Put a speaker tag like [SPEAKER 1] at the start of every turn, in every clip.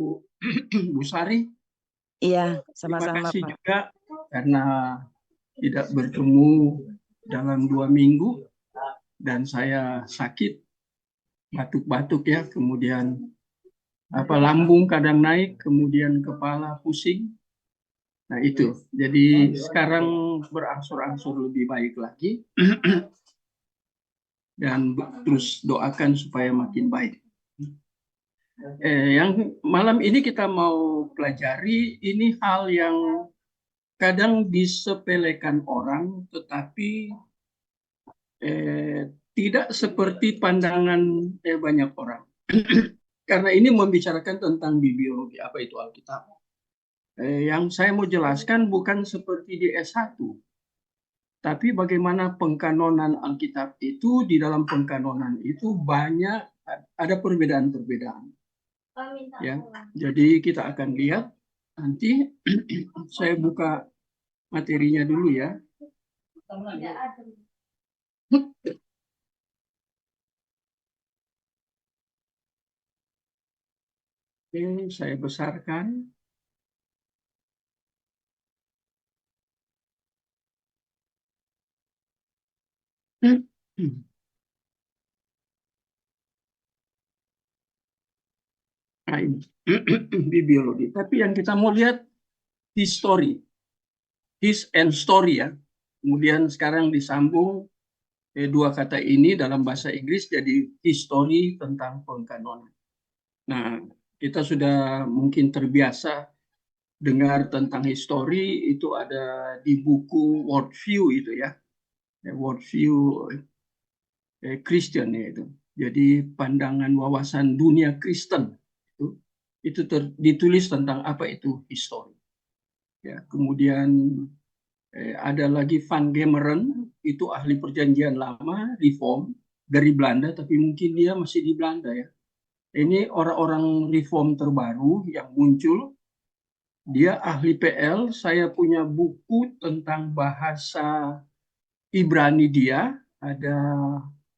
[SPEAKER 1] Bu, Bu Sari.
[SPEAKER 2] Iya,
[SPEAKER 1] Terima
[SPEAKER 2] sama-sama
[SPEAKER 1] kasih
[SPEAKER 2] Pak.
[SPEAKER 1] juga karena tidak bertemu dalam 2 minggu dan saya sakit, batuk-batuk ya, kemudian lambung kadang naik, kemudian kepala pusing. Nah itu, jadi sekarang berangsur-angsur lebih baik lagi dan terus doakan supaya makin baik. Yang malam ini kita mau pelajari ini hal yang kadang disepelekan orang, tetapi tidak seperti pandangan banyak orang. Karena ini membicarakan tentang bibliologi, apa itu Alkitab. Yang saya mau jelaskan bukan seperti di S1, tapi bagaimana pengkanonan Alkitab itu, di dalam pengkanonan itu banyak ada perbedaan-perbedaan. Ya, jadi kita akan lihat nanti. Saya buka materinya dulu ya. Oke, saya besarkan. Nah, ini bibliologi. Tapi yang kita mau lihat history, his and story ya. Kemudian sekarang disambung dua kata ini dalam bahasa Inggris jadi history tentang pengkanonan. Nah, kita sudah mungkin terbiasa dengar tentang history, itu ada di buku Worldview itu ya. Worldview Christian ya itu. Jadi pandangan wawasan dunia Kristen itu ditulis tentang apa itu history. Ya, kemudian ada lagi Van Gemeren, itu ahli perjanjian lama, reform dari Belanda, tapi mungkin dia masih di Belanda ya. Ini orang-orang reform terbaru yang muncul. Dia ahli PL. Saya punya buku tentang bahasa Ibrani dia. Ada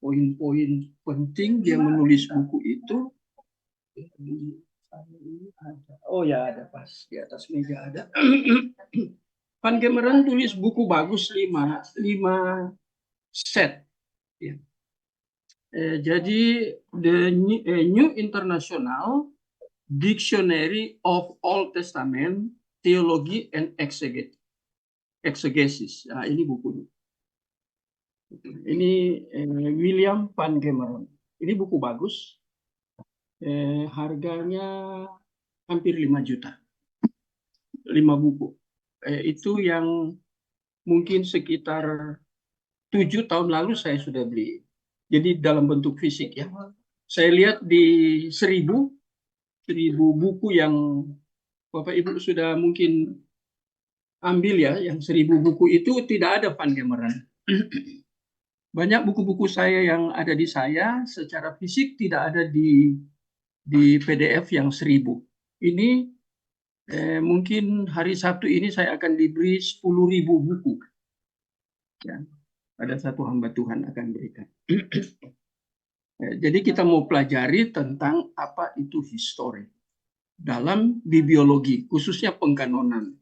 [SPEAKER 1] poin-poin penting dia menulis buku itu. Oh ya, ada pas di atas meja ada. Van Gemeren tulis buku bagus 5 set. Ya. Jadi the New International Dictionary of Old Testament Theology and Exegesis. Nah, ini bukunya. Ini William Van Gemeren. Ini buku bagus. Harganya hampir 5 juta. 5 buku. Itu yang mungkin sekitar 7 tahun lalu saya sudah beli. Jadi dalam bentuk fisik ya. Saya lihat di 1000 buku yang Bapak Ibu sudah mungkin ambil ya, yang 1000 buku itu tidak ada Van Gemeren. Banyak buku-buku saya yang ada di saya secara fisik tidak ada di PDF yang 1000. Ini mungkin hari Sabtu ini saya akan diberi 10.000 buku. Ya, ada satu hamba Tuhan akan berikan. Jadi kita mau pelajari tentang apa itu history dalam bibliologi, khususnya pengkanonan.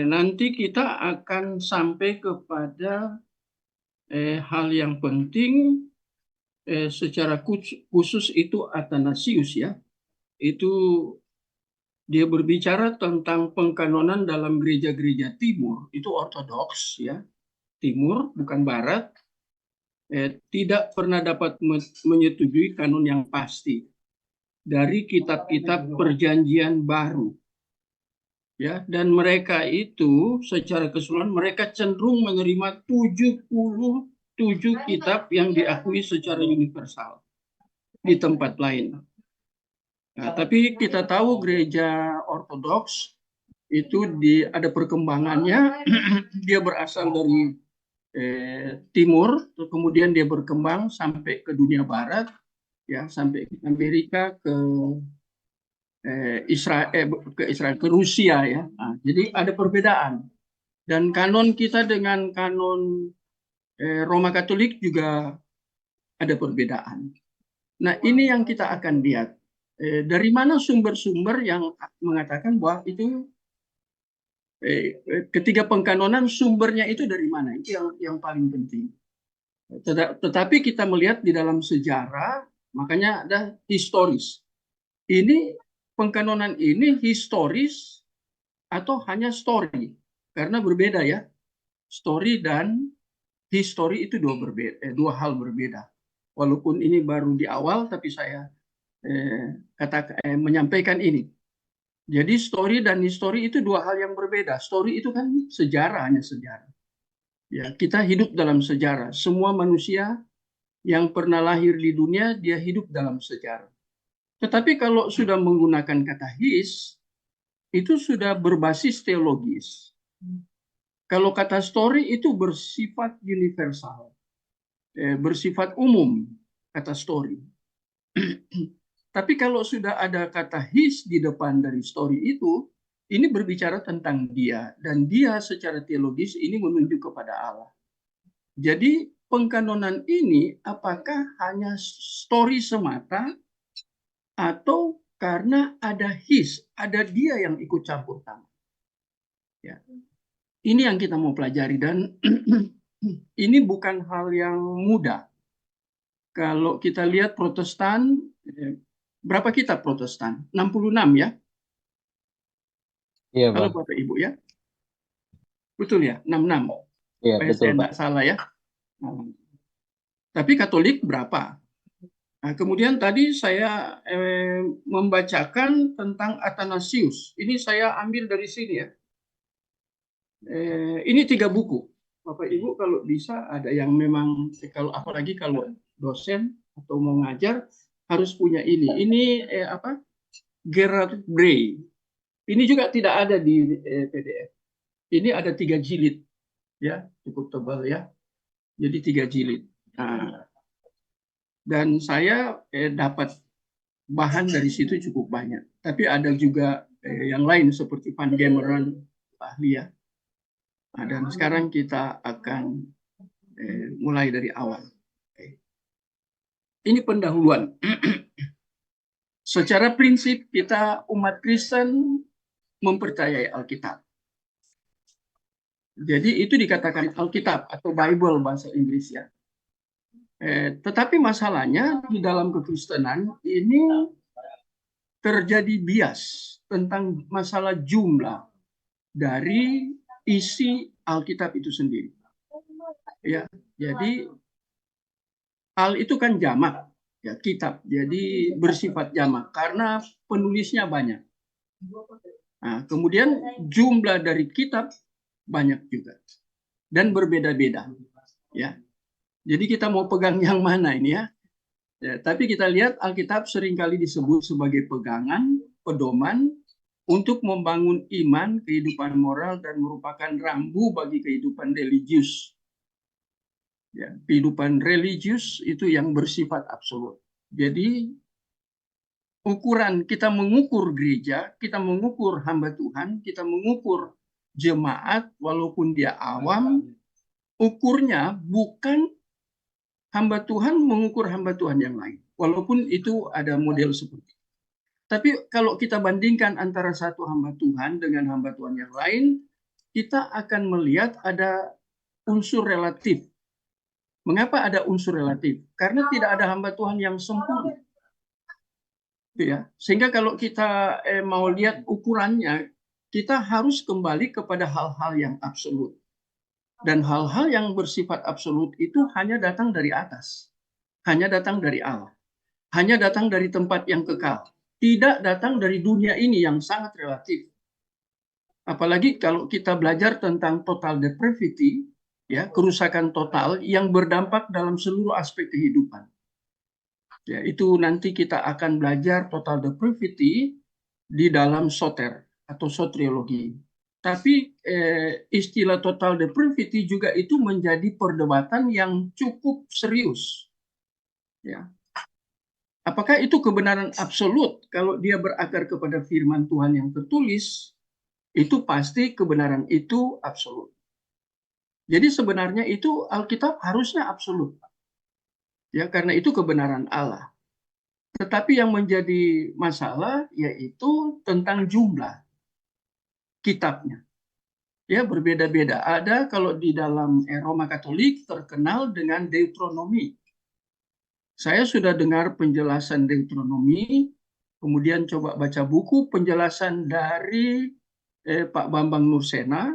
[SPEAKER 1] Nanti kita akan sampai kepada hal yang penting secara khusus itu Athanasius ya. Itu dia berbicara tentang pengkanonan dalam gereja-gereja timur, itu ortodoks ya. Timur bukan barat. Tidak pernah dapat menyetujui kanon yang pasti dari kitab-kitab perjanjian baru. Ya, dan mereka itu secara keseluruhan mereka cenderung menerima 77 kitab yang diakui secara universal di tempat lain. Nah, tapi kita tahu gereja ortodoks itu ada perkembangannya. Dia berasal dari timur, kemudian dia berkembang sampai ke dunia barat, ya, sampai ke Amerika, ke Israel, ke Rusia ya. Nah, jadi ada perbedaan. Dan kanon kita dengan kanon Roma Katolik juga ada perbedaan. Nah, ini yang kita akan lihat. Dari mana sumber-sumber yang mengatakan bahwa itu ketiga pengkanonan sumbernya itu dari mana? Itu yang paling penting. Tetapi kita melihat di dalam sejarah, makanya ada historis. Ini pengkanonan ini historis atau hanya story? Karena berbeda ya. Story dan history itu dua hal berbeda. Walaupun ini baru di awal, tapi saya menyampaikan ini. Jadi story dan history itu dua hal yang berbeda. Story itu kan sejarah, hanya sejarah. Ya, kita hidup dalam sejarah. Semua manusia yang pernah lahir di dunia, dia hidup dalam sejarah. Tetapi kalau sudah menggunakan kata his, itu sudah berbasis teologis. Kalau kata story itu bersifat universal, bersifat umum, kata story. Tapi kalau sudah ada kata his di depan dari story itu, ini berbicara tentang dia. Dan dia secara teologis ini menunjuk kepada Allah. Jadi pengkanonan ini apakah hanya story semata atau karena ada his, ada dia yang ikut campur tangan. Ya. Ini yang kita mau pelajari dan ini bukan hal yang mudah. Kalau kita lihat Protestan, berapa kitab Protestan? 66 ya?
[SPEAKER 2] Iya,
[SPEAKER 1] Halo
[SPEAKER 2] Bang.
[SPEAKER 1] Bapak Ibu ya? Betul ya? 66.
[SPEAKER 2] Iya,
[SPEAKER 1] Supaya
[SPEAKER 2] betul,
[SPEAKER 1] saya
[SPEAKER 2] Pak.
[SPEAKER 1] tidak salah ya. Tapi Katolik berapa? Nah, kemudian tadi saya membacakan tentang Athanasius. Ini saya ambil dari sini ya. Ini 3 buku. Bapak Ibu kalau bisa ada yang memang apalagi kalau dosen atau mau ngajar harus punya ini. Ini apa? Gerard Bray. Ini juga tidak ada di PDF. Ini ada 3 jilid ya, cukup tebal ya. Jadi 3 jilid. Nah, dan saya dapat bahan dari situ cukup banyak. Tapi ada juga yang lain seperti Van Gemeren, ahli ya. Nah, dan sekarang kita akan mulai dari awal. Ini pendahuluan. Secara prinsip kita umat Kristen mempercayai Alkitab. Jadi itu dikatakan Alkitab atau Bible bahasa Inggris ya. Tetapi masalahnya di dalam kekristenan ini terjadi bias tentang masalah jumlah dari isi Alkitab itu sendiri. Ya, jadi al itu kan jamak, ya kitab. Jadi bersifat jamak karena penulisnya banyak. Nah, kemudian jumlah dari kitab banyak juga dan berbeda-beda. Ya, jadi kita mau pegang yang mana ini ya? Ya, tapi kita lihat Alkitab seringkali disebut sebagai pegangan, pedoman untuk membangun iman, kehidupan moral, dan merupakan rambu bagi kehidupan religius. Ya, kehidupan religius itu yang bersifat absolut. Jadi ukuran kita mengukur gereja, kita mengukur hamba Tuhan, kita mengukur jemaat walaupun dia awam, ukurnya bukan hamba Tuhan mengukur hamba Tuhan yang lain. Walaupun itu ada model seperti itu. Tapi kalau kita bandingkan antara satu hamba Tuhan dengan hamba Tuhan yang lain, kita akan melihat ada unsur relatif. Mengapa ada unsur relatif? Karena tidak ada hamba Tuhan yang sempurna. Ya. Sehingga kalau kita mau lihat ukurannya, kita harus kembali kepada hal-hal yang absolut. Dan hal-hal yang bersifat absolut itu hanya datang dari atas. Hanya datang dari Allah. Hanya datang dari tempat yang kekal. Tidak datang dari dunia ini yang sangat relatif. Apalagi kalau kita belajar tentang total depravity, ya, kerusakan total yang berdampak dalam seluruh aspek kehidupan. Ya, itu nanti kita akan belajar total depravity di dalam soter atau soteriologi. Tapi istilah total depravity juga itu menjadi perdebatan yang cukup serius. Ya. Apakah itu kebenaran absolut? Kalau dia berakar kepada firman Tuhan yang tertulis, itu pasti kebenaran itu absolut. Jadi sebenarnya itu Alkitab harusnya absolut. Ya, karena itu kebenaran Allah. Tetapi yang menjadi masalah yaitu tentang jumlah kitabnya. Ya, berbeda-beda. Ada kalau di dalam Roma Katolik terkenal dengan Deuteronomi. Saya sudah dengar penjelasan Deuteronomi, kemudian coba baca buku penjelasan dari Pak Bambang Nursena,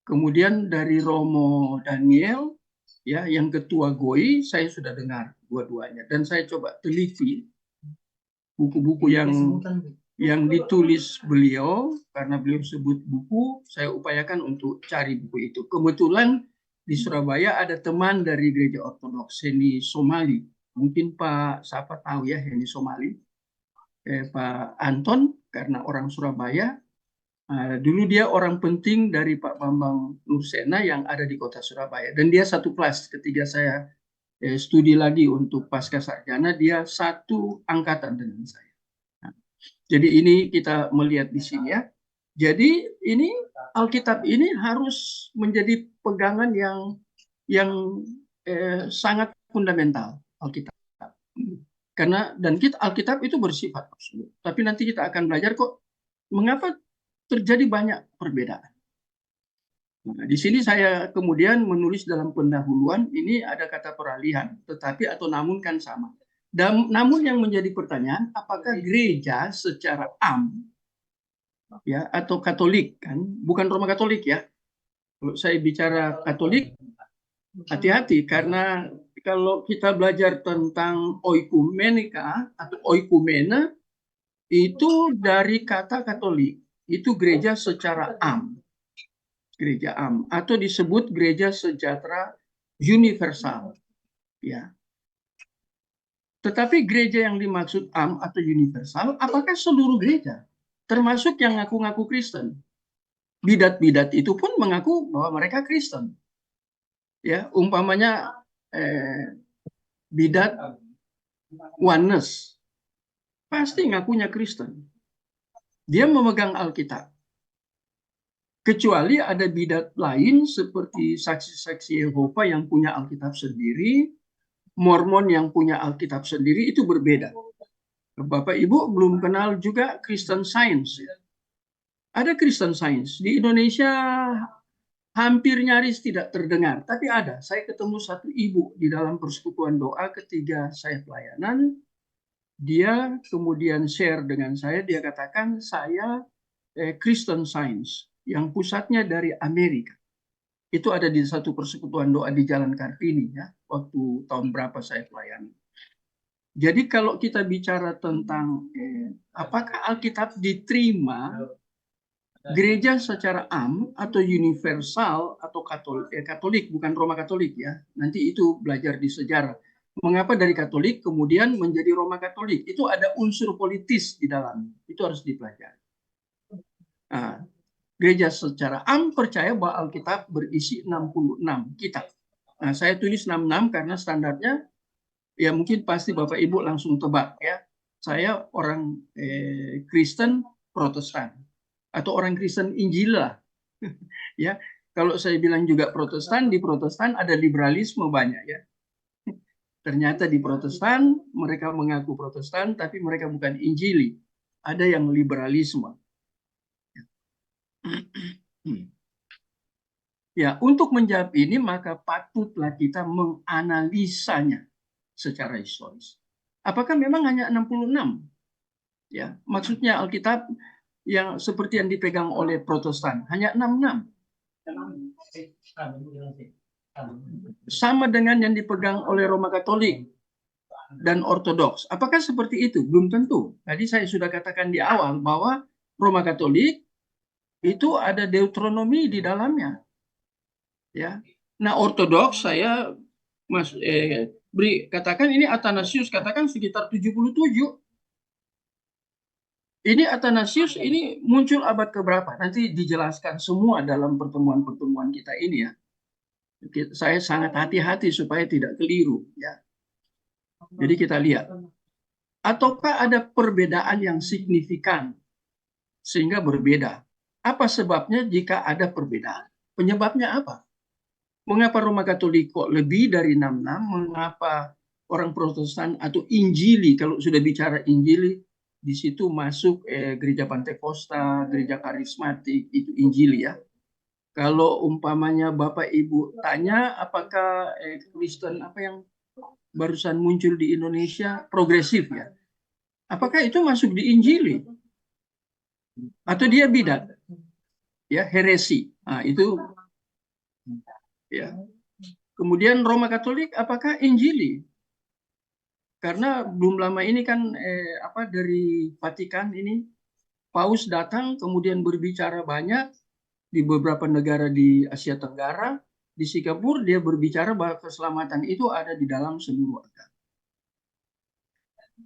[SPEAKER 1] kemudian dari Romo Daniel, ya, yang ketua GOI, saya sudah dengar dua-duanya. Dan saya coba teliti buku-buku yang ditulis beliau, karena beliau sebut buku, saya upayakan untuk cari buku itu. Kebetulan di Surabaya ada teman dari gereja Ortodoks, Heni Somali. Mungkin Pak siapa tahu ya Heni Somali. Pak Anton, karena orang Surabaya. Dulu dia orang penting dari Pak Bambang Nursena yang ada di kota Surabaya. Dan dia satu kelas ketika saya studi lagi untuk pasca sarjana, dia satu angkatan dengan saya. Jadi ini kita melihat di sini ya. Jadi ini Alkitab ini harus menjadi pegangan yang sangat fundamental Alkitab. Karena Alkitab itu bersifat absolut. Tapi nanti kita akan belajar kok mengapa terjadi banyak perbedaan. Nah, di sini saya kemudian menulis dalam pendahuluan ini ada kata peralihan, tetapi atau namun kan sama. Dan namun yang menjadi pertanyaan, apakah gereja secara ya atau Katolik kan, bukan Roma Katolik ya. Kalau saya bicara Katolik, hati-hati karena kalau kita belajar tentang oikumenika atau oikumena itu dari kata Katolik, itu gereja secara gereja atau disebut gereja sejahtera universal, ya. Tetapi gereja yang dimaksud atau universal, apakah seluruh gereja, termasuk yang ngaku-ngaku Kristen? Bidat-bidat itu pun mengaku bahwa mereka Kristen. Ya, umpamanya bidat oneness pasti ngakunya Kristen. Dia memegang Alkitab. Kecuali ada bidat lain seperti saksi-saksi Yehova yang punya Alkitab sendiri, Mormon yang punya Alkitab sendiri, itu berbeda. Bapak Ibu belum kenal juga Christian Science. Ada Christian Science. Di Indonesia hampir nyaris tidak terdengar, tapi ada. Saya ketemu satu ibu di dalam persekutuan doa ketika saya pelayanan. Dia kemudian share dengan saya, dia katakan saya Christian Science yang pusatnya dari Amerika. Itu ada di satu persekutuan doa di Jalan Kartini ya, waktu tahun berapa saya pelayanan. Jadi kalau kita bicara tentang apakah Alkitab diterima gereja secara atau universal atau Katolik, bukan Roma Katolik ya. Nanti itu belajar di sejarah. Mengapa dari Katolik kemudian menjadi Roma Katolik? Itu ada unsur politis di dalamnya. Itu harus dipelajari. Nah, gereja secara percaya bahwa Alkitab berisi 66 kitab. Nah, saya tulis 66 karena standarnya ya mungkin pasti Bapak Ibu langsung tebak ya. Saya orang Kristen Protestan atau orang Kristen Injil lah. Ya, kalau saya bilang juga Protestan, di Protestan ada liberalisme banyak ya. Ternyata di Protestan mereka mengaku Protestan tapi mereka bukan Injili. Ada yang liberalisme. Ya, untuk menjawab ini maka patutlah kita menganalisanya secara historis. Apakah memang hanya 66? Ya, maksudnya Alkitab yang seperti yang dipegang oleh Protestan hanya 66. Sama dengan yang dipegang oleh Roma Katolik dan Ortodoks. Apakah seperti itu? Belum tentu. Tadi saya sudah katakan di awal bahwa Roma Katolik itu ada Deuteronomi di dalamnya. Ya. Nah, Ortodoks saya katakan ini Athanasius katakan sekitar 77. Ini Athanasius ini muncul abad keberapa? Nanti dijelaskan semua dalam pertemuan-pertemuan kita ini ya. Saya sangat hati-hati supaya tidak keliru ya. Jadi kita lihat. Ataukah ada perbedaan yang signifikan sehingga berbeda? Apa sebabnya jika ada perbedaan? Penyebabnya apa? Mengapa Roma Katolik kok lebih dari 66? Mengapa orang Protestan atau Injili. Kalau sudah bicara Injili, di situ masuk gereja Pantekosta, gereja karismatik, itu Injili ya. Kalau umpamanya Bapak Ibu tanya apakah Kristen apa yang barusan muncul di Indonesia progresif ya, apakah itu masuk di Injili atau dia bidat ya, heresi. Nah, itu ya. Kemudian Roma Katolik apakah Injili? Karena belum lama ini kan dari Vatikan ini Paus datang kemudian berbicara banyak di beberapa negara di Asia Tenggara, di Singapura dia berbicara bahwa keselamatan itu ada di dalam seluruh agama.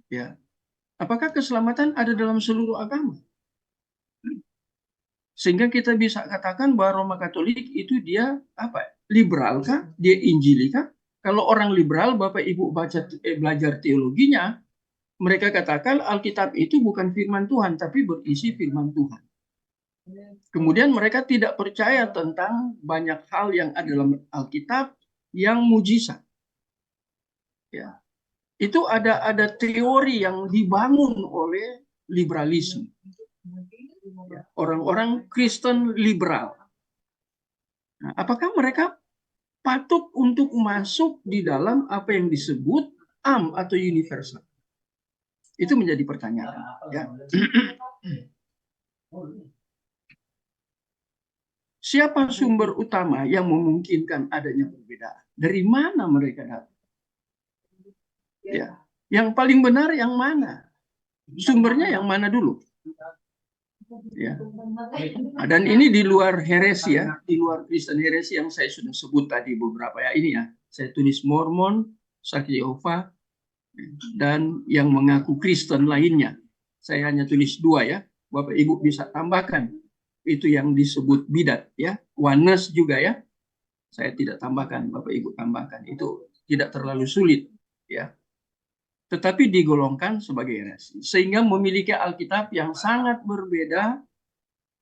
[SPEAKER 1] Ya. Apakah keselamatan ada dalam seluruh agama? Sehingga kita bisa katakan bahwa Roma Katolik itu dia apa? Liberal kah? Dia Injili kah? Kalau orang liberal, Bapak Ibu belajar teologinya, mereka katakan Alkitab itu bukan firman Tuhan, tapi berisi firman Tuhan. Kemudian mereka tidak percaya tentang banyak hal yang ada dalam Alkitab yang mujizat. Ya. Itu ada teori yang dibangun oleh liberalisme. Ya. Orang-orang Kristen liberal. Nah, apakah mereka patut untuk masuk di dalam apa yang disebut am atau universal? Itu menjadi pertanyaan. Ya. Siapa sumber utama yang memungkinkan adanya perbedaan? Dari mana mereka datang? Ya. Yang paling benar yang mana? Sumbernya yang mana dulu? Ya. Nah, dan ini di luar heresi ya, di luar Kristen heresi yang saya sudah sebut tadi beberapa ya ini ya. Saya tulis Mormon, Saksi Yehova, dan yang mengaku Kristen lainnya. Saya hanya tulis 2 ya. Bapak Ibu bisa tambahkan. Itu yang disebut bidat ya. Oneness juga ya. Saya tidak tambahkan, Bapak Ibu tambahkan. Itu tidak terlalu sulit ya. Tetapi digolongkan sebagai heresi. Sehingga memiliki Alkitab yang sangat berbeda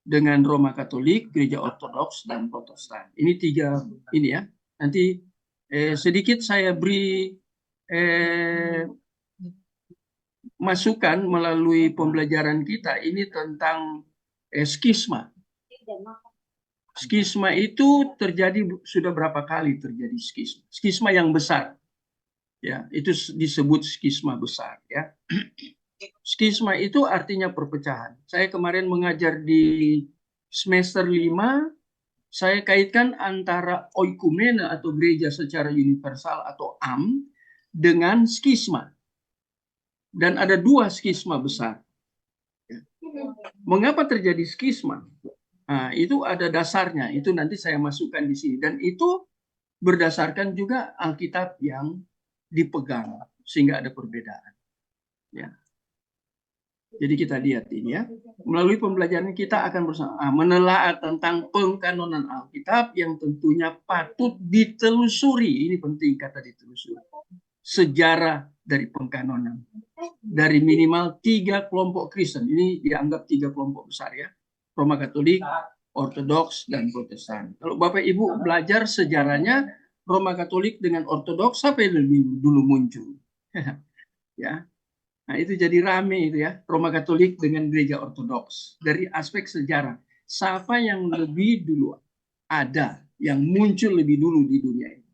[SPEAKER 1] dengan Roma Katolik, Gereja Ortodoks, dan Protestan. Ini 3 ini ya. Nanti sedikit saya beri masukan melalui pembelajaran kita ini tentang skisma. Skisma itu terjadi sudah berapa kali terjadi skisma. Skisma yang besar. Ya, itu disebut skisma besar ya. Skisma itu artinya perpecahan. Saya kemarin mengajar di semester 5, saya kaitkan antara oikumene atau gereja secara universal atau am dengan skisma. Dan ada 2 skisma besar. Mengapa terjadi skisma? Nah, itu ada dasarnya. Itu nanti saya masukkan di sini. Dan itu berdasarkan juga Alkitab yang dipegang sehingga ada perbedaan. Ya. Jadi kita lihat ini ya. Melalui pembelajaran kita akan bersama menelaah tentang pengkanonan Alkitab yang tentunya patut ditelusuri. Ini penting kata ditelusuri. Sejarah dari pengkanonan. Dari minimal 3 kelompok Kristen. Ini dianggap 3 kelompok besar ya. Roma Katolik, Ortodoks, dan Protestan. Kalau Bapak Ibu belajar sejarahnya, Roma Katolik dengan Ortodoks siapa yang lebih dulu muncul? Ya. Nah, itu jadi rame itu ya, Roma Katolik dengan Gereja Ortodoks. Dari aspek sejarah, siapa yang lebih dulu ada, yang muncul lebih dulu di dunia ini?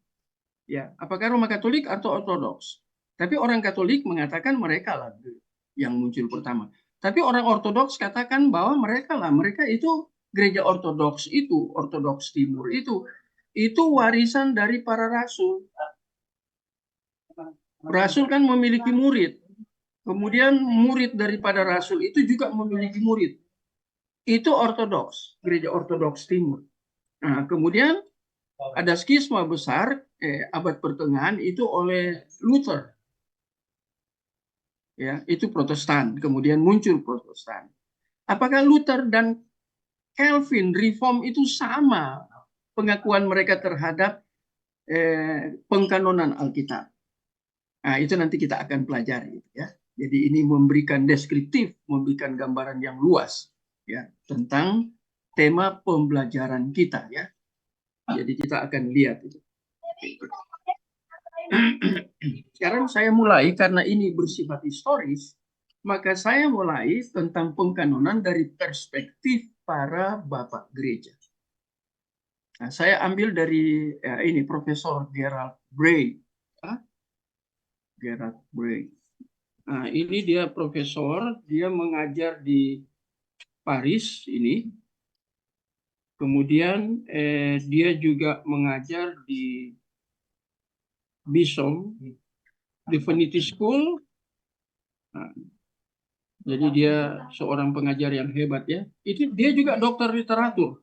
[SPEAKER 1] Ya, apakah Roma Katolik atau Ortodoks? Tapi orang Katolik mengatakan mereka lah yang muncul pertama. Tapi orang Ortodoks katakan bahwa mereka itu Gereja Ortodoks itu, Ortodoks Timur itu warisan dari para rasul. Rasul kan memiliki murid. Kemudian murid daripada rasul itu juga memiliki murid. Itu Ortodoks, Gereja Ortodoks Timur. Nah, kemudian ada skisma besar abad pertengahan itu oleh Luther. Ya, itu Protestan. Kemudian muncul Protestan. Apakah Luther dan Calvin Reform itu sama pengakuan mereka terhadap pengkanonan Alkitab? Nah, itu nanti kita akan pelajari ya. Jadi ini memberikan deskriptif, memberikan gambaran yang luas ya tentang tema pembelajaran kita ya. Jadi kita akan lihat itu. Sekarang saya mulai karena ini bersifat historis, maka saya mulai tentang pengkanonan dari perspektif para bapak gereja. Nah, saya ambil dari ini Profesor Gerald Bray. Gerald Bray. Nah, ini dia profesor, dia mengajar di Paris ini. Kemudian dia juga mengajar di Bison Divinity School. Nah, jadi dia seorang pengajar yang hebat ya. Itu dia juga dokter literatur.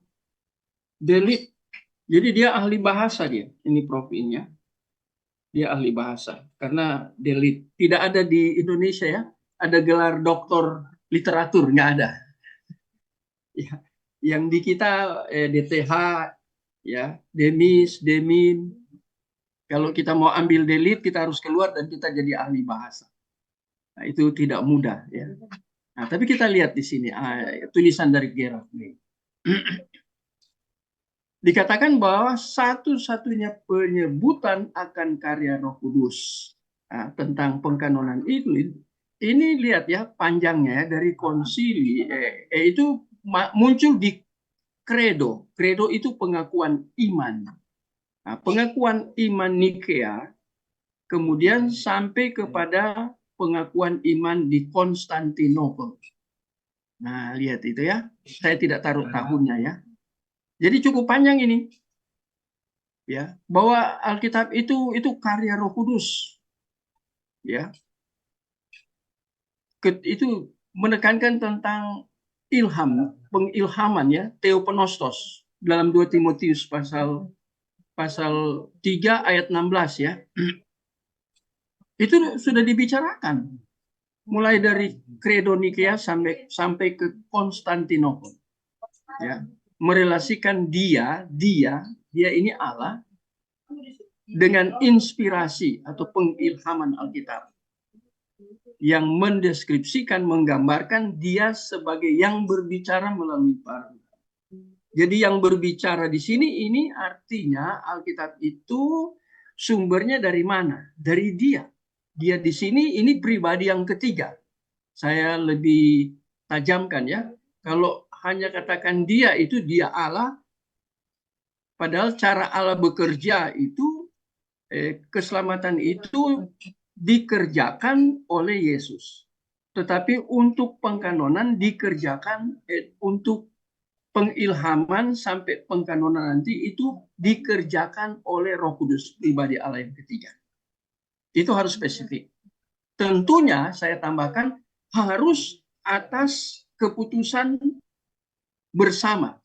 [SPEAKER 1] Delit. Jadi dia ahli bahasa dia. Ini profilnya. Dia ahli bahasa. Karena delit. Tidak ada di Indonesia ya. Ada gelar doktor literatur. Nggak ada. Ya. Yang di kita DTH, ya, Demis, Demin. Kalau kita mau ambil delit, kita harus keluar dan kita jadi ahli bahasa. Nah, itu tidak mudah ya. Nah, tapi kita lihat di sini tulisan dari Gerard May. Dikatakan bahwa satu-satunya penyebutan akan karya Roh Kudus tentang pengkanonan ini lihat ya panjangnya dari konsili itu muncul di credo. Credo itu pengakuan iman. Nah, pengakuan iman Nikea kemudian sampai kepada pengakuan iman di Konstantinopel. Nah, lihat itu ya. Saya tidak taruh tahunnya ya. Jadi cukup panjang ini. Ya, bahwa Alkitab itu karya Roh Kudus. Ya. Itu menekankan tentang ilham, pengilhaman ya, theopneustos dalam 2 Timotius pasal 3 ayat 16 ya. Itu sudah dibicarakan mulai dari Credo Nikea sampai ke Konstantinopel. Ya, merelasikan dia ini Allah dengan inspirasi atau pengilhaman Alkitab yang mendeskripsikan, menggambarkan dia sebagai yang berbicara melalui para. Jadi yang berbicara di sini ini artinya Alkitab itu sumbernya dari mana? Dari dia. Dia di sini ini pribadi yang ketiga. Saya lebih tajamkan ya. Kalau hanya katakan dia itu dia Allah, padahal cara Allah bekerja itu keselamatan itu dikerjakan oleh Yesus. Tetapi untuk pengkanonan dikerjakan untuk pengilhaman sampai pengkanonan nanti itu dikerjakan oleh Roh Kudus, pribadi Allah yang ketiga. Itu harus spesifik. Tentunya saya tambahkan harus atas keputusan bersama.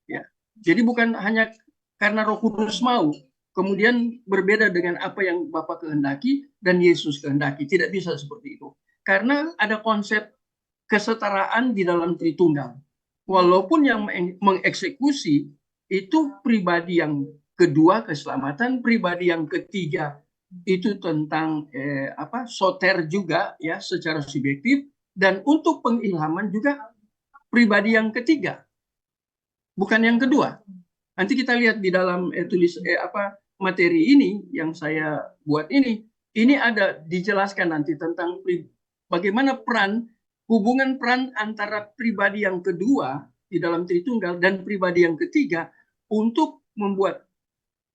[SPEAKER 1] Ya. Jadi bukan hanya karena Roh Kudus mau, kemudian berbeda dengan apa yang Bapa kehendaki dan Yesus kehendaki. Tidak bisa seperti itu. Karena ada konsep kesetaraan di dalam Tritunggal. Walaupun yang mengeksekusi itu pribadi yang kedua keselamatan, pribadi yang ketiga itu tentang soter juga ya secara subjektif, dan untuk pengilhaman juga pribadi yang ketiga, bukan yang kedua. Nanti kita lihat di dalam materi ini yang saya buat ini ada dijelaskan nanti tentang bagaimana hubungan peran antara pribadi yang kedua di dalam Tritunggal dan pribadi yang ketiga untuk membuat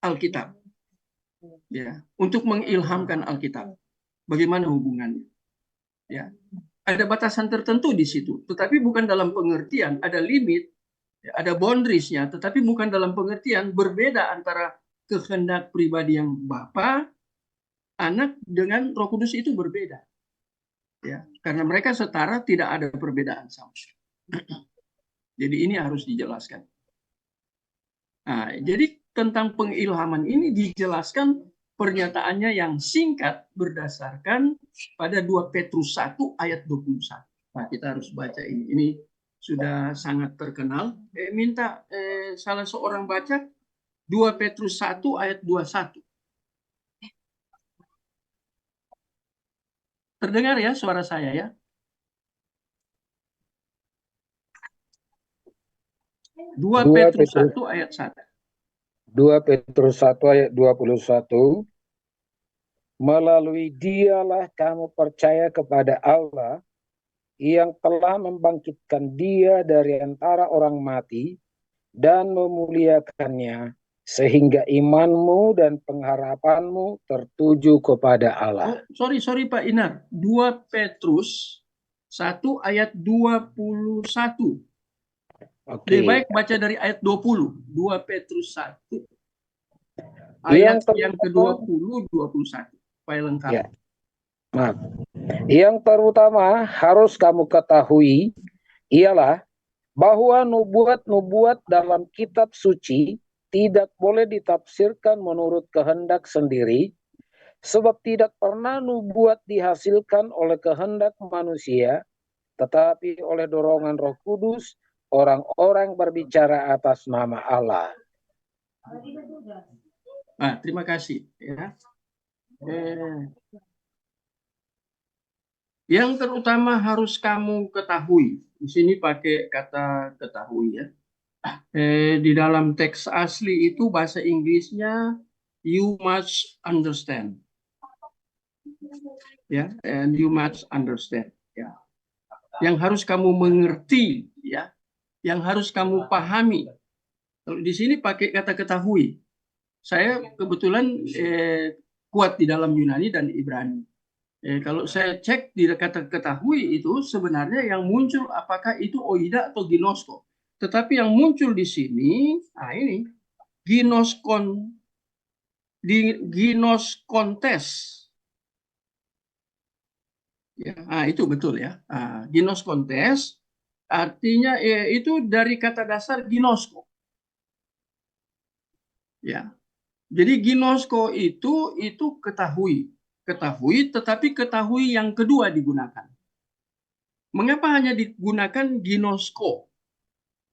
[SPEAKER 1] Alkitab. Ya, untuk mengilhamkan Alkitab. Bagaimana hubungannya? Ya. Ada batasan tertentu di situ, tetapi bukan dalam pengertian ada limit, ada boundariesnya, tetapi bukan dalam pengertian berbeda antara kehendak pribadi yang Bapa, Anak dengan Roh Kudus itu berbeda. Ya, karena mereka setara, tidak ada perbedaan sama sekali. Jadi ini harus dijelaskan. Nah, jadi tentang pengilhaman ini dijelaskan pernyataannya yang singkat berdasarkan pada 2 Petrus 1 ayat 21. Nah, kita harus baca ini. Ini sudah sangat terkenal. Minta salah seorang baca 2 Petrus 1 ayat 21. Terdengar ya suara saya ya? 2 Petrus 1 ayat 1.
[SPEAKER 2] 2 Petrus 1 ayat 21. Melalui dialah kamu percaya kepada Allah yang telah membangkitkan dia dari antara orang mati dan memuliakannya, sehingga imanmu dan pengharapanmu tertuju kepada Allah.
[SPEAKER 1] Sorry Pak Inar, 2 Petrus 1 ayat 21. Lebih baik baca dari ayat 20. 2 Petrus 1 ayat yang ke-20, 21. Supaya lengkap.
[SPEAKER 2] Ya. Maaf. Yang terutama harus kamu ketahui ialah bahwa nubuat-nubuat dalam kitab suci tidak boleh ditafsirkan menurut kehendak sendiri, sebab tidak pernah nubuat dihasilkan oleh kehendak manusia, tetapi oleh dorongan Roh Kudus, orang-orang berbicara atas nama Allah.
[SPEAKER 1] Nah, terima kasih. Ya. Yang terutama harus kamu ketahui. Di sini pakai kata ketahui ya. Di dalam teks asli itu bahasa Inggrisnya you must understand. Ya, and you must understand. Ya. Yang harus kamu mengerti, ya. Yang harus kamu pahami. Kalau di sini pakai kata ketahui. Saya kebetulan kuat di dalam Yunani dan Ibrani. Kalau saya cek di kata ketahui itu sebenarnya yang muncul apakah itu oida atau ginosko. Tetapi yang muncul di sini, ini ginoskontes. Ya, itu betul ya. Ginoskontes artinya itu dari kata dasar ginosko. Ya. Jadi ginosko itu ketahui, tetapi ketahui yang kedua digunakan. Mengapa hanya digunakan ginosko?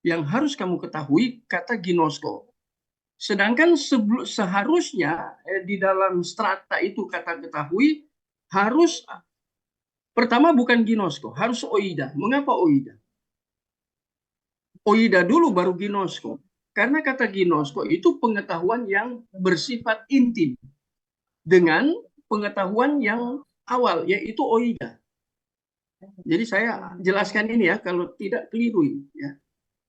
[SPEAKER 1] Yang harus kamu ketahui kata ginosko. Sedangkan seharusnya di dalam strata itu kata ketahui harus pertama bukan ginosko, harus oida. Mengapa oida? Oida dulu baru ginosko. Karena kata ginosko itu pengetahuan yang bersifat intim dengan pengetahuan yang awal, yaitu oida. Jadi saya jelaskan ini ya, kalau tidak keliru ya.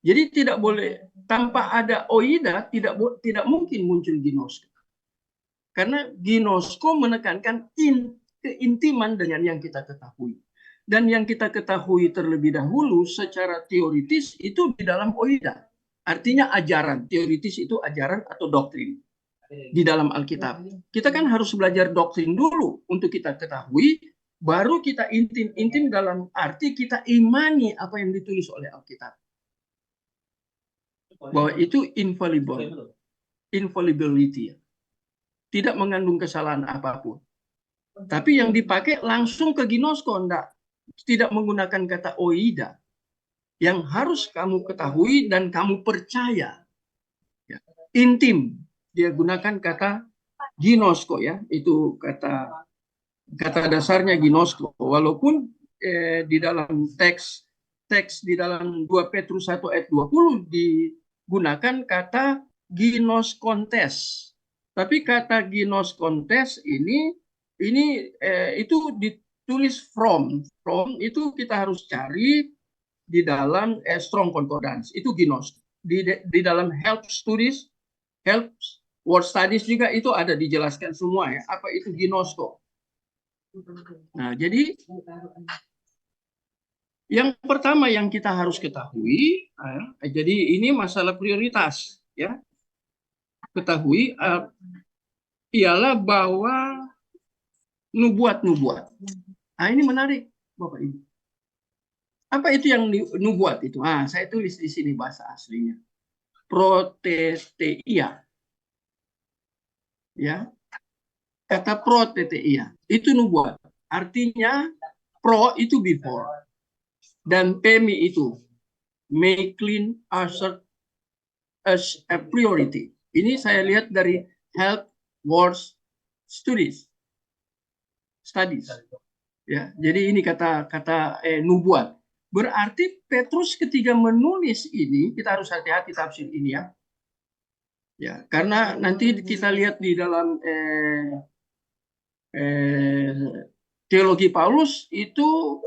[SPEAKER 1] Jadi tidak boleh tanpa ada oida tidak mungkin muncul ginosko. Karena ginosko menekankan keintiman dengan yang kita ketahui. Dan yang kita ketahui terlebih dahulu secara teoritis itu di dalam oida. Artinya ajaran. Teoritis itu ajaran atau doktrin di dalam Alkitab. Kita kan harus belajar doktrin dulu untuk kita ketahui, baru kita intim dalam arti kita imani apa yang ditulis oleh Alkitab. Bahwa itu infallibility. Tidak mengandung kesalahan apapun. Tapi yang dipakai langsung ke ginosko, tidak menggunakan kata oida. Yang harus kamu ketahui dan kamu percaya. Ya. Intim. Dia gunakan kata ginosko ya. Itu kata dasarnya ginosko. Walaupun di dalam teks di dalam 2 Petrus 1 ayat 20 digunakan kata ginoskontes. Tapi kata ginoskontes ini itu ditulis from itu kita harus cari di dalam Strong Concordance. Itu ginos. Di dalam help word studies juga itu ada dijelaskan semua ya. Apa itu ginosko? Nah, jadi yang pertama yang kita harus ketahui, jadi ini masalah prioritas ya. Ketahui ialah bahwa nubuat. Nah, ini menarik Bapak Ibu. Apa itu yang nubuat itu? Saya tulis di sini bahasa aslinya. Proteteia. Ya. Kata proteteia itu nubuat. Artinya pro itu before dan pemi itu make clean assert as a priority. Ini saya lihat dari Health Wars Studies. Ya, jadi ini kata nubuat. Berarti Petrus ketika menulis ini, kita harus hati-hati tafsir ini ya. Ya, karena nanti kita lihat di dalam teologi Paulus itu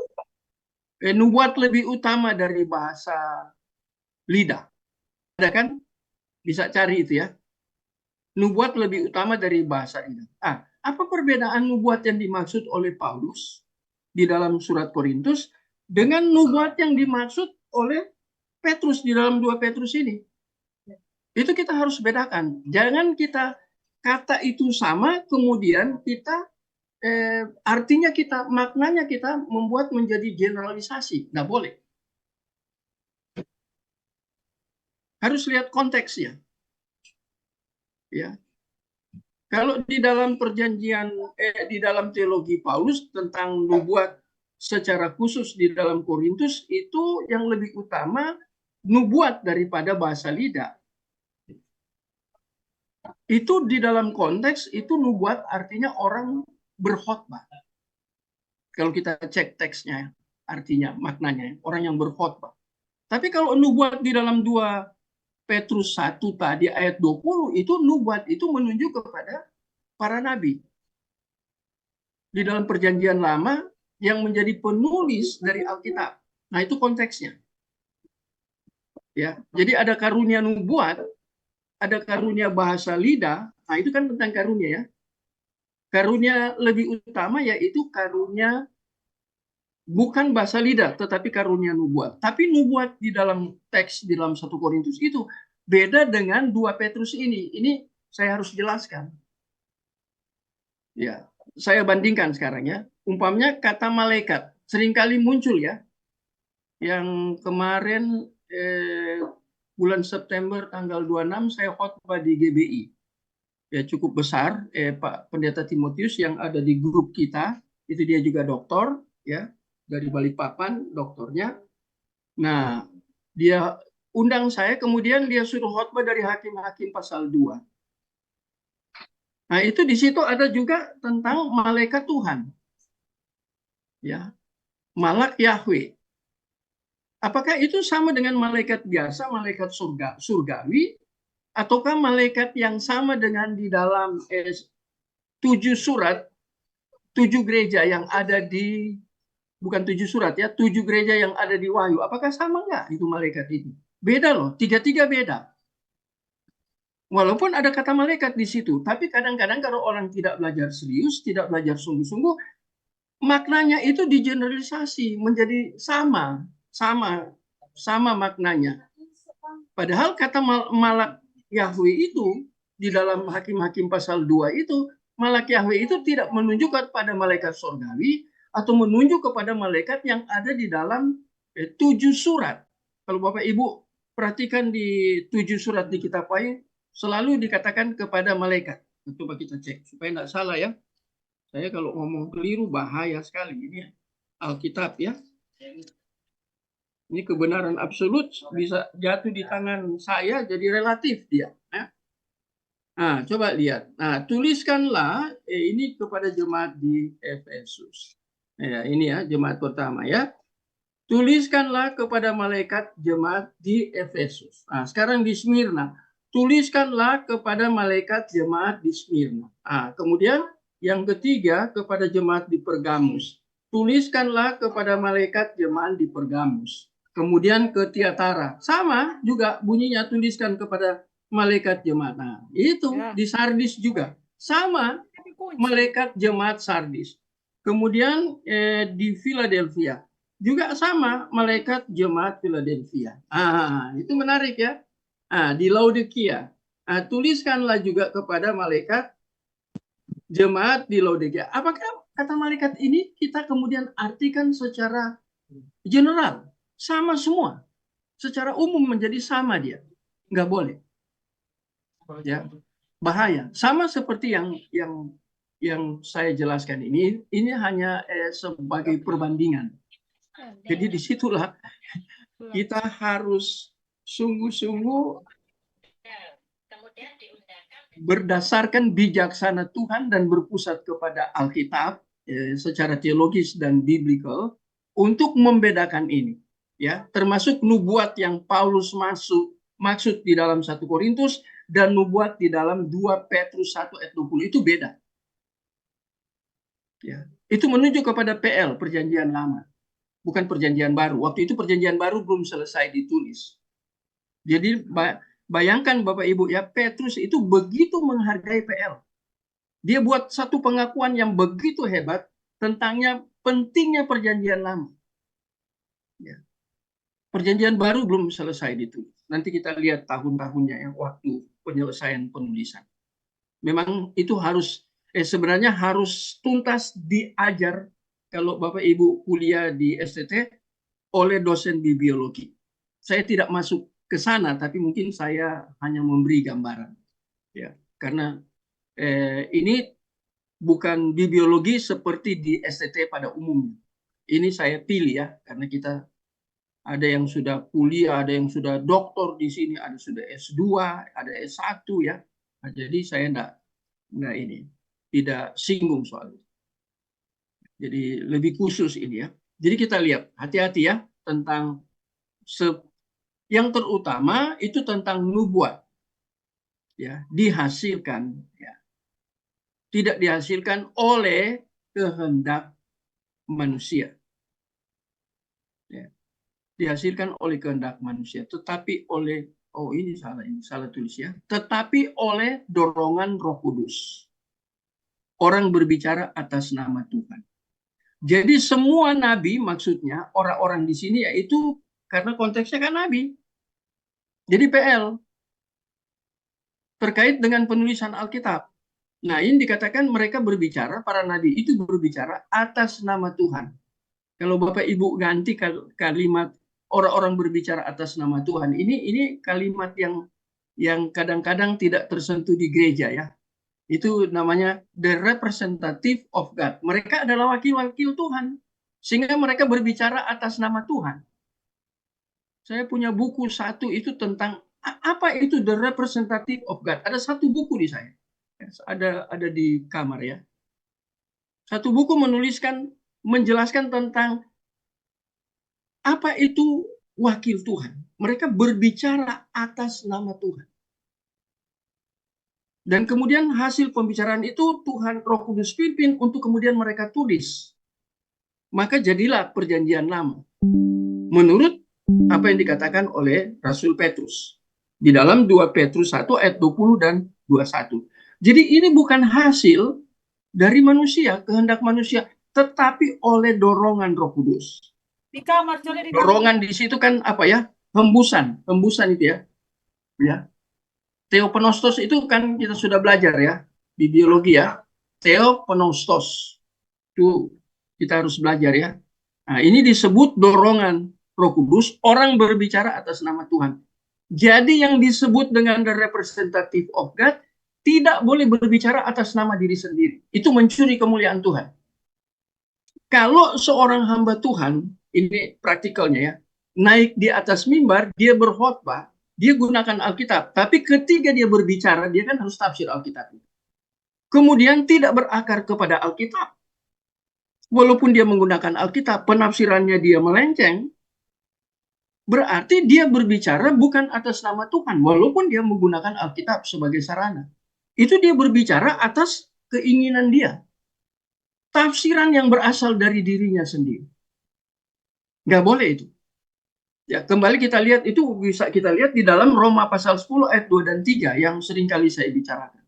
[SPEAKER 1] nubuat lebih utama dari bahasa lidah. Ada kan? Bisa cari itu ya. Nubuat lebih utama dari bahasa lidah. Apa perbedaan nubuat yang dimaksud oleh Paulus di dalam surat Korintus dengan nubuat yang dimaksud oleh Petrus di dalam 2 Petrus ini? Itu kita harus bedakan. Jangan kita kata itu sama, kemudian kita artinya kita, maknanya kita membuat menjadi generalisasi. Nggak boleh. Harus lihat konteksnya. Ya. Kalau di dalam perjanjian, di dalam teologi Paulus tentang nubuat secara khusus di dalam Korintus, itu yang lebih utama nubuat daripada bahasa lidah. Itu di dalam konteks, itu nubuat artinya orang berkhotbah. Kalau kita cek teksnya, artinya, maknanya, orang yang berkhotbah. Tapi kalau nubuat di dalam 2 Petrus 1 tadi ayat 20, itu nubuat itu menunjuk kepada para nabi. Di dalam perjanjian lama yang menjadi penulis dari Alkitab. Nah, itu konteksnya. Ya, jadi ada karunia nubuat, ada karunia bahasa lidah. Nah, itu kan tentang karunia ya. Karunia lebih utama yaitu karunia bukan bahasa lidah, tetapi karunia nubuat. Tapi nubuat di dalam teks di dalam 1 Korintus itu beda dengan 2 Petrus ini. Ini saya harus jelaskan. Ya, saya bandingkan sekarang ya. Umpamanya kata malaikat seringkali muncul ya. Yang kemarin bulan September tanggal 26 saya khotbah di GBI. Ya cukup besar, Pak Pendeta Timotius yang ada di grup kita, itu dia juga doktor ya, dari Balikpapan doktornya. Nah, dia undang saya, kemudian dia suruh khotbah dari Hakim-Hakim pasal 2. Nah, itu di situ ada juga tentang malaikat Tuhan. Ya. Malak Yahweh. Apakah itu sama dengan malaikat biasa, malaikat surgawi, ataukah malaikat yang sama dengan di dalam 7 surat, 7 gereja yang ada di, bukan 7 surat ya, 7 gereja yang ada di Wahyu, apakah sama nggak itu malaikat itu? Beda loh, tiga-tiga beda. Walaupun ada kata malaikat di situ, tapi kadang-kadang kalau orang tidak belajar serius, tidak belajar sungguh-sungguh, maknanya itu digeneralisasi menjadi sama maknanya. Padahal kata Malak Yahweh itu di dalam Hakim-Hakim pasal 2 itu, Malak Yahweh itu tidak menunjuk kepada malaikat surgawi atau menunjuk kepada malaikat yang ada di dalam 7 surat. Kalau Bapak Ibu perhatikan di 7 surat di kitab Wahyu selalu dikatakan kepada malaikat. Coba kita cek supaya tidak salah ya. Saya kalau ngomong keliru bahaya sekali. Ini Alkitab ya. Ini kebenaran absolut bisa jatuh di tangan saya jadi relatif dia. Ya. Nah, coba lihat. Nah, tuliskanlah ini kepada jemaat di Efesus. Ya, ini ya jemaat pertama ya. Tuliskanlah kepada malaikat jemaat di Efesus. Nah, sekarang di Smyrna. Tuliskanlah kepada malaikat jemaat di Smyrna. Nah, kemudian yang ketiga kepada jemaat di Pergamus. Tuliskanlah kepada malaikat jemaat di Pergamus. Kemudian ke Tiatara. Sama juga bunyinya, tuliskan kepada malaikat jemaat. Nah, itu di Sardis juga. Sama malaikat jemaat Sardis. Kemudian di Philadelphia juga sama malaikat jemaat Philadelphia. Itu menarik ya. Di Laodikia. Tuliskanlah juga kepada malaikat jemaat di Laodikia. Apakah kata malaikat ini kita kemudian artikan secara general? Sama semua. Secara umum menjadi sama dia. Nggak boleh. Ya. Bahaya. Sama seperti yang saya jelaskan ini hanya sebagai perbandingan. Jadi disitulah kita harus sungguh-sungguh berdasarkan bijaksana Tuhan dan berpusat kepada Alkitab secara teologis dan biblical untuk membedakan ini. Ya, termasuk nubuat yang Paulus maksud di dalam 1 Korintus dan nubuat di dalam 2 Petrus 1 ayat 20 itu beda. Ya, itu menunjuk kepada PL, perjanjian lama, bukan perjanjian baru. Waktu itu perjanjian baru belum selesai ditulis. Jadi bayangkan Bapak Ibu ya, Petrus itu begitu menghargai PL. Dia buat satu pengakuan yang begitu hebat tentangnya pentingnya perjanjian lama. Ya. Perjanjian baru belum selesai ditulis. Nanti kita lihat tahun-tahunnya ya, waktu penyelesaian penulisan. Memang itu harus sebenarnya harus tuntas diajar kalau Bapak Ibu kuliah di STT oleh dosen bibliologi. Saya tidak masuk ke sana, tapi mungkin saya hanya memberi gambaran. Ya, karena ini bukan bibliologi seperti di STT pada umumnya. Ini saya pilih ya, karena kita ada yang sudah kuliah, ada yang sudah doktor di sini, ada sudah S2, ada S1 ya. Nah, jadi saya enggak ini tidak singgung soal itu. Jadi lebih khusus ini ya. Jadi kita lihat hati-hati ya tentang yang terutama itu tentang nubuat ya, dihasilkan ya. Tidak dihasilkan oleh kehendak manusia. Ya. Dihasilkan oleh kehendak manusia, tetapi oleh ini salah tulis ya. Tetapi oleh dorongan Roh Kudus. Orang berbicara atas nama Tuhan. Jadi semua nabi maksudnya orang-orang di sini yaitu karena konteksnya kan nabi. Jadi PL terkait dengan penulisan Alkitab. Nah, ini dikatakan mereka berbicara, para nabi itu berbicara atas nama Tuhan. Kalau Bapak Ibu ganti kalimat orang-orang berbicara atas nama Tuhan, ini kalimat yang kadang-kadang tidak tersentuh di gereja ya. Itu namanya the representative of God. Mereka adalah wakil-wakil Tuhan. Sehingga mereka berbicara atas nama Tuhan. Saya punya buku satu itu tentang apa itu the representative of God. Ada satu buku di saya. Ada di kamar ya. Satu buku menjelaskan tentang apa itu wakil Tuhan. Mereka berbicara atas nama Tuhan. Dan kemudian hasil pembicaraan itu Tuhan Roh Kudus pimpin untuk kemudian mereka tulis. Maka jadilah perjanjian lama. Menurut apa yang dikatakan oleh Rasul Petrus. Di dalam 2 Petrus 1 ayat 20 dan 21. Jadi ini bukan hasil dari manusia, kehendak manusia, tetapi oleh dorongan Roh Kudus.
[SPEAKER 3] Di kamar, di
[SPEAKER 1] dorongan di situ kan apa ya? Hembusan itu ya. Ya. Theopneustos itu kan kita sudah belajar ya di biologi ya. Theopneustos. Itu kita harus belajar ya. Nah, ini disebut dorongan Roh Kudus, orang berbicara atas nama Tuhan. Jadi yang disebut dengan the representative of God tidak boleh berbicara atas nama diri sendiri. Itu mencuri kemuliaan Tuhan. Kalau seorang hamba Tuhan, ini praktikalnya ya, naik di atas mimbar, dia berkhotbah, dia gunakan Alkitab. Tapi ketika dia berbicara, dia kan harus tafsir Alkitab. Kemudian tidak berakar kepada Alkitab. Walaupun dia menggunakan Alkitab, penafsirannya dia melenceng, berarti dia berbicara bukan atas nama Tuhan, walaupun dia menggunakan Alkitab sebagai sarana. Itu dia berbicara atas keinginan dia. Tafsiran yang berasal dari dirinya sendiri. Nggak boleh itu. Ya, kembali kita lihat, itu bisa kita lihat di dalam Roma pasal 10 ayat 2 dan 3 yang seringkali saya bicarakan.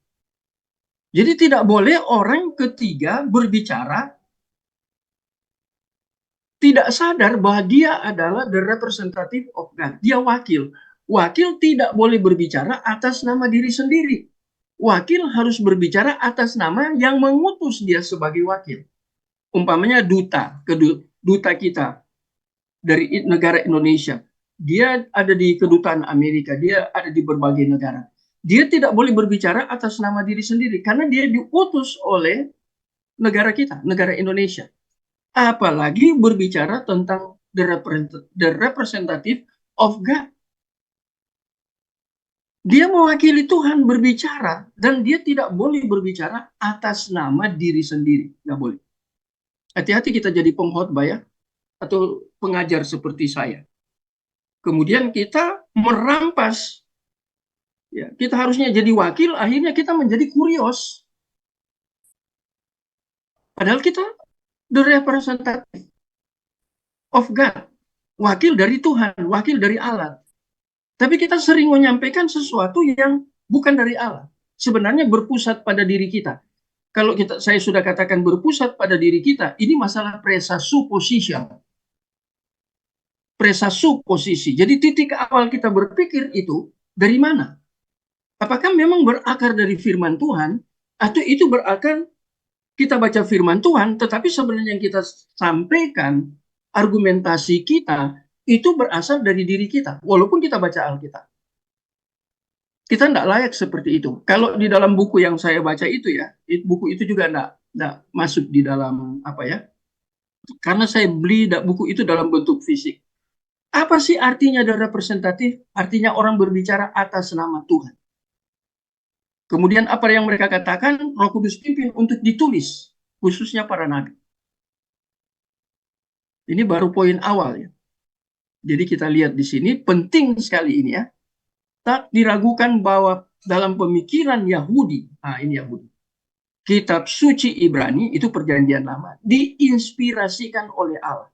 [SPEAKER 1] Jadi tidak boleh orang ketiga berbicara tidak sadar bahwa dia adalah the representative of God. Dia wakil. Wakil tidak boleh berbicara atas nama diri sendiri. Wakil harus berbicara atas nama yang mengutus dia sebagai wakil. Umpamanya duta kita dari negara Indonesia. Dia ada di kedutaan Amerika, dia ada di berbagai negara. Dia tidak boleh berbicara atas nama diri sendiri karena dia diutus oleh negara kita, negara Indonesia. Apalagi berbicara tentang the representative of God. Dia mewakili Tuhan berbicara dan dia tidak boleh berbicara atas nama diri sendiri. Nggak boleh. Hati-hati kita jadi pengkhotbah ya, atau pengajar seperti saya. Kemudian kita merampas. Ya, kita harusnya jadi wakil, akhirnya kita menjadi kurios. Padahal kita the representative of God, wakil dari Tuhan, wakil dari Allah. Tapi kita sering menyampaikan sesuatu yang bukan dari Allah. Sebenarnya berpusat pada diri kita. Kalau saya sudah katakan berpusat pada diri kita, ini masalah presupposition. Presupposisi. Jadi titik awal kita berpikir itu dari mana? Apakah memang berakar dari firman Tuhan, atau itu berakar kita baca firman Tuhan, tetapi sebenarnya yang kita sampaikan, argumentasi kita, itu berasal dari diri kita, walaupun kita baca Alkitab. Kita tidak layak seperti itu. Kalau di dalam buku yang saya baca itu ya, buku itu juga tidak masuk di dalam apa ya, karena saya beli buku itu dalam bentuk fisik. Apa sih artinya dari representatif? Artinya orang berbicara atas nama Tuhan. Kemudian apa yang mereka katakan, Roh Kudus pimpin untuk ditulis, khususnya para nabi. Ini baru poin awal ya. Jadi kita lihat di sini, penting sekali ini ya. Tak diragukan bahwa dalam pemikiran Yahudi, ini Yahudi, kitab suci Ibrani itu perjanjian lama, diinspirasikan oleh Allah.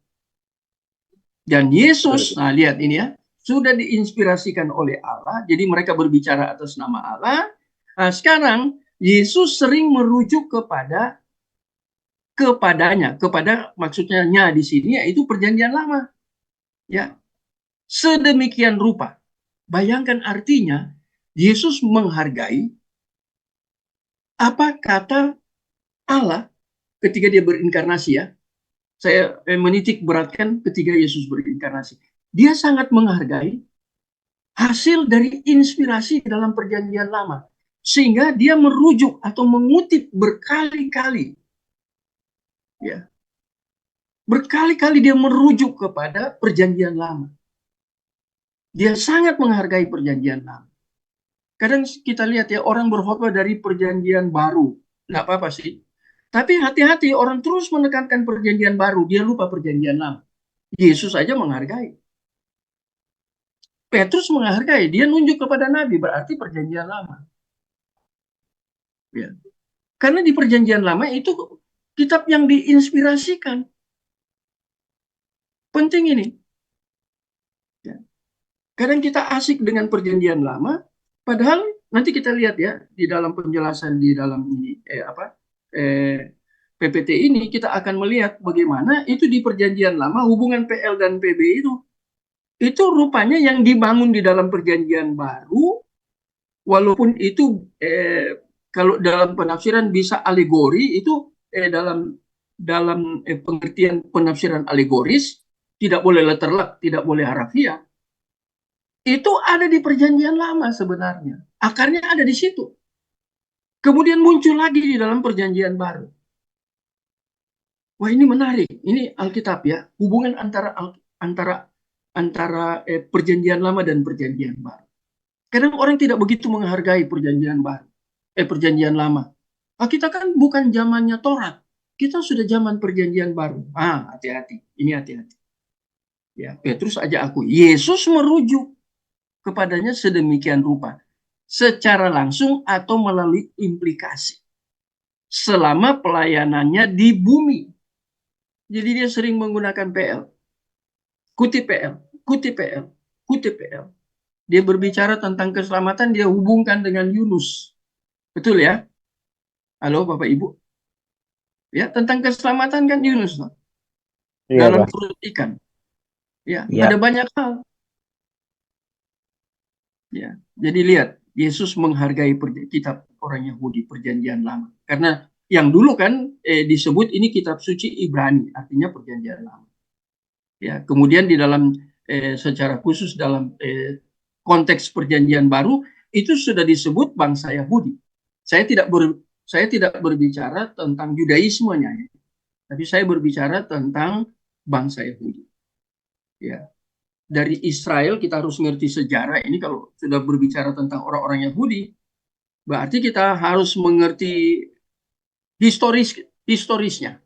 [SPEAKER 1] Dan Yesus, lihat ini ya, sudah diinspirasikan oleh Allah, jadi mereka berbicara atas nama Allah. Nah, sekarang Yesus sering merujuk kepada maksudnya di sini yaitu perjanjian lama. Ya. Sedemikian rupa. Bayangkan artinya Yesus menghargai apa kata Allah ketika dia berinkarnasi ya. Saya menitik beratkan ketika Yesus berinkarnasi. Dia sangat menghargai hasil dari inspirasi dalam perjanjian lama. Sehingga dia merujuk atau mengutip berkali-kali. Ya. Berkali-kali dia merujuk kepada perjanjian lama. Dia sangat menghargai perjanjian lama. Kadang kita lihat ya orang berkhotbah dari perjanjian baru. Nggak apa-apa sih. Tapi hati-hati orang terus menekankan perjanjian baru. Dia lupa perjanjian lama. Yesus saja menghargai. Petrus menghargai. Dia nunjuk kepada Nabi. Berarti perjanjian lama. Ya. Karena di perjanjian lama itu kitab yang diinspirasikan. Penting ini. Ya. Kadang kita asik dengan perjanjian lama. Padahal nanti kita lihat ya di dalam penjelasan di dalam ini PPT ini kita akan melihat bagaimana itu di perjanjian lama hubungan PL dan PB itu rupanya yang dibangun di dalam perjanjian baru, walaupun itu kalau dalam penafsiran bisa alegori itu dalam pengertian penafsiran alegoris tidak boleh letterlek, tidak boleh harafiah. Itu ada di perjanjian lama sebenarnya. Akarnya ada di situ. Kemudian muncul lagi di dalam perjanjian baru. Wah, ini menarik. Ini Alkitab ya. Hubungan antara perjanjian lama dan perjanjian baru. Kadang orang tidak begitu menghargai perjanjian baru. Perjanjian lama. Kita kan bukan zamannya Taurat. Kita sudah zaman perjanjian baru. Hati-hati. Ini hati-hati. Ya, Petrus aja aku. Yesus merujuk kepadanya sedemikian rupa, secara langsung atau melalui implikasi, selama pelayanannya di bumi. Jadi dia sering menggunakan PL, kutip PL, kutip PL, kutip PL. Dia berbicara tentang keselamatan, dia hubungkan dengan Yunus. Betul ya? Halo Bapak Ibu? Ya, tentang keselamatan kan Yunus.
[SPEAKER 2] Iya,
[SPEAKER 1] dalam
[SPEAKER 2] Pak.
[SPEAKER 1] perut ikan. Ya,
[SPEAKER 2] Ya.
[SPEAKER 1] ada banyak hal. Ya, jadi lihat, Yesus menghargai kitab orang Yahudi perjanjian lama. Karena yang dulu kan disebut ini kitab suci Ibrani, artinya perjanjian lama. Ya, kemudian di dalam secara khusus dalam konteks perjanjian baru itu sudah disebut bangsa Yahudi. Saya tidak berbicara tentang Yudaismenya, ya. Tapi saya berbicara tentang bangsa Yahudi. Ya. Dari Israel kita harus mengerti sejarah ini. Kalau sudah berbicara tentang orang-orang Yahudi, berarti kita harus mengerti historisnya.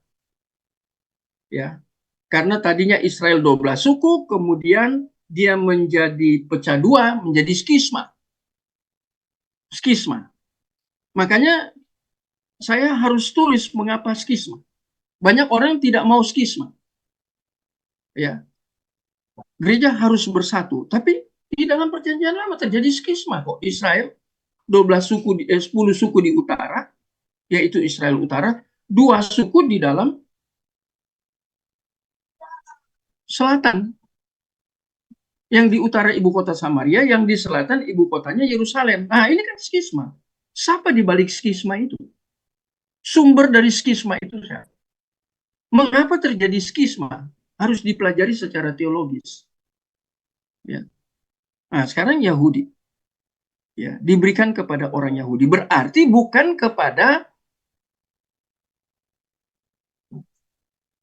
[SPEAKER 1] Ya. Karena tadinya Israel 12 suku, kemudian dia menjadi pecah dua, menjadi skisma. Skisma. Makanya saya harus tulis mengapa skisma. Banyak orang yang tidak mau skisma. Ya, gereja harus bersatu. Tapi di dalam perjanjian lama terjadi skisma kok. Israel 10 suku di utara, yaitu Israel Utara, 2 suku di dalam selatan. Yang di utara ibu kota Samaria, yang di selatan ibu kotanya Yerusalem. Nah, ini kan skisma. Siapa di balik skisma itu? Sumber dari skisma itu siapa? Mengapa terjadi skisma? Harus dipelajari secara teologis. Ya. Nah, sekarang Yahudi. Ya, diberikan kepada orang Yahudi. Berarti bukan kepada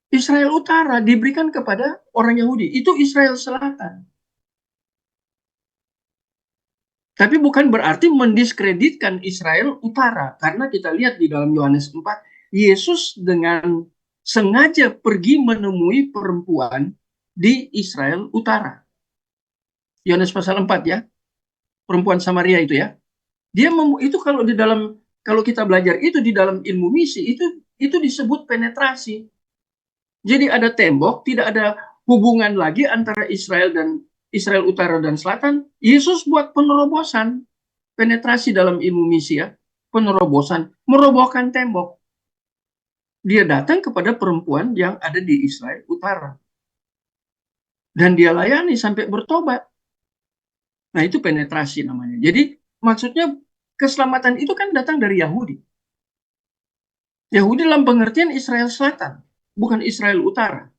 [SPEAKER 1] Israel Utara, diberikan kepada orang Yahudi. Itu Israel Selatan. Tapi bukan berarti mendiskreditkan Israel Utara. Karena kita lihat di dalam Yohanes 4, Yesus dengan sengaja pergi menemui perempuan di Israel Utara. Yohanes pasal 4 ya. Perempuan Samaria itu ya. Itu kalau kita belajar itu di dalam ilmu misi, itu disebut penetrasi. Jadi ada tembok, tidak ada hubungan lagi antara Israel Utara dan Selatan. Yesus buat penerobosan, penetrasi dalam ilmu misi ya, penerobosan, merobohkan tembok. Dia datang kepada perempuan yang ada di Israel Utara. Dan dia layani sampai bertobat. Nah, itu penetrasi namanya. Jadi maksudnya keselamatan itu kan datang dari Yahudi. Yahudi dalam pengertian Israel Selatan, bukan Israel Utara.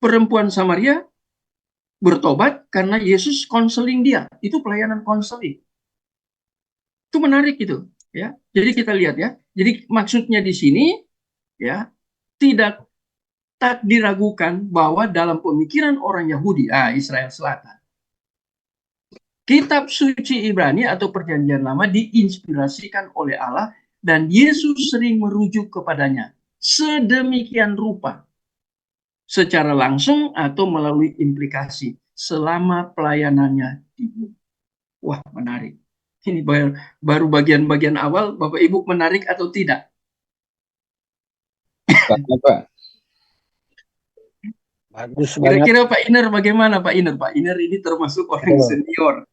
[SPEAKER 1] Perempuan Samaria bertobat karena Yesus konseling dia. Itu pelayanan konseling. Itu menarik itu, ya. Jadi kita lihat ya. Jadi maksudnya di sini ya, tak diragukan bahwa dalam pemikiran orang Yahudi, Israel Selatan, kitab suci Ibrani atau perjanjian lama diinspirasikan oleh Allah dan Yesus sering merujuk kepadanya sedemikian rupa, secara langsung atau melalui implikasi selama pelayanannya di bumi. Wah, menarik. Ini baru bagian-bagian awal. Bapak Ibu, menarik atau tidak?
[SPEAKER 2] Pak. Bagus banget.
[SPEAKER 1] Kira-kira Pak Iner bagaimana Pak Iner? Pak Iner ini termasuk orang senior.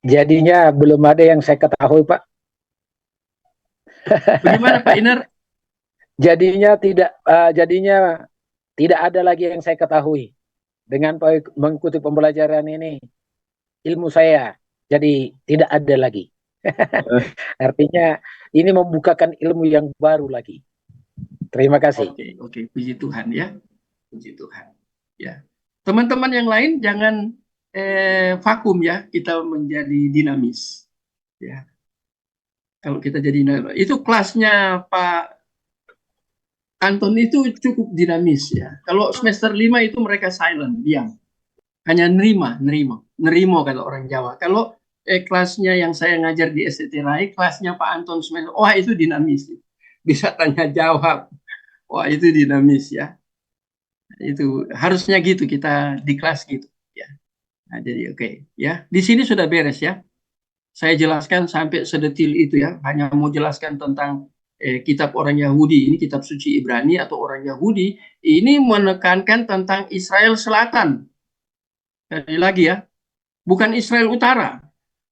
[SPEAKER 2] Jadinya belum ada yang saya ketahui, Pak.
[SPEAKER 1] Bagaimana Pak Iner?
[SPEAKER 2] Jadinya tidak ada lagi yang saya ketahui. Dengan mengikuti pembelajaran ini, ilmu saya jadi tidak ada lagi. Artinya ini membukakan ilmu yang baru lagi. Terima kasih.
[SPEAKER 1] Oke, puji Tuhan ya. Puji Tuhan. Ya. Teman-teman yang lain jangan vakum ya, kita menjadi dinamis. Ya. Kalau kita jadi dinamis, itu kelasnya Pak Anton itu cukup dinamis ya. Kalau semester 5 itu mereka silent, diam. Hanya nerimo kata orang Jawa. Kalau kelasnya yang saya ngajar di STT Rai, kelasnya Pak Anton semester, wah itu dinamis. Bisa tanya jawab. Wah itu dinamis ya. Itu harusnya gitu kita di kelas gitu ya. Nah, jadi oke. Ya. Di sini sudah beres ya. Saya jelaskan sampai sedetil itu ya. Hanya mau jelaskan tentang kitab orang Yahudi. Ini kitab suci Ibrani atau orang Yahudi. Ini menekankan tentang Israel Selatan. Sekali lagi ya. Bukan Israel Utara.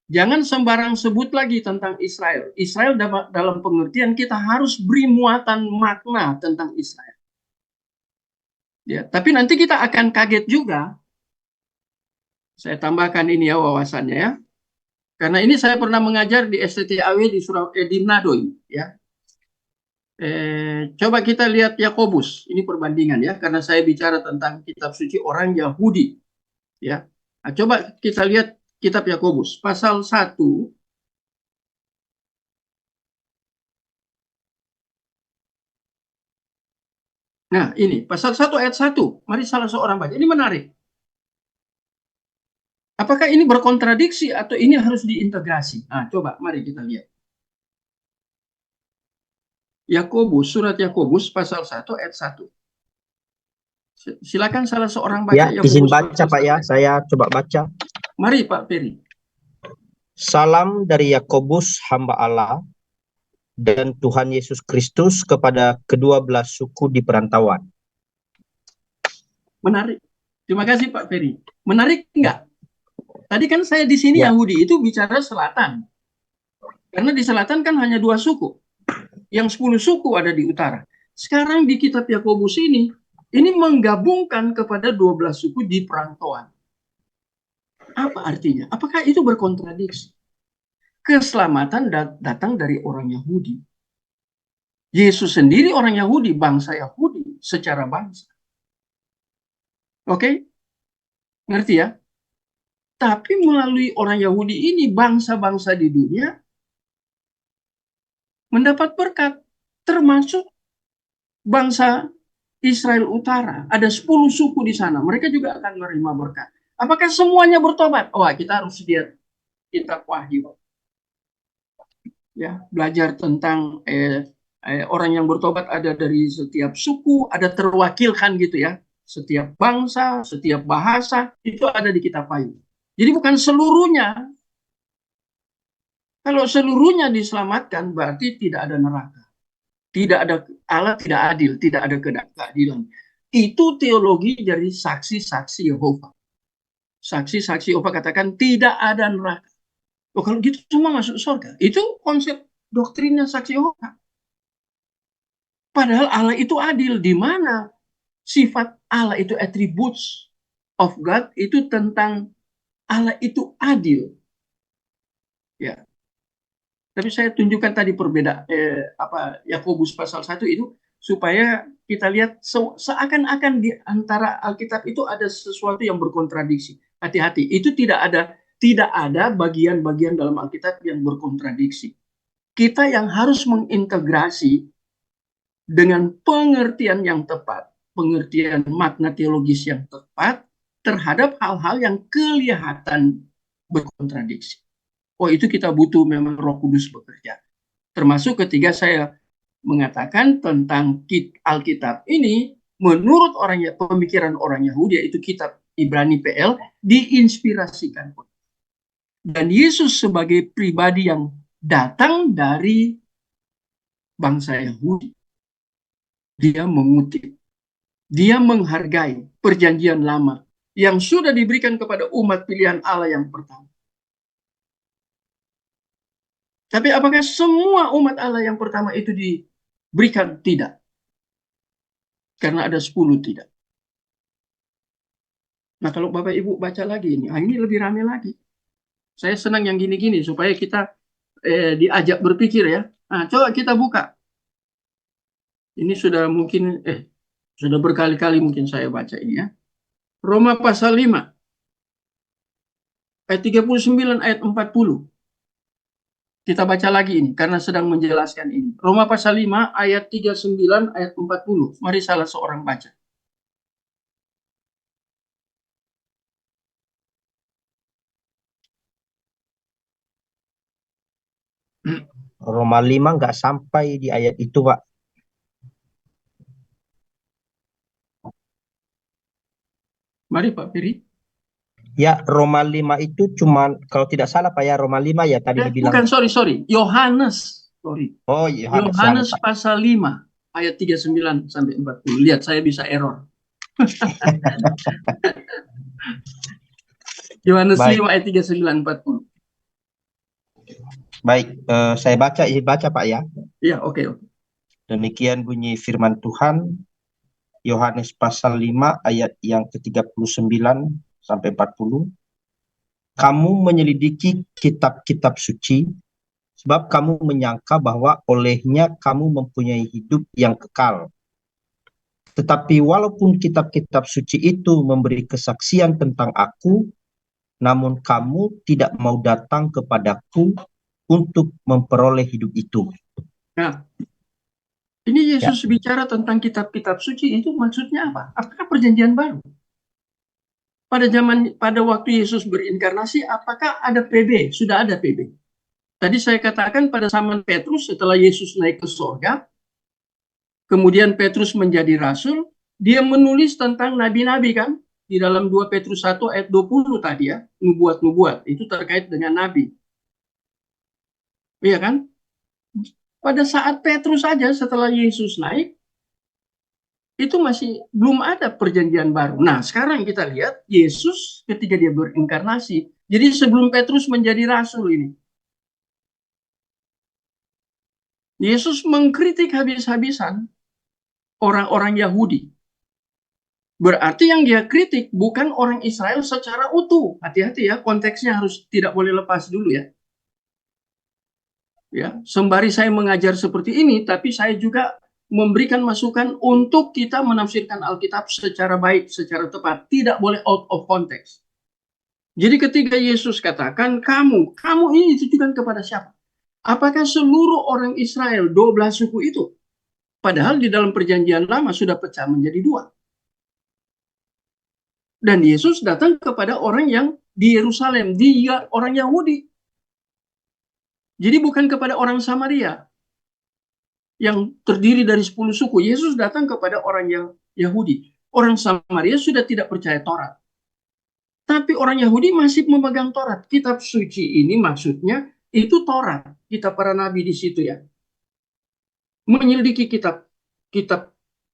[SPEAKER 1] Jangan sembarang sebut lagi tentang Israel. Israel dalam pengertian kita harus beri muatan makna tentang Israel. Ya, tapi nanti kita akan kaget juga. Saya tambahkan ini ya wawasannya ya. Karena ini saya pernah mengajar di STTAW di Manado ya. Coba kita lihat Yakobus. Ini perbandingan ya, karena saya bicara tentang kitab suci orang Yahudi. Ya. Nah, coba kita lihat kitab Yakobus pasal 1. Nah, ini pasal 1 ayat 1. Mari salah seorang baca. Ini menarik. Apakah ini berkontradiksi atau ini harus diintegrasi? Nah, coba mari kita lihat. Yakobus, surat Yakobus pasal 1 ayat 1. Silakan salah seorang baca.
[SPEAKER 3] Ya, izin baca Pak ya, saya coba baca.
[SPEAKER 1] Mari Pak Peri.
[SPEAKER 3] Salam dari Yakobus, hamba Allah, dan Tuhan Yesus Kristus kepada kedua belah suku di perantauan.
[SPEAKER 1] Menarik. Terima kasih Pak Ferry. Menarik enggak? Tadi kan saya di sini
[SPEAKER 3] Ya.
[SPEAKER 1] Yahudi itu bicara selatan. Karena di selatan kan hanya 2 suku. Yang 10 suku ada di utara. Sekarang di kitab Yakobus ini menggabungkan kepada 12 suku di perantauan. Apa artinya? Apakah itu berkontradiksi? Keselamatan datang dari orang Yahudi. Yesus sendiri orang Yahudi, bangsa Yahudi secara bangsa. Oke? Ngerti ya? Tapi melalui orang Yahudi ini, bangsa-bangsa di dunia mendapat berkat. Termasuk bangsa Israel Utara. Ada 10 suku di sana. Mereka juga akan menerima berkat. Apakah semuanya bertobat? Wah, kita harus lihat kitab Wahyu. Ya, belajar tentang orang yang bertobat ada dari setiap suku, ada terwakilkan gitu ya. Setiap bangsa, setiap bahasa, itu ada di kitab Wahyu. Jadi bukan seluruhnya. Kalau seluruhnya diselamatkan, berarti tidak ada neraka. Tidak ada, Allah tidak adil, tidak ada keadilan. Itu teologi dari saksi-saksi Yehova. Saksi-saksi Yehova katakan tidak ada neraka. Oh, kalau gitu semua masuk surga. Itu konsep doktrinnya saksi Yehova. Padahal Allah itu adil. Di mana sifat Allah itu attributes of God itu tentang Allah itu adil. Ya. Tapi saya tunjukkan tadi perbedaan Yakobus pasal 1 itu supaya kita lihat seakan-akan di antara Alkitab itu ada sesuatu yang berkontradiksi. Hati-hati, itu tidak ada bagian-bagian dalam Alkitab yang berkontradiksi. Kita yang harus mengintegrasi dengan pengertian yang tepat, pengertian makna teologis yang tepat terhadap hal-hal yang kelihatan berkontradiksi. Oh, itu kita butuh memang Roh Kudus bekerja. Termasuk ketika saya mengatakan tentang Alkitab ini, menurut pemikiran orang Yahudi, yaitu kitab Ibrani PL, diinspirasikan. Dan Yesus sebagai pribadi yang datang dari bangsa Yahudi, dia mengutip, dia menghargai perjanjian lama yang sudah diberikan kepada umat pilihan Allah yang pertama. Tapi apakah semua umat Allah yang pertama itu diberikan? Tidak. Karena ada 10 tidak. Nah, kalau Bapak Ibu baca lagi ini lebih ramai lagi. Saya senang yang gini-gini supaya kita diajak berpikir ya. Nah, coba kita buka. Ini sudah mungkin sudah berkali-kali mungkin saya baca ini ya. Roma pasal 5 ayat 39 ayat 40. Kita baca lagi ini karena sedang menjelaskan ini. Roma pasal 5 ayat 39 ayat 40. Mari salah seorang baca.
[SPEAKER 3] Roma 5 nggak sampai di ayat itu, Pak.
[SPEAKER 1] Mari Pak Piri.
[SPEAKER 3] Ya, Roma 5 itu cuma, kalau tidak salah Pak ya, Roma 5 ya tadi dibilang.
[SPEAKER 1] Bukan, sorry. Yohanes. Sorry.
[SPEAKER 3] Oh,
[SPEAKER 1] Yohanes pasal 5 ayat 39 sampai 40. Lihat, saya bisa error. Yohanes 5 ayat 39 40.
[SPEAKER 3] Baik, saya baca Pak ya.
[SPEAKER 1] Iya, oke.
[SPEAKER 3] Demikian bunyi firman Tuhan, Yohanes pasal 5 ayat yang ke-39 sampai 40. Kamu menyelidiki kitab-kitab suci, sebab kamu menyangka bahwa olehnya kamu mempunyai hidup yang kekal. Tetapi walaupun kitab-kitab suci itu memberi kesaksian tentang aku, namun kamu tidak mau datang kepadaku untuk memperoleh hidup itu.
[SPEAKER 1] Nah, ini Yesus bicara tentang kitab-kitab suci, itu maksudnya apa? Apakah perjanjian baru? Pada waktu Yesus berinkarnasi, apakah ada PB? Sudah ada PB. Tadi saya katakan pada zaman Petrus setelah Yesus naik ke surga, kemudian Petrus menjadi rasul, dia menulis tentang nabi-nabi kan? Di dalam 2 Petrus 1 ayat 20 tadi ya, nubuat-nubuat, itu terkait dengan nabi. Iya kan? Pada saat Petrus saja setelah Yesus naik, itu masih belum ada perjanjian baru. Nah, sekarang kita lihat Yesus ketika dia berinkarnasi. Jadi sebelum Petrus menjadi rasul ini, Yesus mengkritik habis-habisan orang-orang Yahudi. Berarti yang dia kritik bukan orang Israel secara utuh. Hati-hati ya, konteksnya harus tidak boleh lepas dulu ya. Ya, sembari saya mengajar seperti ini, tapi saya juga memberikan masukan untuk kita menafsirkan Alkitab secara baik, secara tepat, tidak boleh out of context. Jadi ketika Yesus katakan kamu ini ditujukan kepada siapa? Apakah seluruh orang Israel 12 suku itu? Padahal di dalam perjanjian lama sudah pecah menjadi dua. Dan Yesus datang kepada orang yang di Yerusalem, dia orang Yahudi. Jadi bukan kepada orang Samaria yang terdiri dari 10 suku. Yesus datang kepada orang yang Yahudi. Orang Samaria sudah tidak percaya Taurat. Tapi orang Yahudi masih memegang Taurat. Kitab suci ini maksudnya itu Taurat. Kitab para nabi di situ ya. Menyelidiki kitab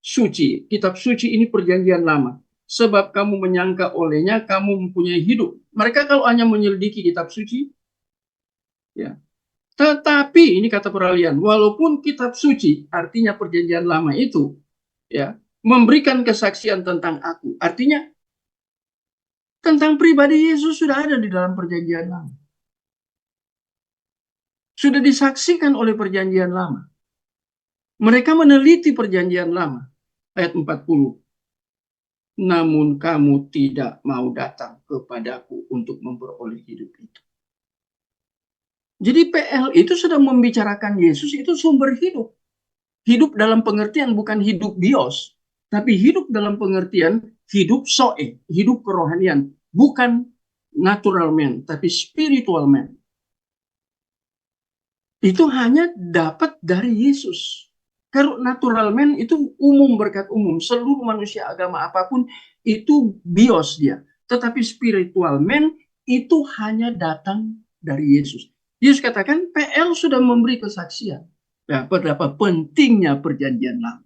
[SPEAKER 1] suci. Kitab suci ini perjanjian lama. Sebab kamu menyangka olehnya kamu mempunyai hidup. Mereka kalau hanya menyelidiki kitab suci, ya. Tetapi ini kata peralihan, walaupun kitab suci artinya perjanjian lama itu ya memberikan kesaksian tentang aku, artinya tentang pribadi Yesus sudah ada di dalam perjanjian lama. Sudah disaksikan oleh perjanjian lama. Mereka meneliti perjanjian lama. Ayat 40. Namun kamu tidak mau datang kepadaku untuk memperoleh hidup itu. Jadi PL itu sudah membicarakan Yesus itu sumber hidup. Hidup dalam pengertian bukan hidup bios, tapi hidup dalam pengertian hidup soe, hidup kerohanian. Bukan natural man, tapi spiritual man. Itu hanya dapat dari Yesus. Kalau natural man itu umum, berkat umum. Seluruh manusia agama apapun itu bios dia. Tetapi spiritual man itu hanya datang dari Yesus. Yesus katakan PL sudah memberi kesaksian. Ya, betapa pentingnya perjanjian lama.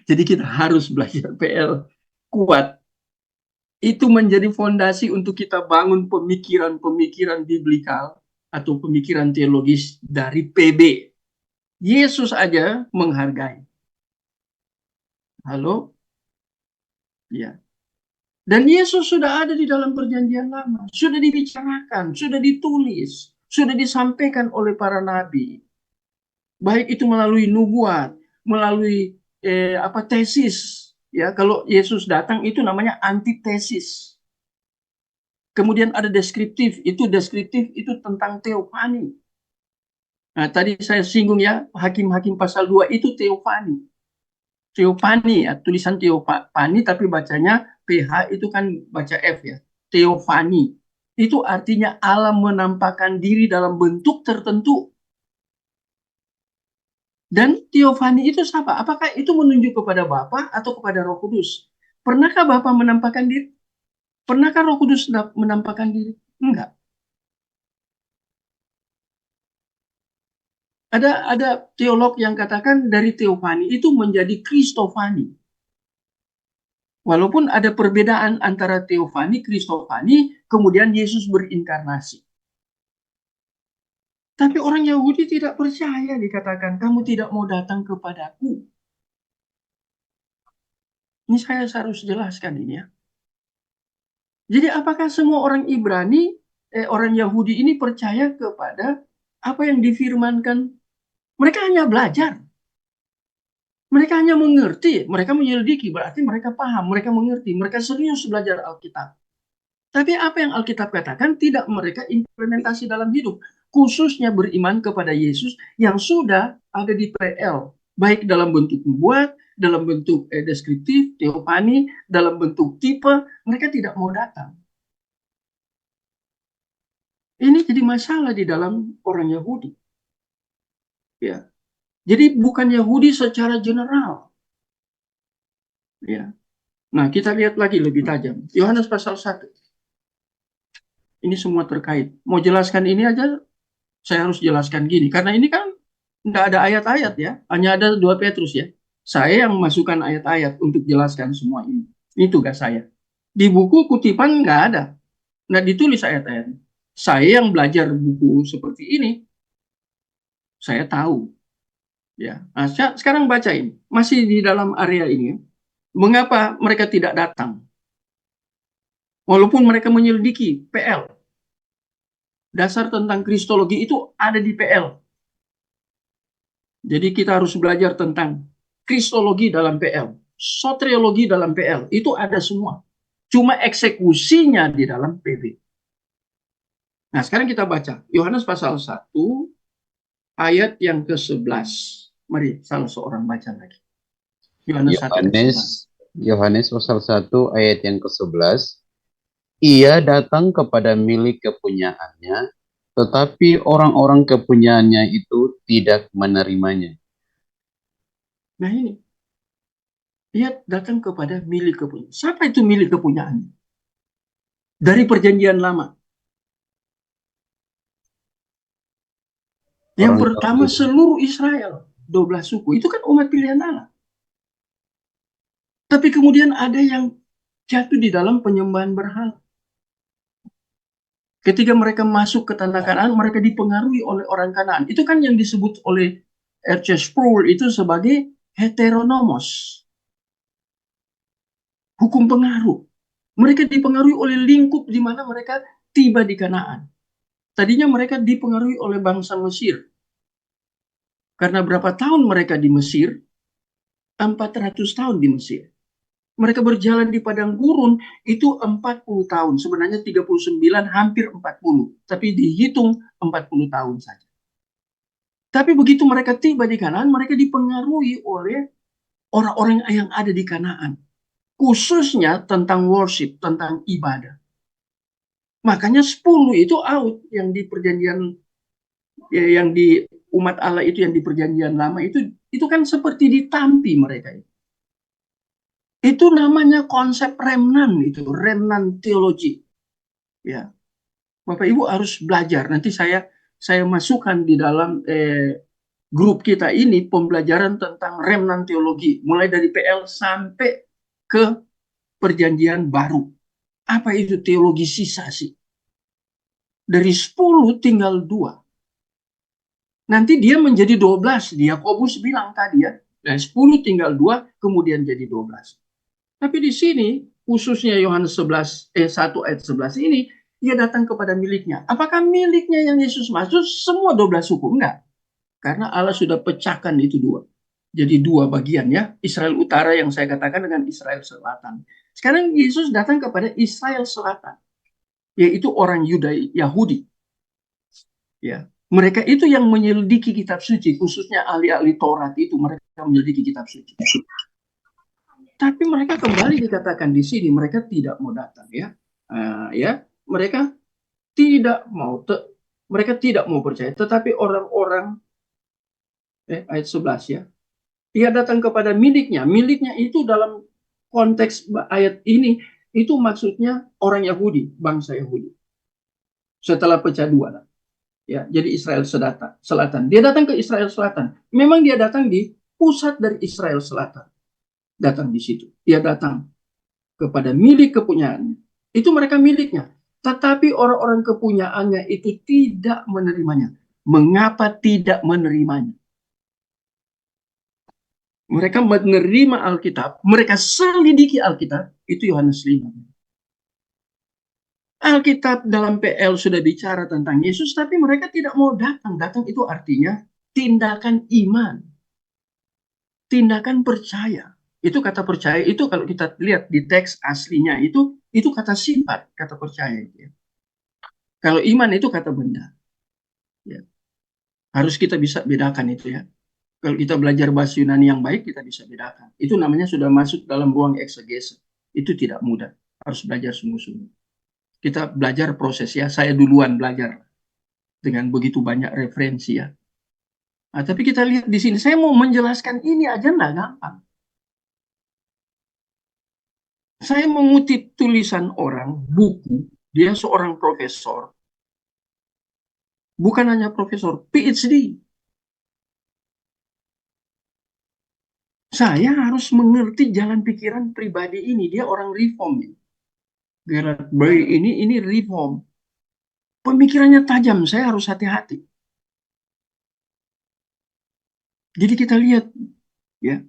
[SPEAKER 1] Jadi kita harus belajar PL kuat. Itu menjadi fondasi untuk kita bangun pemikiran-pemikiran biblikal atau pemikiran teologis dari PB. Yesus aja menghargai. Halo? Ya. Dan Yesus sudah ada di dalam perjanjian lama. Sudah dibicarakan, sudah ditulis, sudah disampaikan oleh para nabi. Baik itu melalui nubuat, melalui tesis. Ya, kalau Yesus datang itu namanya antitesis. Kemudian ada deskriptif, itu tentang teofani. Nah, tadi saya singgung ya, Hakim-Hakim pasal 2 itu teofani. Teofani ya, tulisan teofani tapi bacanya PH itu kan baca F ya. Teofani. Itu artinya Allah menampakkan diri dalam bentuk tertentu. Dan teofani itu siapa? Apakah itu menunjuk kepada Bapa atau kepada Roh Kudus? Pernahkah Bapa menampakkan diri? Pernahkah Roh Kudus menampakkan diri? Enggak. Ada teolog yang katakan dari teofani itu menjadi kristofani. Walaupun ada perbedaan antara teofani, kristofani, kemudian Yesus berinkarnasi. Tapi orang Yahudi tidak percaya dikatakan, kamu tidak mau datang kepadaku. Ini saya harus jelaskan ini ya. Jadi apakah semua orang Ibrani, orang Yahudi ini percaya kepada apa yang difirmankan? Mereka hanya belajar. Mereka hanya mengerti, mereka menyelidiki, berarti mereka paham, mereka mengerti, mereka serius belajar Alkitab. Tapi apa yang Alkitab katakan tidak mereka implementasi dalam hidup. Khususnya beriman kepada Yesus yang sudah ada di PL. Baik dalam bentuk nubuat, dalam bentuk deskriptif, teofani, dalam bentuk tipe, mereka tidak mau datang. Ini jadi masalah di dalam orang Yahudi. Ya. Jadi bukan Yahudi secara general. Ya. Nah, kita lihat lagi lebih tajam. Yohanes pasal 1. Ini semua terkait. Mau jelaskan ini aja, saya harus jelaskan gini. Karena ini kan nggak ada ayat-ayat ya. Hanya ada 2 Petrus ya. Saya yang memasukkan ayat-ayat untuk jelaskan semua ini. Ini tugas saya. Di buku kutipan nggak ada. Nggak ditulis ayat-ayat. Saya yang belajar buku seperti ini, saya tahu. Ya, nah, sekarang baca ini. Masih di dalam area ini. Mengapa mereka tidak datang? Walaupun mereka menyelidiki PL. Dasar tentang kristologi itu ada di PL. Jadi kita harus belajar tentang kristologi dalam PL, soteriologi dalam PL, itu ada semua. Cuma eksekusinya di dalam PB. Nah, sekarang kita baca Yohanes pasal 1 ayat yang ke-11. Mari salah seorang baca lagi. Yohanes 1 ayat 11.
[SPEAKER 4] Yohanes pasal 1 ayat yang ke-11. Ia datang kepada milik kepunyaannya, tetapi orang-orang kepunyaannya itu tidak menerimanya.
[SPEAKER 1] Nah ini, ia datang kepada milik kepunyaan. Siapa itu milik kepunyaannya? Dari perjanjian lama. Yang
[SPEAKER 4] Orang
[SPEAKER 1] pertama
[SPEAKER 4] Yahudi.
[SPEAKER 1] seluruh Israel, 12 suku. Itu kan umat pilihan Allah. Tapi kemudian ada yang jatuh di dalam penyembahan berhala. Ketika mereka masuk ke tanah Kanaan, mereka dipengaruhi oleh orang Kanaan. Itu kan yang disebut oleh R.C. Sproul itu sebagai heteronomos. Hukum pengaruh. Mereka dipengaruhi oleh lingkup di mana mereka tiba di Kanaan. Tadinya mereka dipengaruhi oleh bangsa Mesir. Karena berapa tahun mereka di Mesir? 400 tahun di Mesir. Mereka berjalan di padang gurun itu 40 tahun. Sebenarnya 39 hampir 40. Tapi dihitung 40 tahun saja. Tapi begitu mereka tiba di Kanaan, mereka dipengaruhi oleh orang-orang yang ada di Kanaan. Khususnya tentang worship, tentang ibadah. Makanya 10 itu out yang di perjanjian, yang di umat Allah itu, yang di perjanjian lama itu kan seperti ditampi mereka itu. Itu namanya konsep remnant, itu remnant teologi. Ya, Bapak Ibu harus belajar. Nanti saya masukkan di dalam grup kita ini pembelajaran tentang remnant teologi, mulai dari PL sampai ke perjanjian baru. Apa itu teologi sisa sih? Dari 10 tinggal 2. Nanti dia menjadi 12. Yakobus bilang tadi ya, dari 10 tinggal 2, kemudian jadi 12. Tapi di sini, khususnya Yohanes 1 ayat 11 ini, ia datang kepada miliknya. Apakah miliknya yang Yesus maksud semua 12 suku? Enggak. Karena Allah sudah pecahkan itu 2. Jadi 2 bagian ya. Israel Utara yang saya katakan dengan Israel Selatan. Sekarang Yesus datang kepada Israel Selatan. Yaitu orang Yahudi. Ya. Mereka itu yang menyelidiki kitab suci. Khususnya ahli-ahli Taurat itu. Mereka menyelidiki kitab suci. Tapi mereka kembali dikatakan di sini mereka tidak mau datang ya, mereka tidak mau percaya. Tetapi orang-orang ayat 11 ya, ia datang kepada miliknya. Miliknya itu dalam konteks ayat ini itu maksudnya orang Yahudi, bangsa Yahudi. Setelah pecah 2 ya, jadi Israel Selatan. Dia datang ke Israel Selatan. Memang dia datang di pusat dari Israel Selatan. Datang di situ. Ia datang kepada milik kepunyaannya. Itu mereka miliknya. Tetapi orang-orang kepunyaannya itu tidak menerimanya. Mengapa tidak menerimanya? Mereka menerima Alkitab, mereka selidiki Alkitab, itu Yohanes 5. Alkitab dalam PL sudah bicara tentang Yesus, tapi mereka tidak mau datang. Datang itu artinya tindakan iman. Tindakan percaya. Itu kata percaya itu kalau kita lihat di teks aslinya itu kata sifat, kata percaya itu ya. Kalau iman itu kata benda. Ya. Harus kita bisa bedakan itu ya. Kalau kita belajar bahasa Yunani yang baik kita bisa bedakan. Itu namanya sudah masuk dalam ruang eksegese. Itu tidak mudah. Harus belajar sungguh-sungguh. Kita belajar proses ya. Saya duluan belajar dengan begitu banyak referensi ya. Nah, tapi kita lihat di sini saya mau menjelaskan ini aja nggak gampang. Saya mengutip tulisan orang, buku, Dia seorang profesor. Bukan hanya profesor, PhD. Saya harus mengerti jalan pikiran pribadi ini. Dia orang reform. Gerard Bray ini reform. Pemikirannya tajam, saya harus hati-hati. Jadi kita lihat, ya,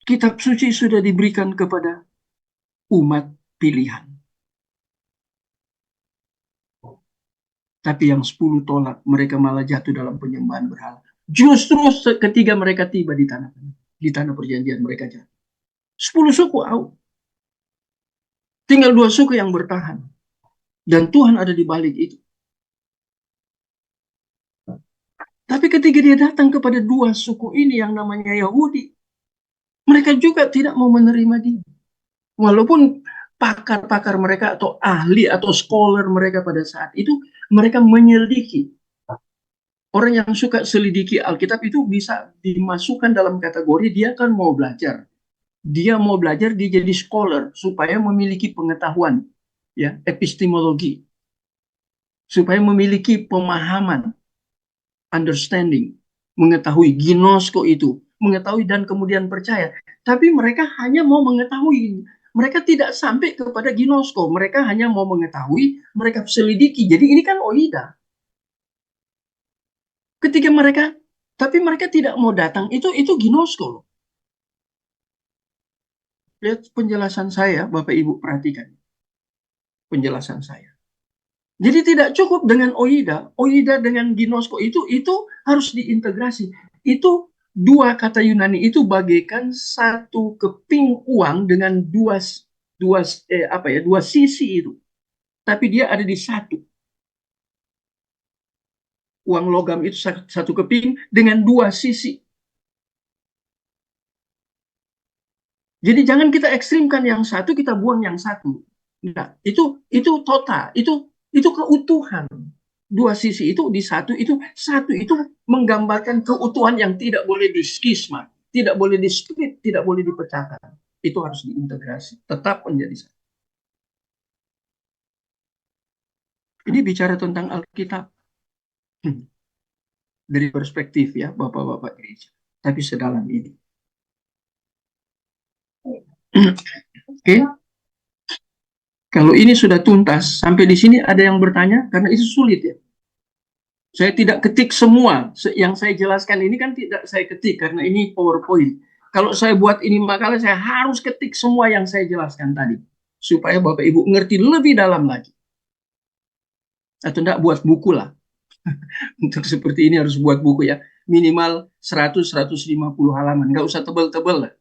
[SPEAKER 1] kitab suci sudah diberikan kepada umat pilihan. Tapi yang 10 tolak, mereka malah jatuh dalam penyembahan berhala. Justru ketika mereka tiba di tanah perjanjian, mereka jatuh. 10 suku out. Tinggal 2 suku yang bertahan. Dan Tuhan ada di balik itu. Tapi ketika dia datang kepada 2 suku ini yang namanya Yahudi, mereka juga tidak mau menerima dia. Walaupun pakar-pakar mereka atau ahli atau scholar mereka pada saat itu, mereka menyelidiki. Orang yang suka selidiki Alkitab itu bisa dimasukkan dalam kategori dia kan mau belajar. Dia mau belajar, dia jadi scholar supaya memiliki pengetahuan, ya, epistemologi. Supaya memiliki pemahaman, understanding, mengetahui ginosko itu, mengetahui dan kemudian percaya. Tapi mereka hanya mau mengetahui. Mereka tidak sampai kepada ginosko. Mereka hanya mau mengetahui, mereka selidiki. Jadi ini kan oida. Ketika mereka, tapi mereka tidak mau datang, itu ginosko. Lihat penjelasan saya, Bapak Ibu perhatikan. Penjelasan saya. Jadi tidak cukup dengan oida dengan ginosko itu harus diintegrasi. Itu 2 kata Yunani itu bagaikan 1 keping uang dengan dua sisi itu. Tapi dia ada di 1. Uang logam itu 1 keping dengan 2 sisi. Jadi jangan kita ekstrimkan yang 1, kita buang yang 1. Nah, itu total, itu keutuhan. 2 sisi itu di 1 itu menggambarkan keutuhan yang tidak boleh diskisma, tidak boleh displit, tidak boleh dipecahkan. Itu harus diintegrasi, tetap menjadi 1. Ini bicara tentang Alkitab dari perspektif, ya, Bapak-bapak gereja, tapi sedalam ini. Oke. Kalau ini sudah tuntas, sampai di sini ada yang bertanya, karena itu sulit, ya. Saya tidak ketik semua. Yang saya jelaskan ini kan tidak saya ketik, karena ini PowerPoint. Kalau saya buat ini makalah, saya harus ketik semua yang saya jelaskan tadi. Supaya Bapak Ibu ngerti lebih dalam lagi. Atau enggak, buat buku lah. Untuk seperti ini harus buat buku, ya. Minimal 100-150 halaman. Nggak usah tebal-tebal lah.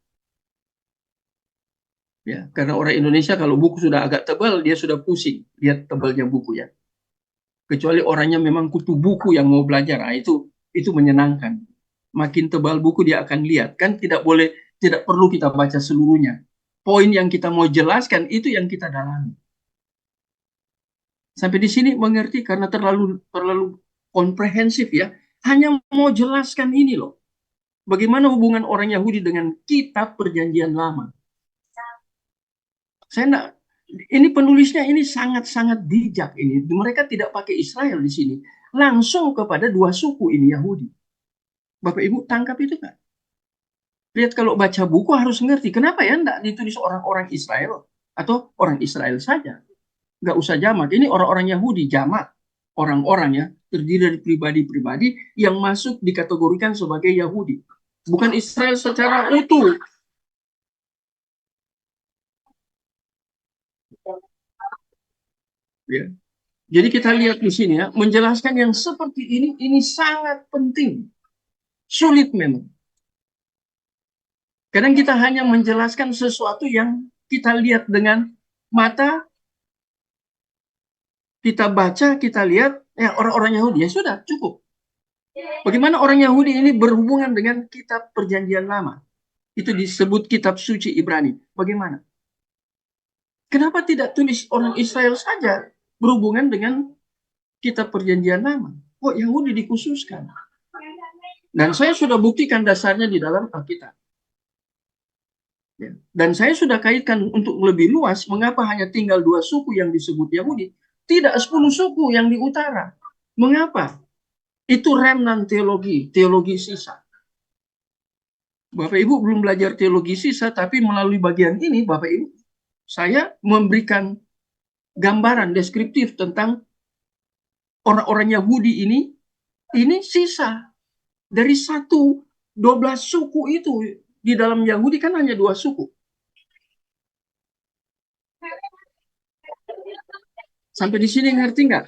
[SPEAKER 1] Ya, karena orang Indonesia kalau buku sudah agak tebal, dia sudah pusing lihat tebalnya buku, ya. Kecuali orangnya memang kutu buku yang mau belajar, nah, itu menyenangkan. Makin tebal buku dia akan lihat, kan tidak perlu kita baca seluruhnya. Poin yang kita mau jelaskan itu yang kita dalami. Sampai di sini mengerti, karena terlalu komprehensif, ya. Hanya mau jelaskan ini loh. Bagaimana hubungan orang Yahudi dengan kitab Perjanjian Lama. Ini penulisnya ini sangat-sangat bijak ini. Mereka tidak pakai Israel di sini. Langsung kepada 2 suku ini Yahudi. Bapak Ibu tangkap itu kan? Lihat, kalau baca buku harus ngerti. Kenapa ya enggak ditulis orang-orang Israel? Atau orang Israel saja. Nggak usah jamak. Ini orang-orang Yahudi, jamak. Orang-orang, ya, terdiri dari pribadi-pribadi yang masuk dikategorikan sebagai Yahudi. Bukan Israel secara utuh. Ya. Jadi kita lihat di sini, ya, menjelaskan yang seperti ini sangat penting. Sulit memang. Kadang kita hanya menjelaskan sesuatu yang kita lihat dengan mata, kita baca, kita lihat, ya, orang-orang Yahudi, ya sudah, cukup. Bagaimana orang Yahudi ini berhubungan dengan kitab Perjanjian Lama? Itu disebut kitab suci Ibrani. Bagaimana? Kenapa tidak tulis orang Israel saja berhubungan dengan kitab Perjanjian Lama? Kok Yahudi dikhususkan? Dan saya sudah buktikan dasarnya di dalam Alkitab. Ya. Dan saya sudah kaitkan untuk lebih luas, mengapa hanya tinggal 2 suku yang disebut Yahudi, tidak 10 suku yang di utara. Mengapa? Itu remnant teologi, teologi sisa. Bapak Ibu belum belajar teologi sisa, tapi melalui bagian ini, Bapak Ibu, saya memberikan gambaran deskriptif tentang orang-orang Yahudi ini sisa dari 12 suku itu. Di dalam Yahudi kan hanya 2 suku. Sampai di sini ngerti nggak?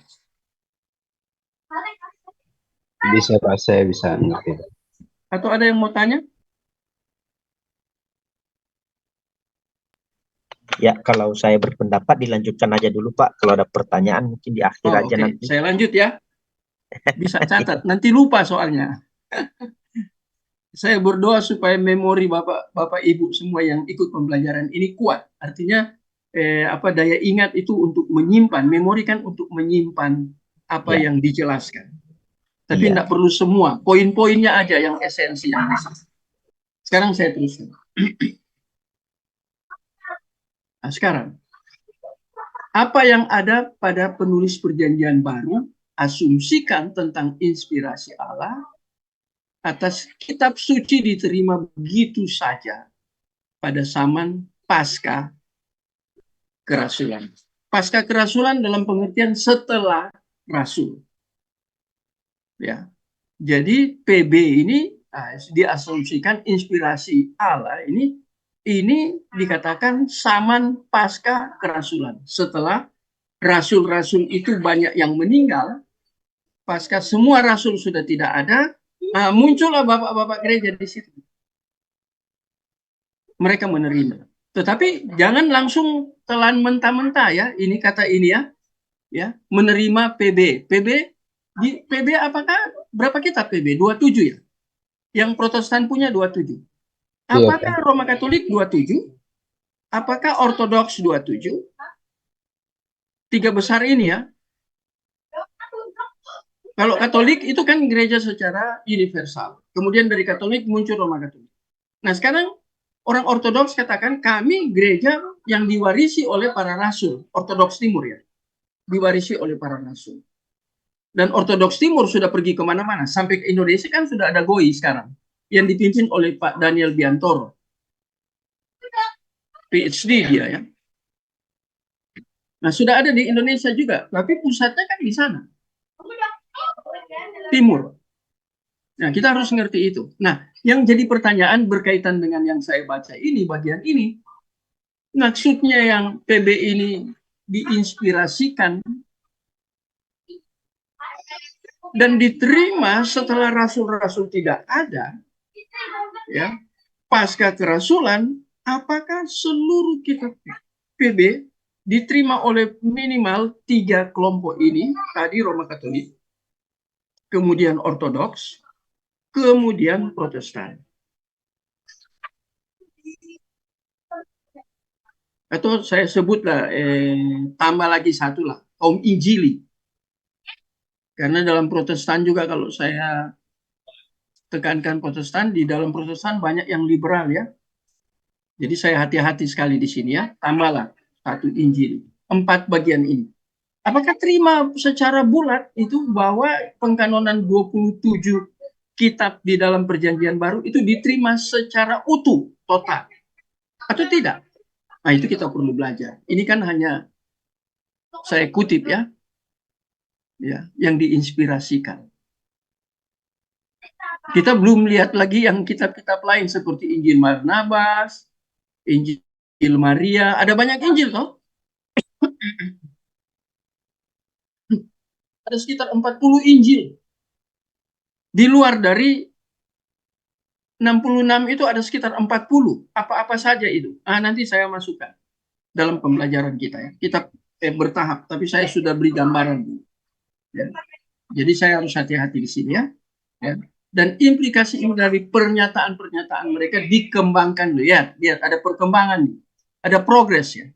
[SPEAKER 4] Bisa Pak, saya bisa ngerti.
[SPEAKER 1] Atau ada yang mau tanya?
[SPEAKER 3] Ya, kalau saya berpendapat dilanjutkan aja dulu Pak. Kalau ada pertanyaan mungkin di akhir aja
[SPEAKER 1] Oke.
[SPEAKER 3] nanti.
[SPEAKER 1] Saya lanjut ya. Bisa catat, nanti lupa soalnya. Saya berdoa supaya memori Bapak Ibu semua yang ikut pembelajaran ini kuat. Artinya daya ingat itu untuk menyimpan, memori kan untuk menyimpan apa
[SPEAKER 3] Ya.
[SPEAKER 1] yang dijelaskan. Tapi
[SPEAKER 3] Iya.
[SPEAKER 1] tidak perlu semua, poin-poinnya aja yang esensi yang bisa. Sekarang saya teruskan. Nah, sekarang apa yang ada pada penulis Perjanjian Baru asumsikan tentang inspirasi Allah atas kitab suci diterima begitu saja pada zaman pasca kerasulan. Pasca kerasulan dalam pengertian setelah rasul. Ya. Jadi PB ini diasumsikan inspirasi Allah ini dikatakan zaman pasca kerasulan. Setelah rasul-rasul itu banyak yang meninggal, pasca semua rasul sudah tidak ada, muncullah bapak-bapak gereja di situ. Mereka menerima. Tetapi jangan langsung telan mentah-mentah ya. Ini kata ini ya, menerima PB. PB apakah berapa kitab PB? 27 ya. Yang Protestan punya 27. Apakah Roma Katolik 27? Apakah Ortodoks 27? 3 besar ini ya. Kalau Katolik itu kan gereja secara universal. Kemudian dari Katolik muncul Roma Katolik. Nah sekarang orang Ortodoks katakan kami gereja yang diwarisi oleh para rasul. Ortodoks Timur ya. Diwarisi oleh para rasul. Dan Ortodoks Timur sudah pergi kemana-mana. Sampai ke Indonesia kan sudah ada GOI sekarang. Yang dipimpin oleh Pak Daniel Biantoro. PhD dia ya. Nah sudah ada di Indonesia juga. Tapi pusatnya kan di sana. Timur. Nah, kita harus ngerti itu. Nah, yang jadi pertanyaan berkaitan dengan yang saya baca ini, bagian ini, maksudnya yang PB ini diinspirasikan dan diterima setelah rasul-rasul tidak ada, ya, pasca kerasulan, apakah seluruh kitab PB diterima oleh minimal 3 kelompok ini, tadi Roma Katolik, kemudian Ortodoks, kemudian Protestan. Atau saya sebutlah tambah lagi satu lah, kaum Injili. Karena dalam Protestan juga kalau saya tekankan Protestan, di dalam Protestan banyak yang liberal ya. Jadi saya hati-hati sekali di sini ya, tambahlah satu Injili. 4 bagian ini. Apakah terima secara bulat itu bahwa pengkanonan 27 kitab di dalam Perjanjian Baru itu diterima secara utuh, total? Atau tidak? Nah, itu kita perlu belajar. Ini kan hanya saya kutip ya, yang diinspirasikan. Kita belum lihat lagi yang kitab-kitab lain seperti Injil Barnabas, Injil Maria, ada banyak Injil toh? Ada sekitar 40 Injil. Di luar dari 66 itu ada sekitar 40. Apa-apa saja itu? Nanti saya masukkan dalam pembelajaran kita ya. Kita bertahap, tapi saya sudah beri gambaran. Ya. Jadi saya harus hati-hati di sini ya. Dan implikasi ini dari pernyataan-pernyataan mereka dikembangkan. Lihat ada perkembangan, ada progres ya.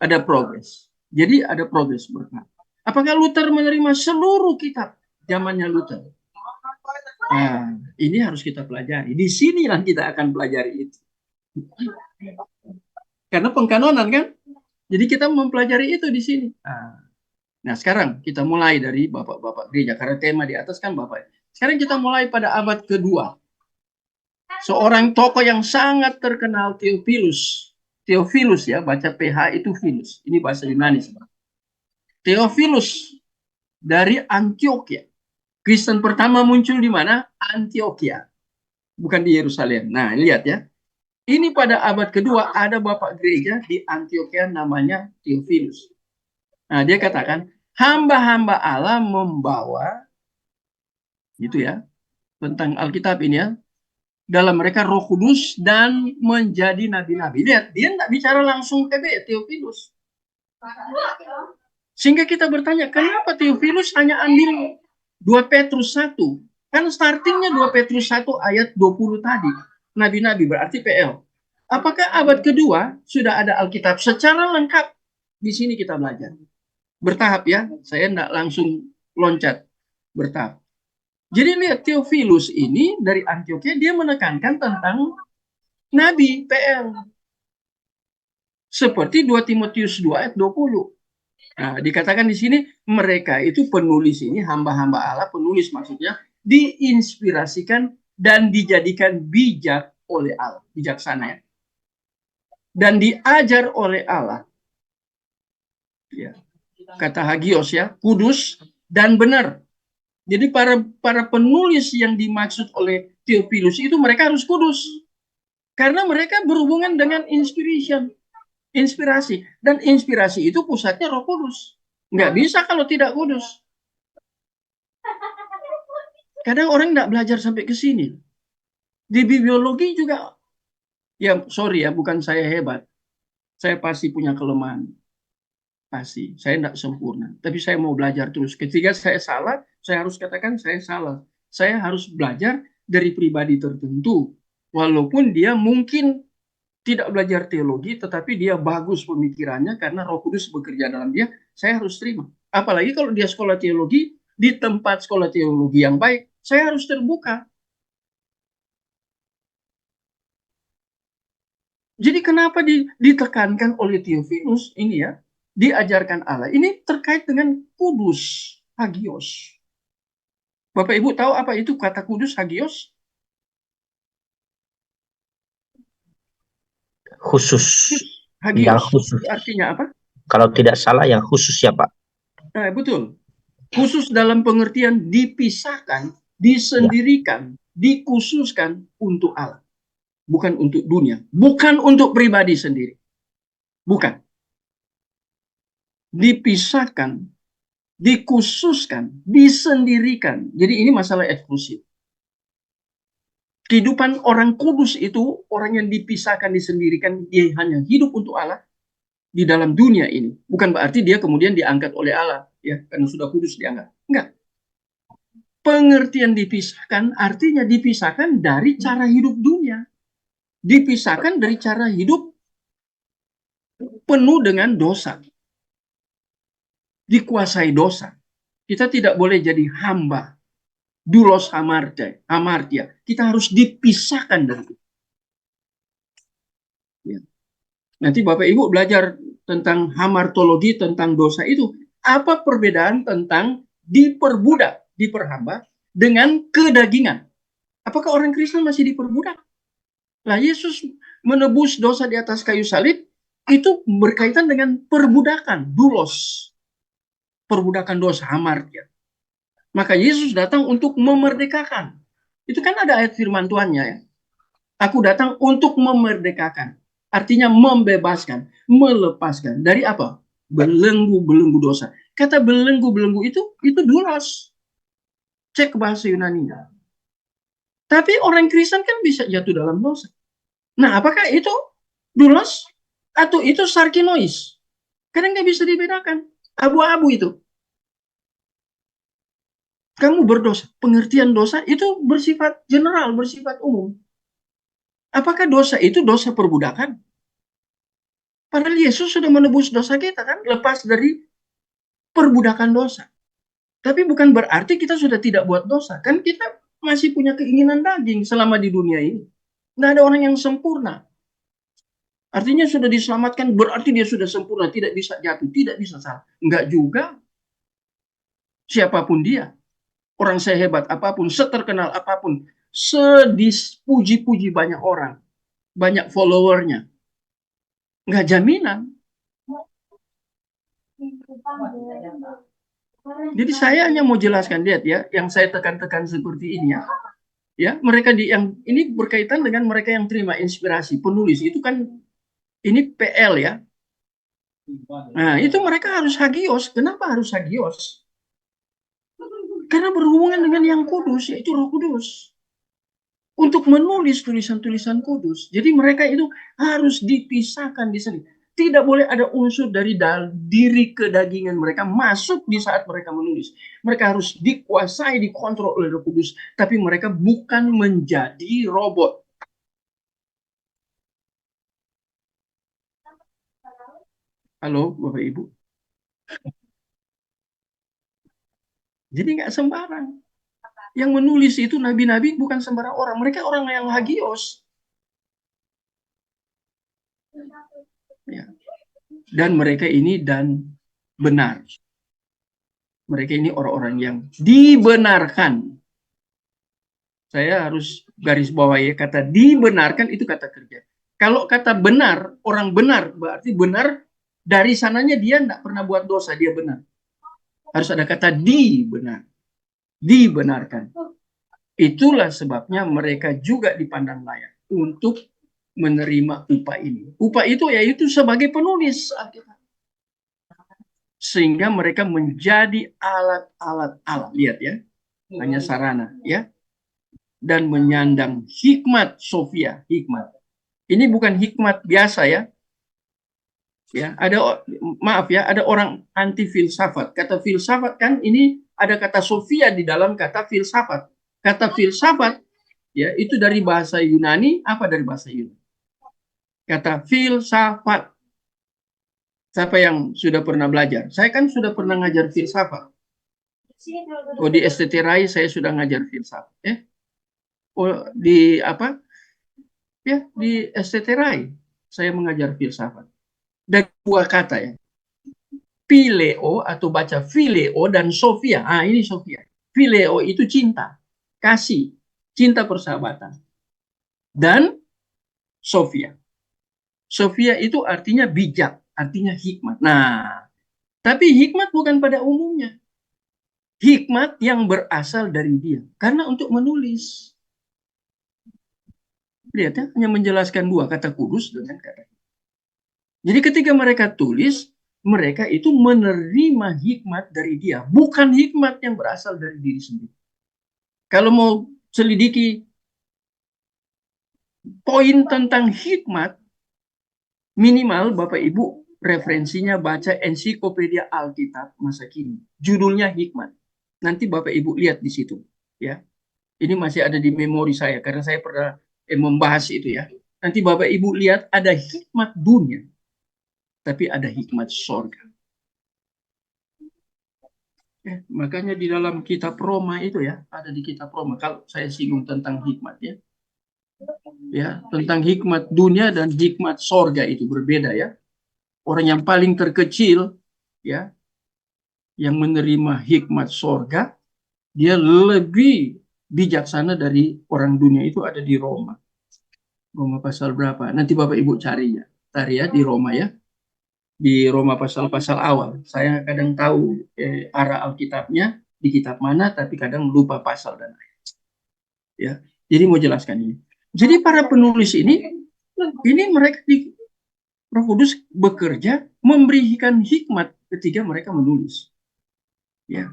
[SPEAKER 1] Ada progres. Jadi ada progres bertahap. Apakah Luther menerima seluruh kitab zamannya Luther? Nah, ini harus kita pelajari. Di sinilah kita akan pelajari itu. Karena pengkanonan kan. Jadi kita mempelajari itu di sini. Nah, sekarang kita mulai dari bapak-bapak gereja. Karena tema di atas kan bapak. Sekarang kita mulai pada abad kedua. Seorang tokoh yang sangat terkenal, Theophilus. Theophilus ya, baca PH itu Philus. Ini bahasa Yunani. Theophilus dari Antioquia. Kristen pertama muncul di mana? Antioquia. Bukan di Yerusalem. Nah, lihat ya. Ini pada abad kedua ada bapak gereja di Antioquia namanya Theophilus. Nah, dia katakan, hamba-hamba Allah membawa, gitu ya, tentang Alkitab ini ya, dalam mereka Roh Kudus dan menjadi nabi-nabi. Lihat, dia tidak bicara langsung Theophilus. Sehingga kita bertanya, kenapa Theophilus hanya ambil 2 Petrus 1? Kan startingnya 2 Petrus 1 ayat 20 tadi. Nabi-nabi berarti PL. Apakah abad kedua sudah ada Alkitab secara lengkap? Di sini kita belajar. Bertahap ya, saya tidak langsung loncat. Bertahap. Jadi lihat Theophilus ini dari Antioquia, dia menekankan tentang Nabi PL. Seperti 2 Timotius 2 ayat 20. Nah, dikatakan di sini mereka itu penulis ini, hamba-hamba Allah, penulis maksudnya, diinspirasikan dan dijadikan bijak oleh Allah. Bijaksana ya. Dan diajar oleh Allah. Ya. Kata Hagios ya, kudus dan benar. Jadi para penulis yang dimaksud oleh Theophilus itu mereka harus kudus. Karena mereka berhubungan dengan inspirasi. Dan inspirasi itu pusatnya Roh Kudus. Nggak bisa kalau tidak kudus. Kadang orang nggak belajar sampai ke sini. Di bibliologi juga, ya sorry ya, bukan saya hebat. Saya pasti punya kelemahan. Pasti, saya tidak sempurna. Tapi saya mau belajar terus. Ketika saya salah, saya harus katakan saya salah. Saya harus belajar dari pribadi tertentu. Walaupun dia mungkin tidak belajar teologi, tetapi dia bagus pemikirannya karena Roh Kudus bekerja dalam dia, saya harus terima. Apalagi kalau dia sekolah teologi, di tempat sekolah teologi yang baik, saya harus terbuka. Jadi kenapa ditekankan oleh Theophilus ini ya, diajarkan Allah. Ini terkait dengan kudus, hagios. Bapak Ibu tahu apa itu kata kudus, hagios?
[SPEAKER 3] Khusus.
[SPEAKER 1] Hagios.
[SPEAKER 3] Yang khusus.
[SPEAKER 1] Artinya apa?
[SPEAKER 3] Kalau tidak salah yang khusus ya Pak.
[SPEAKER 1] Betul. Khusus dalam pengertian dipisahkan, disendirikan, dikhususkan untuk Allah. Bukan untuk dunia. Bukan untuk pribadi sendiri. Bukan. Dipisahkan, dikhususkan, disendirikan. Jadi ini masalah eksklusif. Kehidupan orang kudus itu, orang yang dipisahkan, disendirikan, dia hanya hidup untuk Allah di dalam dunia ini. Bukan berarti dia kemudian diangkat oleh Allah, ya, karena sudah kudus diangkat. Enggak. Pengertian dipisahkan artinya dipisahkan dari cara hidup dunia. Dipisahkan dari cara hidup penuh dengan dosa. Dikuasai dosa. Kita tidak boleh jadi hamba. Dulos hamartia. Kita harus dipisahkan dari itu. Ya. Nanti Bapak Ibu belajar tentang hamartologi, tentang dosa itu. Apa perbedaan tentang diperbudak, diperhamba, dengan kedagingan? Apakah orang Kristen masih diperbudak? Lah Yesus menebus dosa di atas kayu salib, itu berkaitan dengan perbudakan, dulos. Perbudakan dosa, hamartia. Maka Yesus datang untuk memerdekakan. Itu kan ada ayat firman Tuhannya ya. Aku datang untuk memerdekakan. Artinya membebaskan, melepaskan. Dari apa? Belenggu-belenggu dosa. Kata belenggu-belenggu itu dulos. Cek bahasa Yunani-nya. Tapi orang Kristen kan bisa jatuh dalam dosa. Nah, apakah itu dulos atau itu sarkinois? Kadang nggak bisa dibedakan. Abu-abu itu. Kamu berdosa. Pengertian dosa itu bersifat general, bersifat umum. Apakah dosa itu dosa perbudakan? Padahal Yesus sudah menebus dosa kita kan, lepas dari perbudakan dosa. Tapi bukan berarti kita sudah tidak buat dosa. Kan kita masih punya keinginan daging selama di dunia ini. Nggak ada orang yang sempurna. Artinya sudah diselamatkan, berarti dia sudah sempurna, tidak bisa jatuh, tidak bisa salah. Enggak juga. Siapapun dia, orang sehebat apapun, seterkenal apapun, sedipuji-puji banyak orang, banyak followernya, nggak jaminan. Jadi saya hanya mau jelaskan, lihat ya, yang saya tekan-tekan seperti ini ya, mereka yang ini berkaitan dengan mereka yang terima inspirasi, penulis itu kan ini PL ya. Nah itu mereka harus hagios. Kenapa harus hagios? Karena berhubungan dengan yang kudus, yaitu Roh Kudus. Untuk menulis tulisan-tulisan kudus. Jadi mereka itu harus dipisahkan di sini. Tidak boleh ada unsur dari diri kedagingan mereka masuk di saat mereka menulis. Mereka harus dikuasai, dikontrol oleh Roh Kudus. Tapi mereka bukan menjadi robot. Halo, Bapak Ibu. Jadi nggak sembarang. Yang menulis itu nabi-nabi bukan sembarang orang. Mereka orang yang hagios. Ya. Dan mereka ini benar. Mereka ini orang-orang yang dibenarkan. Saya harus garis bawahi kata dibenarkan itu kata kerja. Kalau kata benar, orang benar, berarti benar dari sananya dia tidak pernah buat dosa, dia benar. Harus ada kata dibenarkan. Itulah sebabnya mereka juga dipandang layak untuk menerima upah ini. Upah itu yaitu sebagai penulis Alkitab. Sehingga mereka menjadi alat-alat Allah. Lihat ya, hanya sarana ya. Dan menyandang hikmat Sofia, hikmat. Ini bukan hikmat biasa ya. Ya, maaf ya, ada orang anti filsafat. Kata filsafat kan ini ada kata Sofia di dalam kata filsafat. Kata filsafat ya itu dari bahasa Yunani, apa dari bahasa Yunani? Kata filsafat. Siapa yang sudah pernah belajar? Saya kan sudah pernah ngajar filsafat. Oh, di STT Rai saya sudah ngajar filsafat. Oh, di apa? Ya, di STT Rai saya mengajar filsafat. Dan dua kata ya. Phileo atau baca phileo dan Sophia. Ah, ini Sophia. Phileo itu cinta, kasih, cinta persahabatan. Dan Sophia. Sophia itu artinya bijak, artinya hikmat. Nah, tapi hikmat bukan pada umumnya. Hikmat yang berasal dari dia. Karena untuk menulis. Lihat ya, hanya menjelaskan dua kata kudus dengan kata. Jadi ketika mereka tulis, mereka itu menerima hikmat dari dia. Bukan hikmat yang berasal dari diri sendiri. Kalau mau selidiki poin tentang hikmat, minimal Bapak Ibu referensinya baca ensiklopedia Alkitab masa kini. Judulnya hikmat. Nanti Bapak Ibu lihat di situ. Ya, ini masih ada di memori saya karena saya pernah membahas itu ya. Nanti Bapak Ibu lihat ada hikmat dunia, tapi ada hikmat sorga. Makanya di dalam kitab Roma itu ya, ada di kitab Roma. Kalau saya singgung tentang hikmat ya, tentang hikmat dunia dan hikmat sorga itu berbeda ya. Orang yang paling terkecil ya, yang menerima hikmat sorga, dia lebih bijaksana dari orang dunia. Itu ada di Roma. Roma pasal berapa? Nanti Bapak Ibu cari ya di Roma ya. Di Roma pasal-pasal awal. Saya kadang tahu arah Alkitabnya di kitab mana, tapi kadang lupa pasal dan ayat. Ya, jadi mau jelaskan ini. Jadi para penulis ini mereka di Roh Kudus bekerja memberikan hikmat ketika mereka menulis. Ya.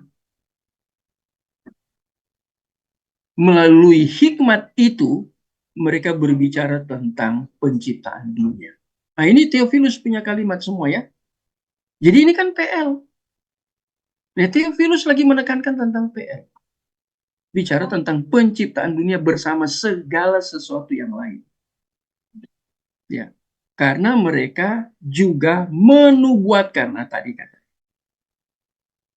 [SPEAKER 1] Melalui hikmat itu mereka berbicara tentang penciptaan dunia. Nah, ini Theophilus punya kalimat semua ya. Jadi ini kan PL. Nah, Theophilus lagi menekankan tentang PL. Bicara tentang penciptaan dunia bersama segala sesuatu yang lain. Ya. Karena mereka juga menubuatkan. Nah, tadi kata.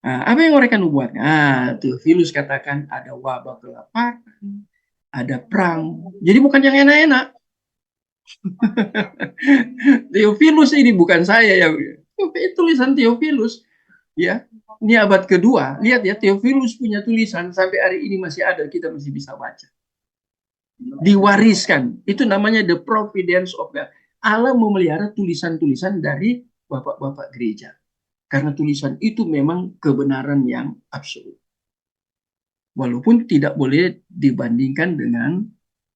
[SPEAKER 1] Nah, apa yang mereka nubuatkan? Nah, Theophilus katakan ada wabah kelaparan, ada perang. Jadi bukan yang enak-enak. Theophilus ini bukan saya ya. Tulisan Theophilus ya. Ini abad kedua. Lihat ya, Theophilus punya tulisan sampai hari ini masih ada, kita masih bisa baca. Diwariskan. Itu namanya the providence of God. Allah memelihara tulisan-tulisan dari bapak-bapak gereja. Karena tulisan itu memang kebenaran yang absolut. Walaupun tidak boleh dibandingkan dengan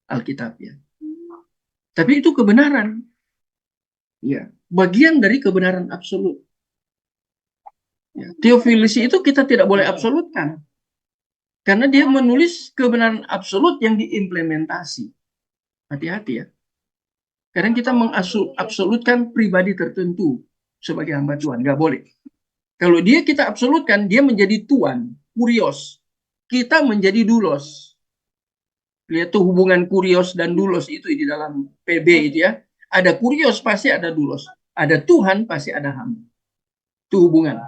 [SPEAKER 1] Alkitab ya. Tapi itu kebenaran. Ya, bagian dari kebenaran absolut. Ya, Theophilus itu kita tidak boleh absolutkan. Karena dia menulis kebenaran absolut yang diimplementasi. Hati-hati ya. Kadang kita mengabsolutkan pribadi tertentu sebagai hamba Tuhan. Nggak boleh. Kalau dia kita absolutkan, dia menjadi tuan, kurios. Kita menjadi dulos. Lihat tuh hubungan kurios dan dulos itu di dalam PB itu ya. Ada kurios pasti ada dulos. Ada Tuhan pasti ada hamba. Itu hubungan.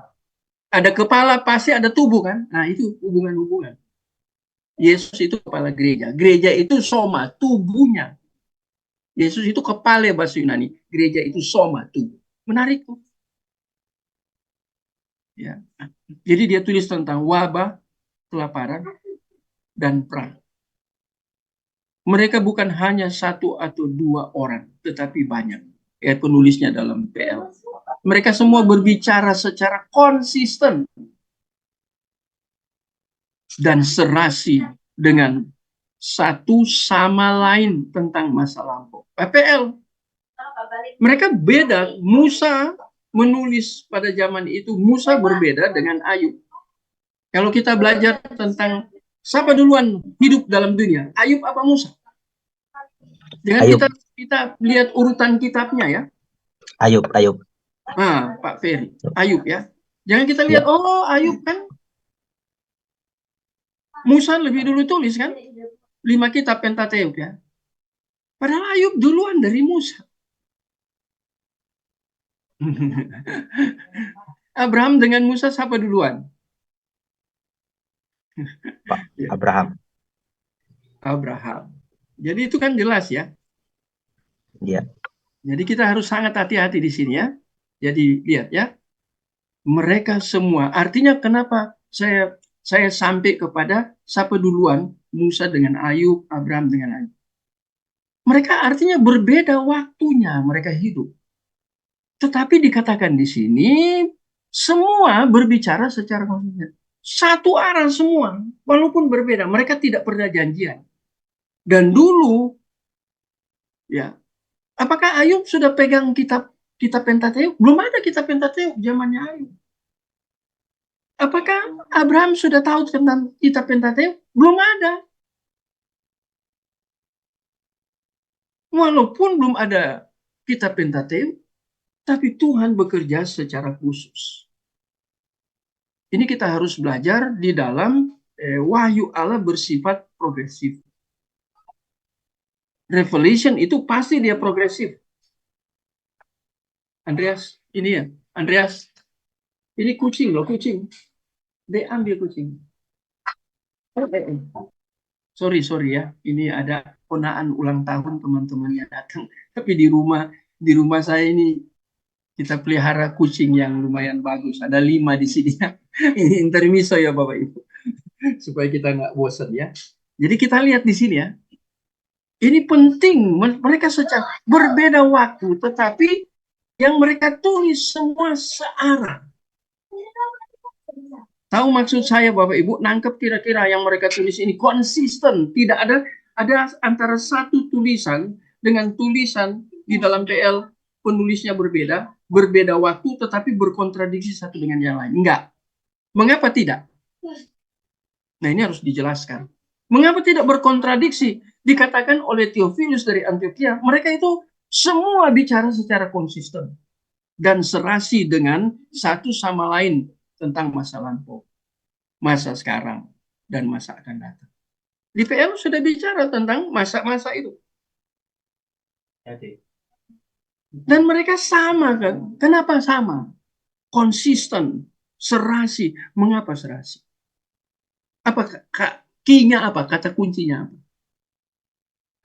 [SPEAKER 1] Ada kepala pasti ada tubuh kan. Nah itu hubungan-hubungan. Yesus itu kepala gereja. Gereja itu soma, tubuhnya. Yesus itu kepala bahasa Yunani. Gereja itu soma, tubuh. Menarik tuh. Ya. Jadi dia tulis tentang wabah, kelaparan, dan perang. Mereka bukan hanya satu atau dua orang, tetapi banyak. Ya, penulisnya dalam PL. Mereka semua berbicara secara konsisten dan serasi dengan satu sama lain tentang masa lampau. PPL. Mereka beda. Musa menulis pada zaman itu, Musa berbeda dengan Ayub. Kalau kita belajar tentang siapa duluan hidup dalam dunia, Ayub apa Musa? Dengan
[SPEAKER 3] Ayub.
[SPEAKER 1] kita lihat urutan kitabnya ya.
[SPEAKER 3] Ayub.
[SPEAKER 1] Nah, Pak Ferry, Ayub ya. Jangan kita lihat, oh Ayub kan Musa lebih dulu tulis kan 5 kitab Pentateuk ya. Padahal Ayub duluan dari Musa. Abraham dengan Musa siapa duluan?
[SPEAKER 3] Abraham.
[SPEAKER 1] Abraham. Jadi itu kan jelas ya.
[SPEAKER 3] Iya.
[SPEAKER 1] Jadi kita harus sangat hati-hati di sini ya. Jadi lihat ya. Mereka semua, artinya kenapa saya sampai kepada siapa duluan Musa dengan Ayub, Abraham dengan Ayub. Mereka artinya berbeda waktunya mereka hidup. Tetapi dikatakan di sini semua berbicara secara konsisten. Satu arah semua, walaupun berbeda. Mereka tidak pernah janjian. Dan dulu, ya, apakah Ayub sudah pegang kitab Pentateuk? Belum ada kitab Pentateuk zamannya Ayub. Apakah Abraham sudah tahu tentang kitab Pentateuk? Belum ada. Walaupun belum ada kitab Pentateuk, tapi Tuhan bekerja secara khusus. Ini kita harus belajar di dalam wahyu Allah bersifat progresif. Revelation itu pasti dia progresif. Andreas, ini ya. Andreas, ini kucing loh, kucing. Dia ambil kucing. Sorry ya. Ini ada ponaan ulang tahun teman-temannya datang. Tapi di rumah saya ini kita pelihara kucing yang lumayan bagus. Ada 5 di sini. Ini intermiso ya Bapak Ibu. Supaya kita nggak bosan ya. Jadi kita lihat di sini ya. Ini penting. Mereka secara berbeda waktu. Tetapi yang mereka tulis semua searah. Tahu maksud saya Bapak Ibu? Nangkep kira-kira yang mereka tulis ini konsisten. Tidak ada antara satu tulisan dengan tulisan di dalam PL penulisnya berbeda waktu tetapi berkontradiksi satu dengan yang lain. Enggak. Mengapa tidak? Nah ini harus dijelaskan. Mengapa tidak berkontradiksi? Dikatakan oleh Theophilus dari Antioquia, mereka itu semua bicara secara konsisten dan serasi dengan satu sama lain tentang masa lampau, masa sekarang, dan masa akan datang. Di PL sudah bicara tentang masa-masa itu. Dan mereka sama kan? Kenapa sama? Konsisten, serasi. Mengapa serasi? Apa key-nya apa? Kata kuncinya apa?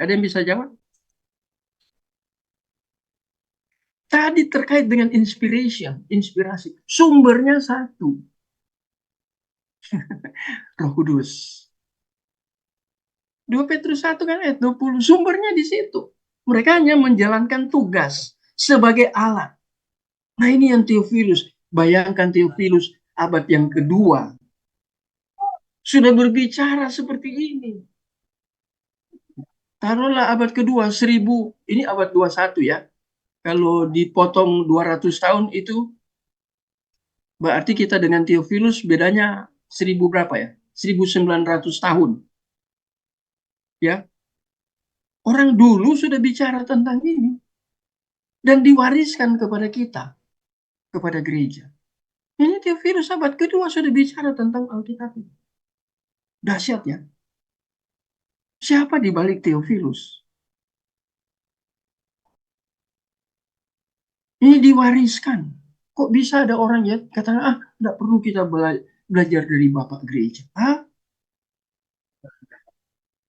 [SPEAKER 1] Ada yang bisa jawab? Tadi terkait dengan inspirasi. Sumbernya satu, Roh Kudus. 2 Petrus 1 kan ayat 20, sumbernya di situ. Mereka hanya menjalankan tugas sebagai alat. Nah ini yang Theophilus, bayangkan Theophilus abad yang kedua sudah berbicara seperti ini. Taruhlah abad kedua, 1000, ini abad 21 ya. Kalau dipotong 200 tahun itu berarti kita dengan Theophilus bedanya 1000 berapa ya? 1900 tahun. Ya. Orang dulu sudah bicara tentang ini dan diwariskan kepada kita, kepada gereja. Ini Theophilus abad kedua sudah bicara tentang Alkitab. Dahsyat ya. Siapa di balik Theophilus? Ini diwariskan. Kok bisa ada orang ya katakan, tidak perlu kita belajar dari Bapak Gereja.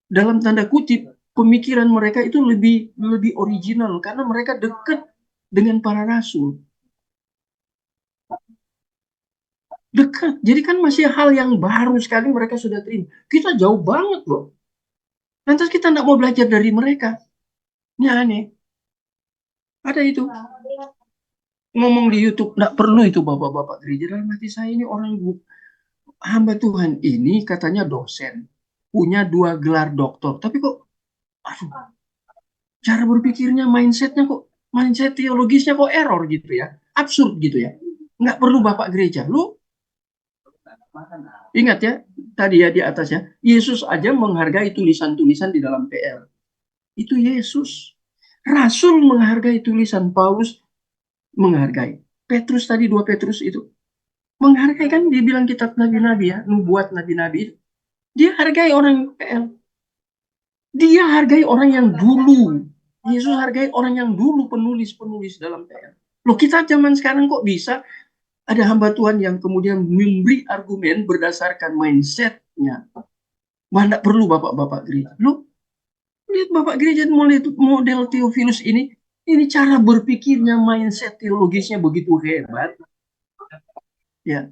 [SPEAKER 1] Dalam tanda kutip, pemikiran mereka itu lebih original karena mereka dekat dengan para rasul. Dekat. Jadi kan masih hal yang baru sekali mereka sudah terima. Kita jauh banget loh. Lantas kita tidak mau belajar dari mereka. Ini aneh. Ada itu. Ngomong di YouTube, tidak perlu itu bapak-bapak gereja. Dalam hati saya ini orang hamba Tuhan ini katanya dosen. Punya 2 gelar doktor. Tapi kok, aduh, cara berpikirnya, mindset teologisnya kok error gitu ya. Absurd gitu ya. Nggak perlu bapak gereja. Lu ingat ya, tadi ya di atasnya, Yesus aja menghargai tulisan-tulisan di dalam PL. Itu Yesus. Rasul menghargai tulisan, Paulus menghargai. Petrus tadi 2 Petrus itu menghargai, kan dibilang kitab nabi-nabi ya, nubuat nabi-nabi. Dia hargai orang PL. Dia hargai orang yang dulu. Yesus hargai orang yang dulu penulis-penulis dalam PL. Loh kita zaman sekarang kok bisa ada hamba Tuhan yang kemudian memberi argumen berdasarkan mindsetnya. Mana perlu bapak-bapak gereja. Loh, lihat bapak gereja model Theophilus ini cara berpikirnya, mindset teologisnya begitu hebat. Ya.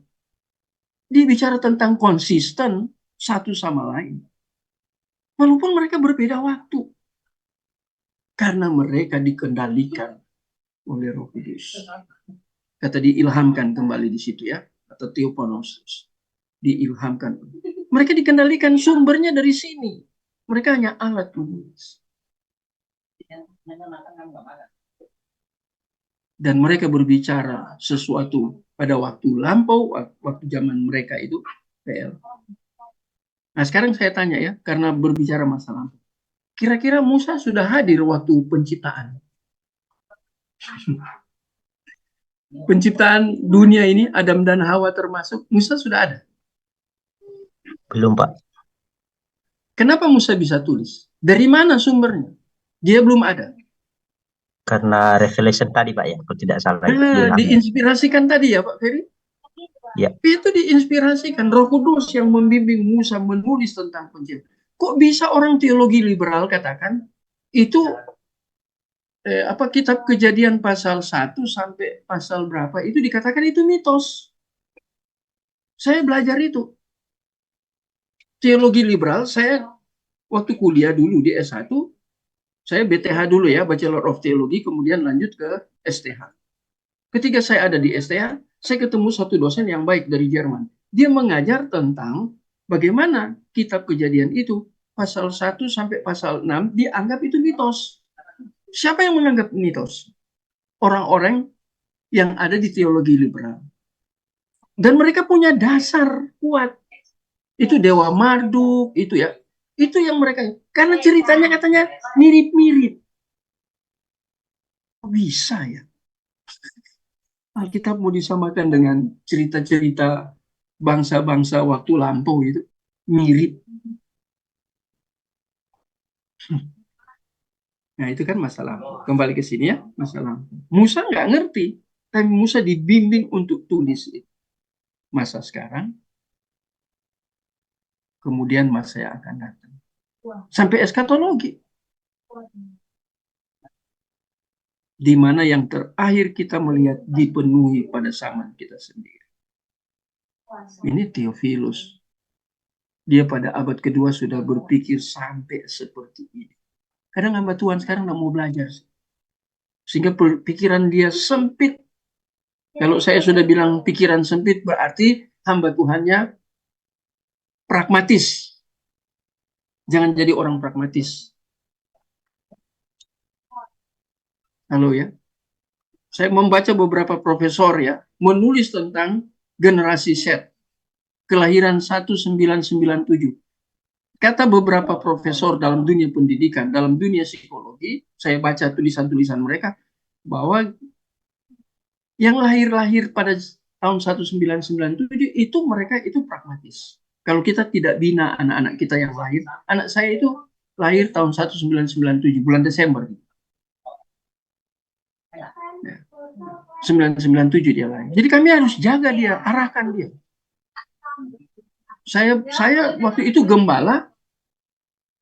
[SPEAKER 1] Dia bicara tentang konsisten satu sama lain. Walaupun mereka berbeda waktu. Karena mereka dikendalikan oleh Roh Kudus. Kata diilhamkan kembali di situ ya. Atau theoponosis. Diilhamkan. Mereka dikendalikan, sumbernya dari sini. Mereka hanya alat menulis. Dan mereka berbicara sesuatu pada waktu lampau, waktu zaman mereka itu PL. Nah sekarang saya tanya ya, karena berbicara masa lampau. Kira-kira Musa sudah hadir waktu penciptaan? Penciptaan dunia ini, Adam dan Hawa termasuk, Musa sudah ada?
[SPEAKER 3] Belum, Pak.
[SPEAKER 1] Kenapa Musa bisa tulis? Dari mana sumbernya? Dia belum ada.
[SPEAKER 3] Karena revelation tadi, Pak, ya, kalau tidak salah.
[SPEAKER 1] Nah, diinspirasikan tadi ya, Pak Ferry?
[SPEAKER 3] Ya.
[SPEAKER 1] Itu diinspirasikan. Roh Kudus yang membimbing Musa menulis tentang penciptaan. Kok bisa orang teologi liberal katakan itu kitab Kejadian pasal 1 sampai pasal berapa itu dikatakan itu mitos. Saya belajar itu. Teologi liberal, saya waktu kuliah dulu di S1, saya BTH dulu ya, Bachelor of Theology, kemudian lanjut ke STH. Ketika saya ada di STH, saya ketemu satu dosen yang baik dari Jerman. Dia mengajar tentang bagaimana kitab Kejadian itu, pasal 1 sampai pasal 6, dianggap itu mitos. Siapa yang menganggap mitos? Orang-orang yang ada di teologi liberal. Dan mereka punya dasar kuat. Itu Dewa Marduk, itu ya. Itu yang mereka, karena ceritanya katanya mirip-mirip. Bisa ya? Alkitab mau disamakan dengan cerita-cerita bangsa-bangsa waktu lampau itu. Mirip. Nah itu kan masa lampau. Kembali ke sini ya, masa lampau. Musa nggak ngerti. Tapi Musa dibimbing untuk tulis itu. Masa sekarang, kemudian masa yang akan datang. Sampai eskatologi. di mana yang terakhir kita melihat dipenuhi pada zaman kita sendiri. Ini Theophilus. Dia pada abad kedua sudah berpikir sampai seperti ini. Kadang hamba Tuhan sekarang nggak mau belajar. Sehingga pikiran dia sempit. Kalau saya sudah bilang pikiran sempit, berarti hamba Tuhannya pragmatis. Jangan jadi orang pragmatis. Halo ya. Saya membaca beberapa profesor ya, menulis tentang generasi Z. Kelahiran 1997. Kata beberapa profesor dalam dunia pendidikan, dalam dunia psikologi, saya baca tulisan-tulisan mereka, bahwa yang lahir-lahir pada tahun 1997 itu mereka itu pragmatis. Kalau kita tidak bina anak-anak kita yang lahir, anak saya itu lahir tahun 1997, bulan Desember. 997 dia lahir. Jadi kami harus jaga dia, arahkan dia. Saya waktu itu gembala,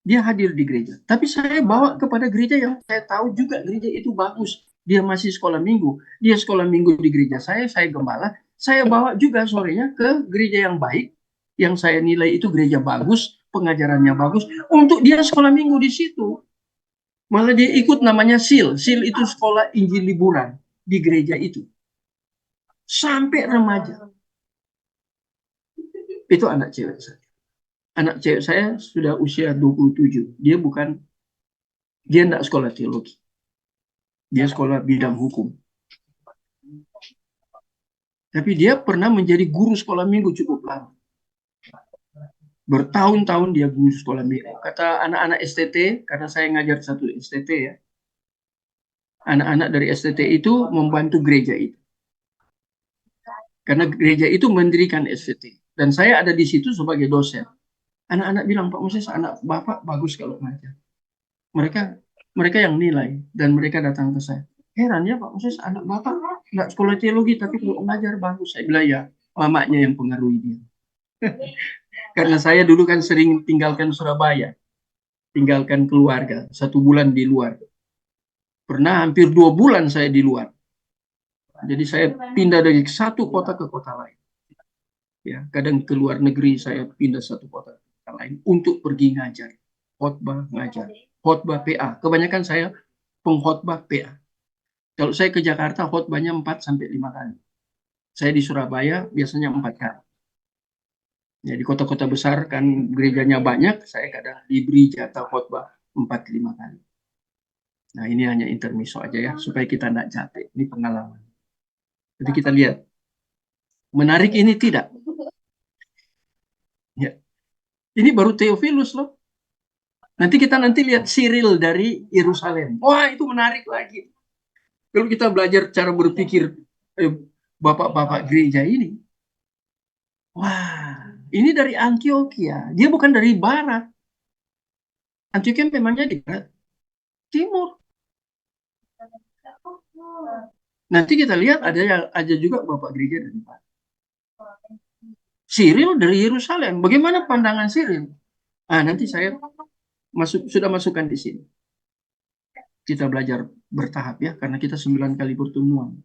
[SPEAKER 1] dia hadir di gereja. Tapi saya bawa kepada gereja yang saya tahu juga gereja itu bagus. Dia masih sekolah minggu. Dia sekolah minggu di gereja saya gembala. Saya bawa juga sorenya ke gereja yang baik, yang saya nilai itu gereja bagus, pengajarannya bagus, untuk dia sekolah minggu di situ. Malah dia ikut namanya SIL. SIL itu sekolah Injil liburan di gereja itu. Sampai remaja. Itu anak cewek saya. Anak cewek saya sudah usia 27. Dia enggak sekolah teologi. Dia sekolah bidang hukum. Tapi dia pernah menjadi guru sekolah minggu cukup lama. Bertahun-tahun dia guru sekolah minggu. Kata anak-anak STT, karena saya ngajar satu STT ya. Anak-anak dari STT itu membantu gereja itu. Karena gereja itu mendirikan STT. Dan saya ada di situ sebagai dosen. Anak-anak bilang, Pak Moses, anak Bapak bagus kalau ngajar. Mereka yang nilai dan mereka datang ke saya. Heran ya Pak Moses, anak Bapak nggak sekolah teologi tapi kalau ngajar bagus. Saya bilang ya, mamanya yang pengaruhi dia. Karena saya dulu kan sering tinggalkan Surabaya, tinggalkan keluarga, 1 bulan di luar. Pernah hampir 2 bulan saya di luar. Jadi saya pindah dari satu kota ke kota lain. Ya, kadang ke luar negeri saya pindah satu kota ke kota lain untuk pergi ngajar, khotbah ngajar, khotbah PA. Kebanyakan saya pengkhotbah PA. Kalau saya ke Jakarta khotbahnya 4-5 kali. Saya di Surabaya biasanya 4 kali. Ya, di kota-kota besar kan gerejanya banyak, saya kadang diberi jatah khotbah 4-5 kali. Nah, ini hanya intermezzo aja ya, supaya kita tidak capek. Ini pengalaman. Jadi kita lihat. Menarik ini tidak? Ya. Ini baru Theophilus loh. Nanti kita lihat Cyril dari Yerusalem. Wah, itu menarik lagi. Kalau kita belajar cara berpikir bapak-bapak gereja ini. Wah, ini dari Antioquia. Dia bukan dari barat. Antioquia memangnya di barat. Timur. Nanti kita lihat ada juga bapak gereja dari barat. Cyril dari Yerusalem. Bagaimana pandangan Cyril? Nanti saya sudah masukkan di sini. Kita belajar bertahap ya, karena kita 9 kali pertemuan.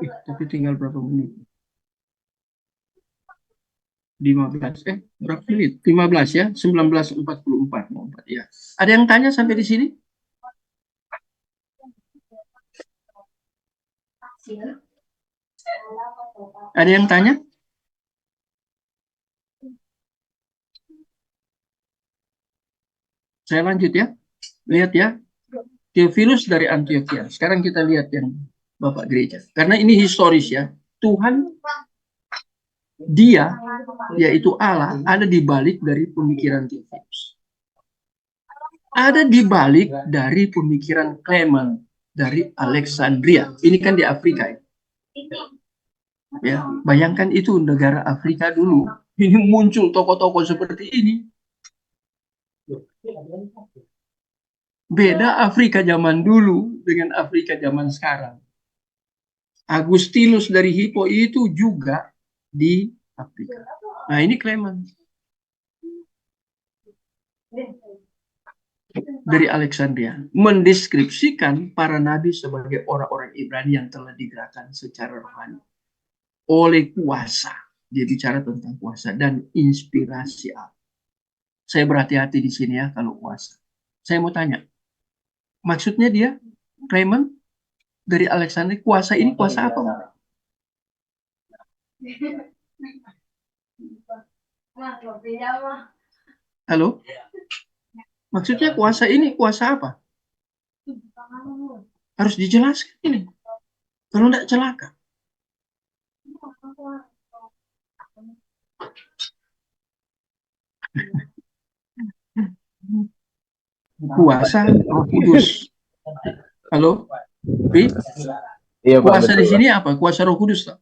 [SPEAKER 1] Tapi tinggal berapa menit? 15. Berapa menit? 15 ya, 19:44. Ya. Ada yang tanya sampai di sini? Ada yang tanya? Saya lanjut ya. Lihat ya. Theophilus dari Antioquia. Sekarang kita lihat yang Bapak Gereja. Karena ini historis ya. Tuhan, dia, yaitu Allah, ada di balik dari pemikiran Theophilus. Ada di balik dari pemikiran Clement dari Alexandria. Ini kan di Afrika ya. Ya, bayangkan itu negara Afrika dulu. Ini muncul tokoh-tokoh seperti ini. Beda Afrika zaman dulu dengan Afrika zaman sekarang. Agustinus dari Hippo itu juga di Afrika. Nah, ini Clement. dari Alexandria mendeskripsikan para nabi sebagai orang-orang Ibrani yang telah digerakkan secara rohani oleh kuasa. Dia bicara tentang kuasa dan inspirasi Allah. Saya berhati-hati di sini ya kalau kuasa. Saya mau tanya, maksudnya dia, Raymond, dari Alexandria, kuasa ini kuasa apa? Halo? Maksudnya kuasa ini kuasa apa? Harus dijelaskan ini. Kalau tidak celaka. Kuasa Roh Kudus. Halo? Bi?
[SPEAKER 4] Iya, Pak,
[SPEAKER 1] Kuasa
[SPEAKER 4] betul,
[SPEAKER 1] di
[SPEAKER 4] Pak.
[SPEAKER 1] sini apa? Kuasa Roh Kudus. Pak.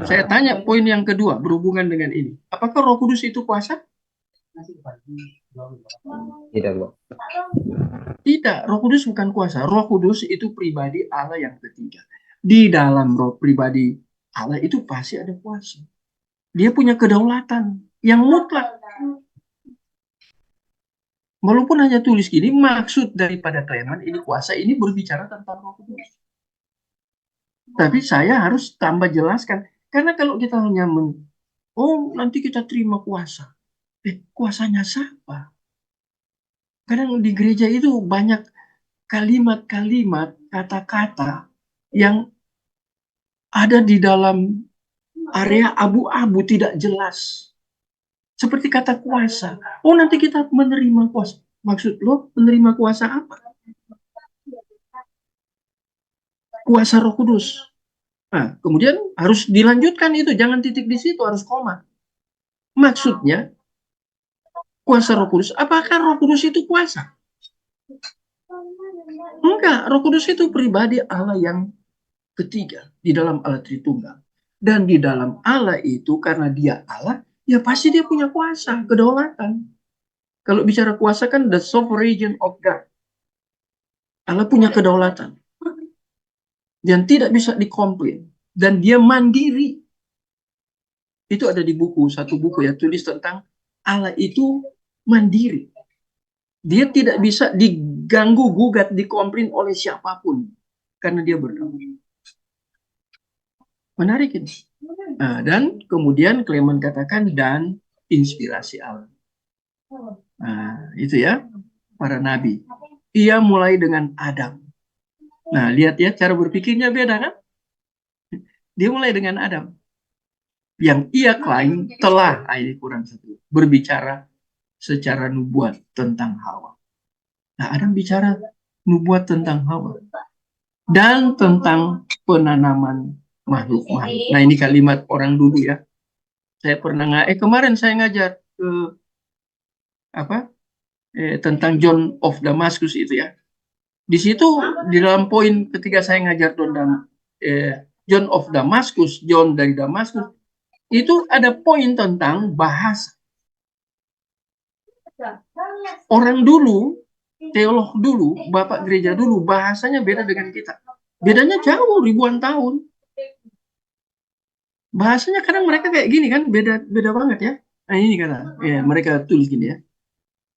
[SPEAKER 1] Saya tanya poin yang kedua berhubungan dengan ini. Apakah Roh Kudus itu kuasa?
[SPEAKER 4] Tidak, Pak.
[SPEAKER 1] Tidak, Roh Kudus bukan kuasa. Roh Kudus itu pribadi Allah yang ketiga. Di dalam roh pribadi Allah itu pasti ada kuasa. Dia punya kedaulatan yang mutlak. Walaupun hanya tulis gini, maksud daripada Clement ini kuasa ini berbicara tentang Roh Kudus. Tapi saya harus tambah jelaskan. Karena kalau kita hanya nanti kita terima kuasa. Kuasanya siapa? Kadang di gereja itu banyak kalimat-kalimat, kata-kata yang ada di dalam area abu-abu tidak jelas. Seperti kata kuasa. Nanti kita menerima kuasa. Maksud lo menerima kuasa apa? Kuasa Roh Kudus. Nah, kemudian harus dilanjutkan itu. Jangan titik di situ, harus koma. Maksudnya, kuasa Roh Kudus. Apakah Roh Kudus itu kuasa? Enggak, Roh Kudus itu pribadi Allah yang ketiga di dalam Allah Tritunggal. Dan di dalam Allah itu, karena dia Allah, ya pasti dia punya kuasa, kedaulatan. Kalau bicara kuasa kan the sovereign of God. Allah punya kedaulatan. Dan tidak bisa dikomplain. Dan dia mandiri. Itu ada di satu buku ya, tulis tentang Allah itu mandiri. Dia tidak bisa diganggu, gugat, dikomplain oleh siapapun. Karena dia berdaulat. Menarik ini. Nah, dan kemudian Clement katakan dan inspirasi Allah. Nah, itu ya, para nabi. Ia mulai dengan Adam. Nah, lihat ya, cara berpikirnya beda kan? Dia mulai dengan Adam. Yang ia klaim telah, ini kurang satu, berbicara secara nubuat tentang Hawa. Nah, Adam bicara nubuat tentang Hawa. Dan tentang penanaman makhluk-makhluk. Nah, ini kalimat orang dulu ya. Saya pernah kemarin saya ngajar ke tentang John of Damascus itu ya. Di situ di dalam poin ketika saya ngajar John of Damascus, John dari Damaskus, itu ada poin tentang bahasa. Orang dulu, teolog dulu, bapak gereja dulu, bahasanya beda dengan kita. Bedanya jauh ribuan tahun. Bahasanya kadang mereka kayak gini kan, beda banget ya. Nah ini kata, mereka tulis gini ya.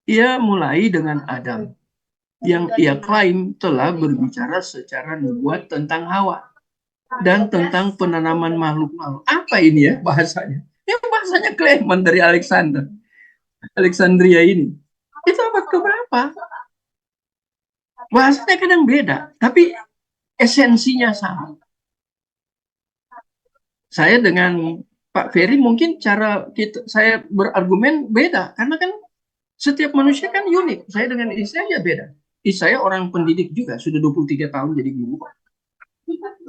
[SPEAKER 1] Ia mulai dengan Adam, yang ia klaim telah berbicara secara nubuat tentang Hawa dan tentang penanaman makhluk-makhluk. Apa ini ya bahasanya? Ini bahasanya Clement dari Alexandria ini. Itu abad keberapa? Bahasanya kadang beda, tapi esensinya sama. Saya dengan Pak Ferry mungkin cara saya berargumen beda, karena kan setiap manusia kan unik. Saya dengan istri saya beda. Istri saya orang pendidik juga, sudah 23 tahun jadi guru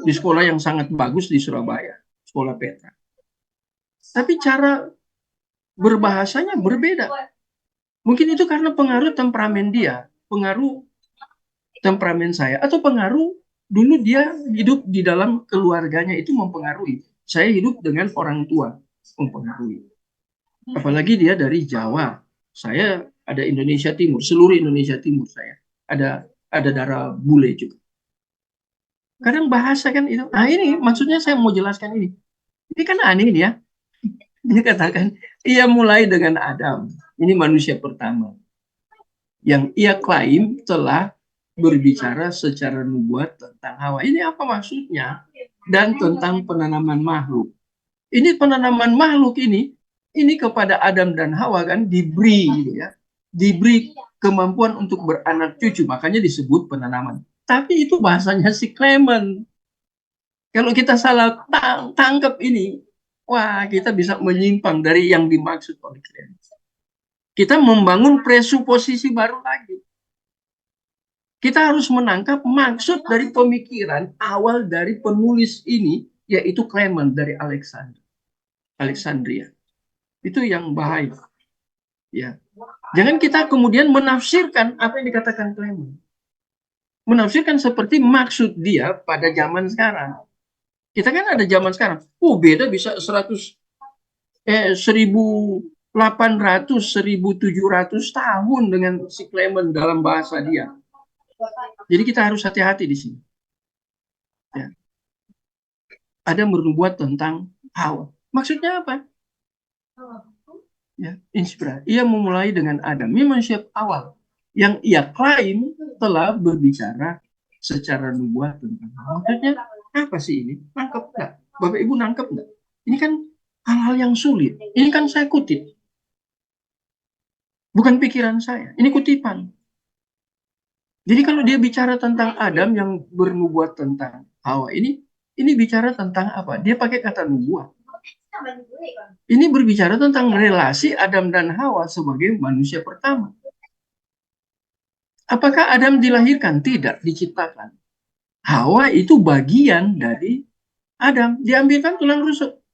[SPEAKER 1] di sekolah yang sangat bagus di Surabaya, sekolah Petra. Tapi cara berbahasanya berbeda. Mungkin itu karena pengaruh temperamen dia, pengaruh temperamen saya, atau pengaruh dulu dia hidup di dalam keluarganya itu mempengaruhi. Saya hidup dengan orang tua mempengaruhi. Apalagi dia dari Jawa. Saya ada Indonesia Timur, seluruh Indonesia Timur saya. Ada darah bule juga. Kadang bahasa kan itu. Nah ini maksudnya saya mau jelaskan ini. Ini kan aneh ini ya. Dia katakan, ia mulai dengan Adam. Ini manusia pertama. Yang ia klaim telah berbicara secara nubuat tentang Hawa. Ini apa maksudnya? Dan tentang penanaman makhluk. Ini penanaman makhluk ini kepada Adam dan Hawa kan diberi gitu ya. Diberi kemampuan untuk beranak cucu, makanya disebut penanaman. Tapi itu bahasanya si Clement. Kalau kita salah tangkap ini, wah kita bisa menyimpang dari yang dimaksud oleh Clement. Kita membangun presuposisi baru lagi. Kita harus menangkap maksud dari pemikiran awal dari penulis ini, yaitu Clement dari Alexandria. Itu yang bahaya. Ya. Jangan kita kemudian menafsirkan apa yang dikatakan Clement. Menafsirkan seperti maksud dia pada zaman sekarang. Kita kan ada zaman sekarang. Beda bisa 1800, 1700 tahun dengan si Clement dalam bahasa dia. Jadi kita harus hati-hati di sini. Ya. Ada bernubuat tentang Hawa. Maksudnya apa? Ya, inspirasi. Ia memulai dengan Adam. Ini manusia awal yang ia klaim telah berbicara secara nubuat tentang Hawa. Maksudnya apa sih ini? Nangkep nggak? Bapak Ibu nangkep nggak? Ini kan hal-hal yang sulit. Ini kan saya kutip. Bukan pikiran saya. Ini kutipan. Jadi kalau dia bicara tentang Adam yang bernubuat tentang Hawa, ini bicara tentang apa? Dia pakai kata nubuat. Ini berbicara tentang relasi Adam dan Hawa sebagai manusia pertama. Apakah Adam dilahirkan? Tidak, diciptakan. Hawa itu bagian dari Adam, diambilkan tulang rusuk.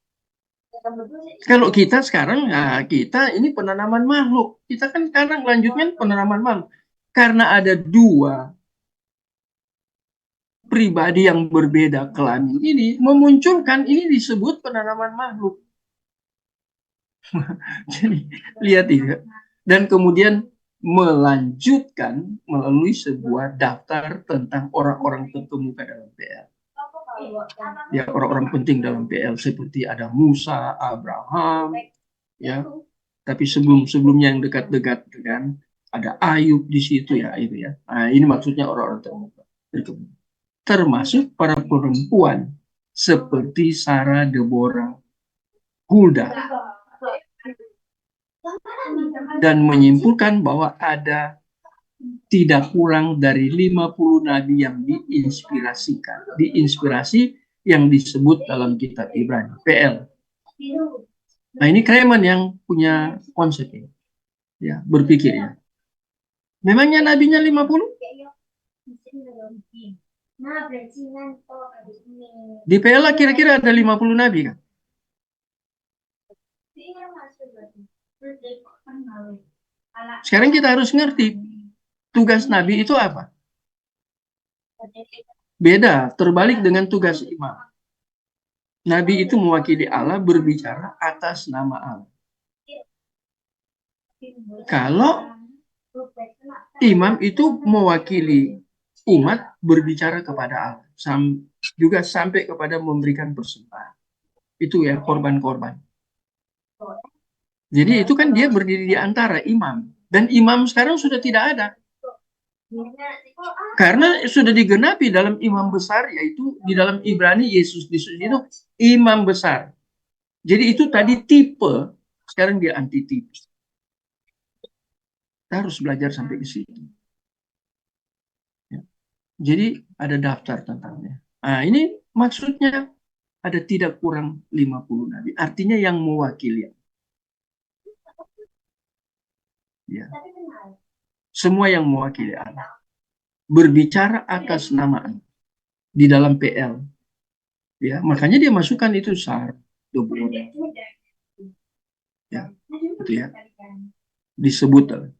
[SPEAKER 1] Kalau kita sekarang, nah kita ini penanaman makhluk. Kita kan sekarang lanjutkan penanaman makhluk. Karena ada dua pribadi yang berbeda kelamin ini, memunculkan ini disebut penanaman makhluk. Jadi, lihat ini. Dan kemudian melanjutkan melalui sebuah daftar tentang orang-orang terkemuka dalam PL. Ya, orang-orang penting dalam PL seperti ada Musa, Abraham, ya. Tapi sebelumnya yang dekat-dekat dengan ada Ayub di situ ya itu ya. Nah, ini maksudnya orang-orang terkemuka. Termasuk para perempuan seperti Sarah, Deborah, Hulda. Dan menyimpulkan bahwa ada tidak kurang dari 50 nabi yang diinspirasikan. Diinspirasi yang disebut dalam kitab Ibrani, PL. Nah ini Clement yang punya konsep ini. Ya, berpikir ya. Memangnya nabinya 50? Di PL kira-kira ada 50 nabi kan? Sekarang kita harus ngerti tugas nabi itu apa? Beda, terbalik dengan tugas imam. Nabi itu mewakili Allah berbicara atas nama Allah. Kalau imam itu mewakili umat berbicara kepada Allah. Juga sampai kepada memberikan persembahan. Itu ya korban-korban. Jadi itu kan dia berdiri di antara imam. Dan imam sekarang sudah tidak ada. Karena sudah digenapi dalam imam besar, yaitu di dalam Ibrani Yesus itu imam besar. Jadi itu tadi tipe, sekarang dia antitipe. Kita harus belajar sampai ke situ. Ya. Jadi ada daftar tentangnya. Nah ini maksudnya ada tidak kurang 50 nabi. Artinya yang mewakili. Ya. Semua yang mewakili Allah. Berbicara atas nama Allah. Di dalam PL. Ya, makanya dia masukkan itu Sarah, Deborah. Ya, gitu ya. Disebut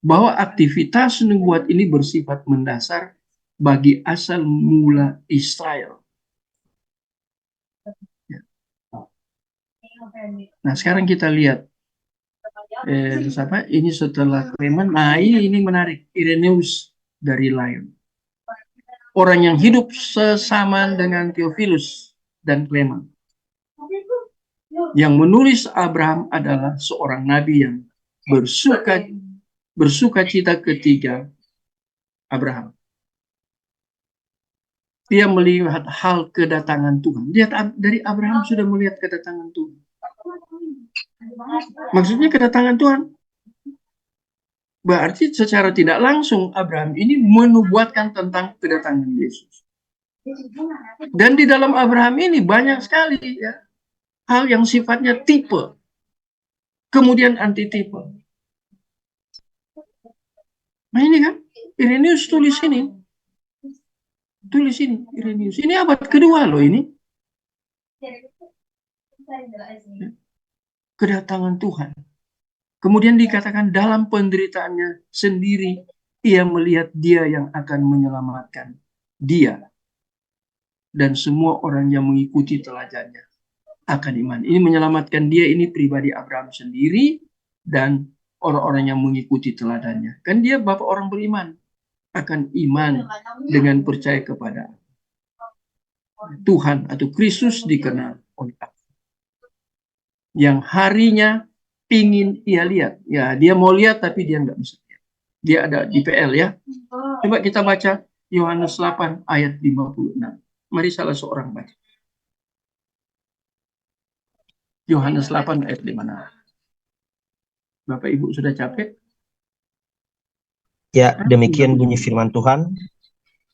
[SPEAKER 1] bahwa aktivitas nubuat ini bersifat mendasar bagi asal mula Israel. Ya. Nah, sekarang kita lihat ini setelah Clement. Nah, ini menarik. Irenaeus dari Lyon. Orang yang hidup sesamaan dengan Theophilus dan Clement. Yang menulis Abraham adalah seorang nabi yang bersuka cita ketiga Abraham. Dia melihat hal kedatangan Tuhan. Dia dari Abraham sudah melihat kedatangan Tuhan. Maksudnya kedatangan Tuhan berarti secara tidak langsung Abraham ini menubuatkan tentang kedatangan Yesus. Dan di dalam Abraham ini banyak sekali ya hal yang sifatnya tipe, kemudian antitipe. Nah ini kan Irenaeus tulis ini Irenaeus. Ini abad kedua loh ini. Kedatangan Tuhan. Kemudian dikatakan dalam penderitaannya sendiri ia melihat dia yang akan menyelamatkan dia dan semua orang yang mengikuti teladannya akan iman. Ini menyelamatkan dia, ini pribadi Abraham sendiri dan orang-orang yang mengikuti teladannya. Kan dia bapak orang beriman, akan iman dengan percaya kepada Tuhan atau Kristus dikenal oleh Allah. Yang harinya ingin ia lihat. Ya, dia mau lihat tapi dia nggak bisa lihat. Dia ada di PL ya. Coba kita baca Yohanes 8 ayat 56. Mari salah seorang baca. Yohanes 8 ayat 56. Bapak Ibu sudah capek?
[SPEAKER 3] Ya, demikian bunyi firman Tuhan.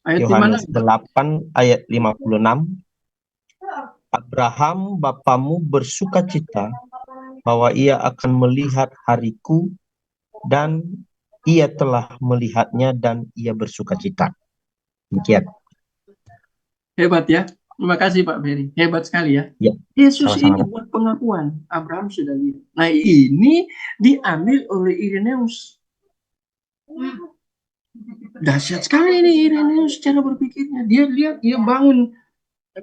[SPEAKER 1] Ayat
[SPEAKER 3] Yohanes
[SPEAKER 1] 8
[SPEAKER 3] ayat 56. Abraham bapamu bersuka cita bahwa ia akan melihat hariku, dan ia telah melihatnya dan ia bersuka cita. Demikian.
[SPEAKER 1] Hebat ya. Terima kasih Pak Ferry. Hebat sekali ya.
[SPEAKER 3] Ya,
[SPEAKER 1] Yesus
[SPEAKER 3] sama-sama.
[SPEAKER 1] ini buat pengakuan. Abraham sudah lihat. Nah ini diambil oleh Irenaeus. Dahsyat sekali ini Irenaeus cara berpikirnya. Dia lihat, dia bangun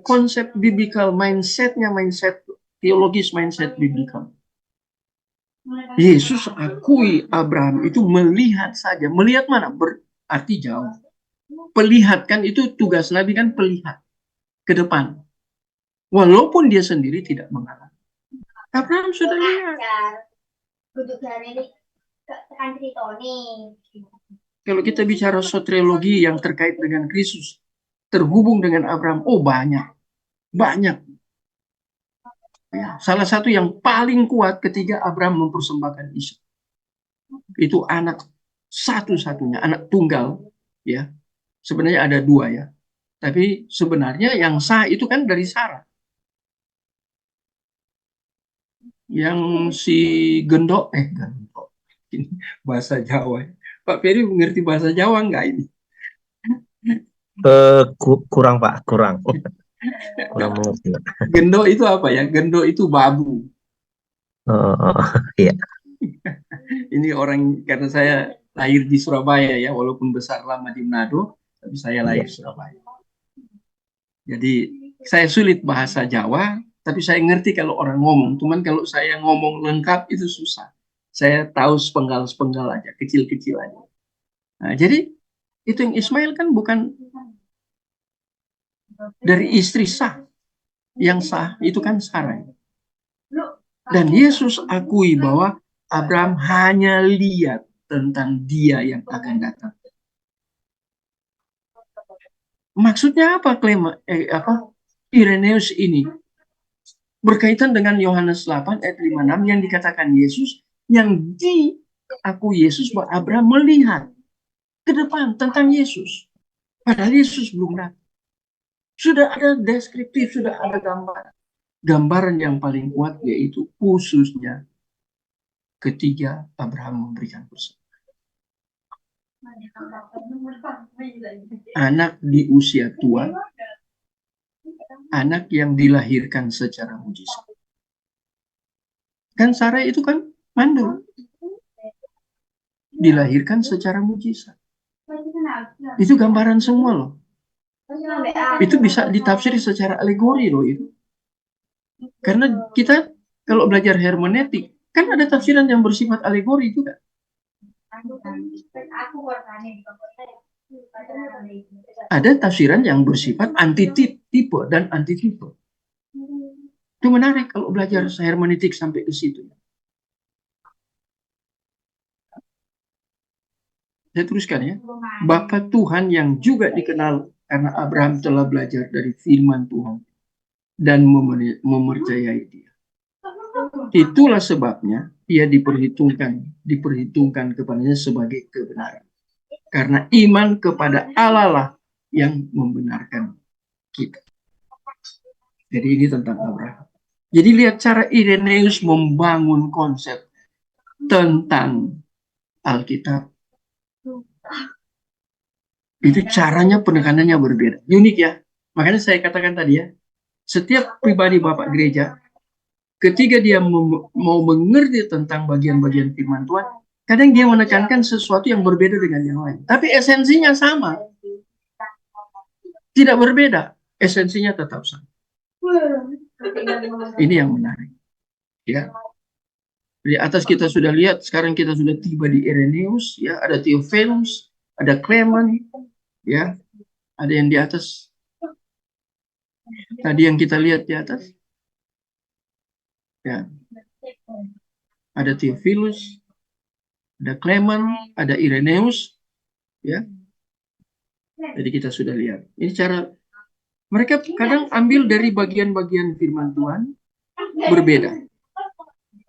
[SPEAKER 1] konsep biblical mindsetnya, mindset teologis, mindset biblical. Yesus akui Abraham itu melihat saja. Melihat mana? Berarti jauh. Perlihatkan itu tugas Nabi kan pelihat ke depan. Walaupun dia sendiri tidak mengalami. Abraham sudah lihat. Kalau kita bicara soteriologi yang terkait dengan Kristus, terhubung dengan Abraham, oh banyak. Banyak. Ya, salah satu yang paling kuat ketika Abraham mempersembahkan Ishak. Itu anak satu-satunya, anak tunggal. Ya, sebenarnya ada dua ya. Tapi sebenarnya yang sah itu kan dari Sarah. Yang si gendok, gendok. Ini bahasa Jawa. Pak Ferry mengerti bahasa Jawa enggak ini?
[SPEAKER 3] Kurang Pak, kurang. Kurang mengerti.
[SPEAKER 1] Gendok itu apa ya? Gendok itu babu.
[SPEAKER 3] Iya.
[SPEAKER 1] Ini orang, karena saya lahir di Surabaya ya, walaupun besar lama di Manado, tapi saya lahir di Surabaya. Jadi saya sulit bahasa Jawa, tapi saya ngerti kalau orang ngomong. Cuman kalau saya ngomong lengkap itu susah. Saya tahu sepenggal-sepenggal aja, kecil-kecil aja. Nah, jadi itu yang Ismail kan bukan dari istri sah. Yang sah itu kan Sarah. Dan Yesus akui bahwa Abraham hanya lihat tentang dia yang akan datang. Maksudnya apa Irenaeus ini? Berkaitan dengan Yohanes 8 ayat 56 yang dikatakan Yesus, yang diakui Yesus bahwa Abraham melihat ke depan tentang Yesus. Padahal Yesus belum datang. Sudah ada deskriptif, sudah ada gambaran. Gambaran yang paling kuat yaitu khususnya ketika Abraham memberikan persembahan. Anak di usia tua, anak yang dilahirkan secara mujizat. Kan Sarah itu kan mandul, dilahirkan secara mujizat. Itu gambaran semua loh. Itu bisa ditafsir secara alegori loh itu. Karena kita kalau belajar hermeneutik kan ada tafsiran yang bersifat alegori juga. Ada tafsiran yang bersifat antitipe dan antitipe. Itu menarik kalau belajar hermeneutik sampai ke situ. Saya teruskan ya. Bapa Tuhan yang juga dikenal karena Abraham telah belajar dari firman Tuhan dan mempercayai dia. Itulah sebabnya ia diperhitungkan kepadanya sebagai kebenaran. Karena iman kepada Allah lah yang membenarkan kita. Jadi ini tentang Abraham. Jadi lihat cara Irenaeus membangun konsep tentang Alkitab. Itu caranya penekanannya berbeda. Unik ya. Makanya saya katakan tadi ya, setiap pribadi Bapak Gereja, ketika dia mau mengerti tentang bagian-bagian firman Tuhan, kadang dia menekankan sesuatu yang berbeda dengan yang lain. Tapi esensinya sama. Tidak berbeda. Esensinya tetap sama. Ini yang menarik. Ya. Di atas kita sudah lihat, sekarang kita sudah tiba di Irenaeus, ya, ada Theophanes, ada Clement, ya, ada yang di atas. Tadi yang kita lihat di atas, ya, ada Theophilus, ada Clement, ada Irenaeus, ya. Jadi kita sudah lihat. Ini cara mereka kadang ambil dari bagian-bagian firman Tuhan berbeda.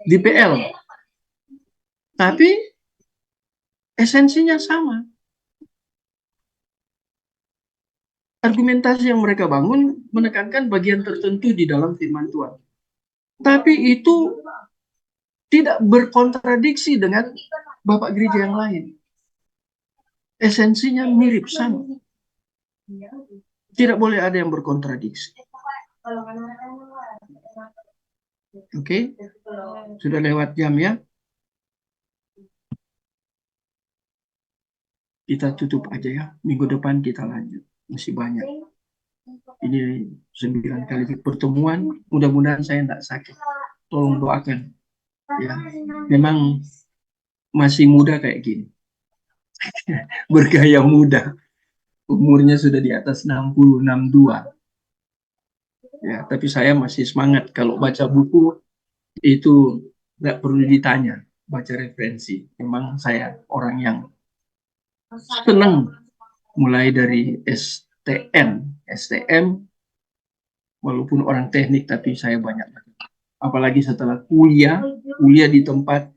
[SPEAKER 1] Di PL. Tapi esensinya sama. Argumentasi yang mereka bangun menekankan bagian tertentu di dalam firman Tuhan. Tapi itu tidak berkontradiksi dengan Bapak Gereja yang lain. Esensinya mirip sama. Tidak boleh ada yang berkontradiksi. Oke, sudah lewat jam ya. Kita tutup aja ya. Minggu depan kita lanjut. Masih banyak. Ini 9 kali pertemuan. Mudah-mudahan saya tidak sakit. Tolong doakan. Ya, memang masih muda kayak gini. Bergaya muda. Umurnya sudah di atas 60, 62. Ya, tapi saya masih semangat. Kalau baca buku itu nggak perlu ditanya, baca referensi. Memang saya orang yang senang mulai dari STM, walaupun orang teknik, tapi saya banyak. Apalagi setelah kuliah di tempat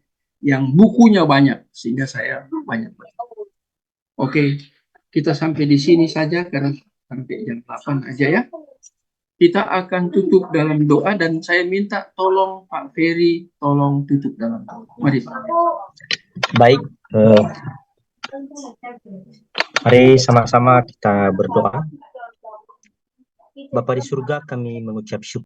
[SPEAKER 1] yang bukunya banyak, sehingga saya banyak. Oke, kita sampai di sini saja karena sampai jam 8 aja ya. Kita akan tutup dalam doa dan saya minta tolong Pak Ferry tolong tutup dalam doa. Mari Pak.
[SPEAKER 3] Baik, mari sama-sama kita berdoa. Bapa di surga, kami mengucap syukur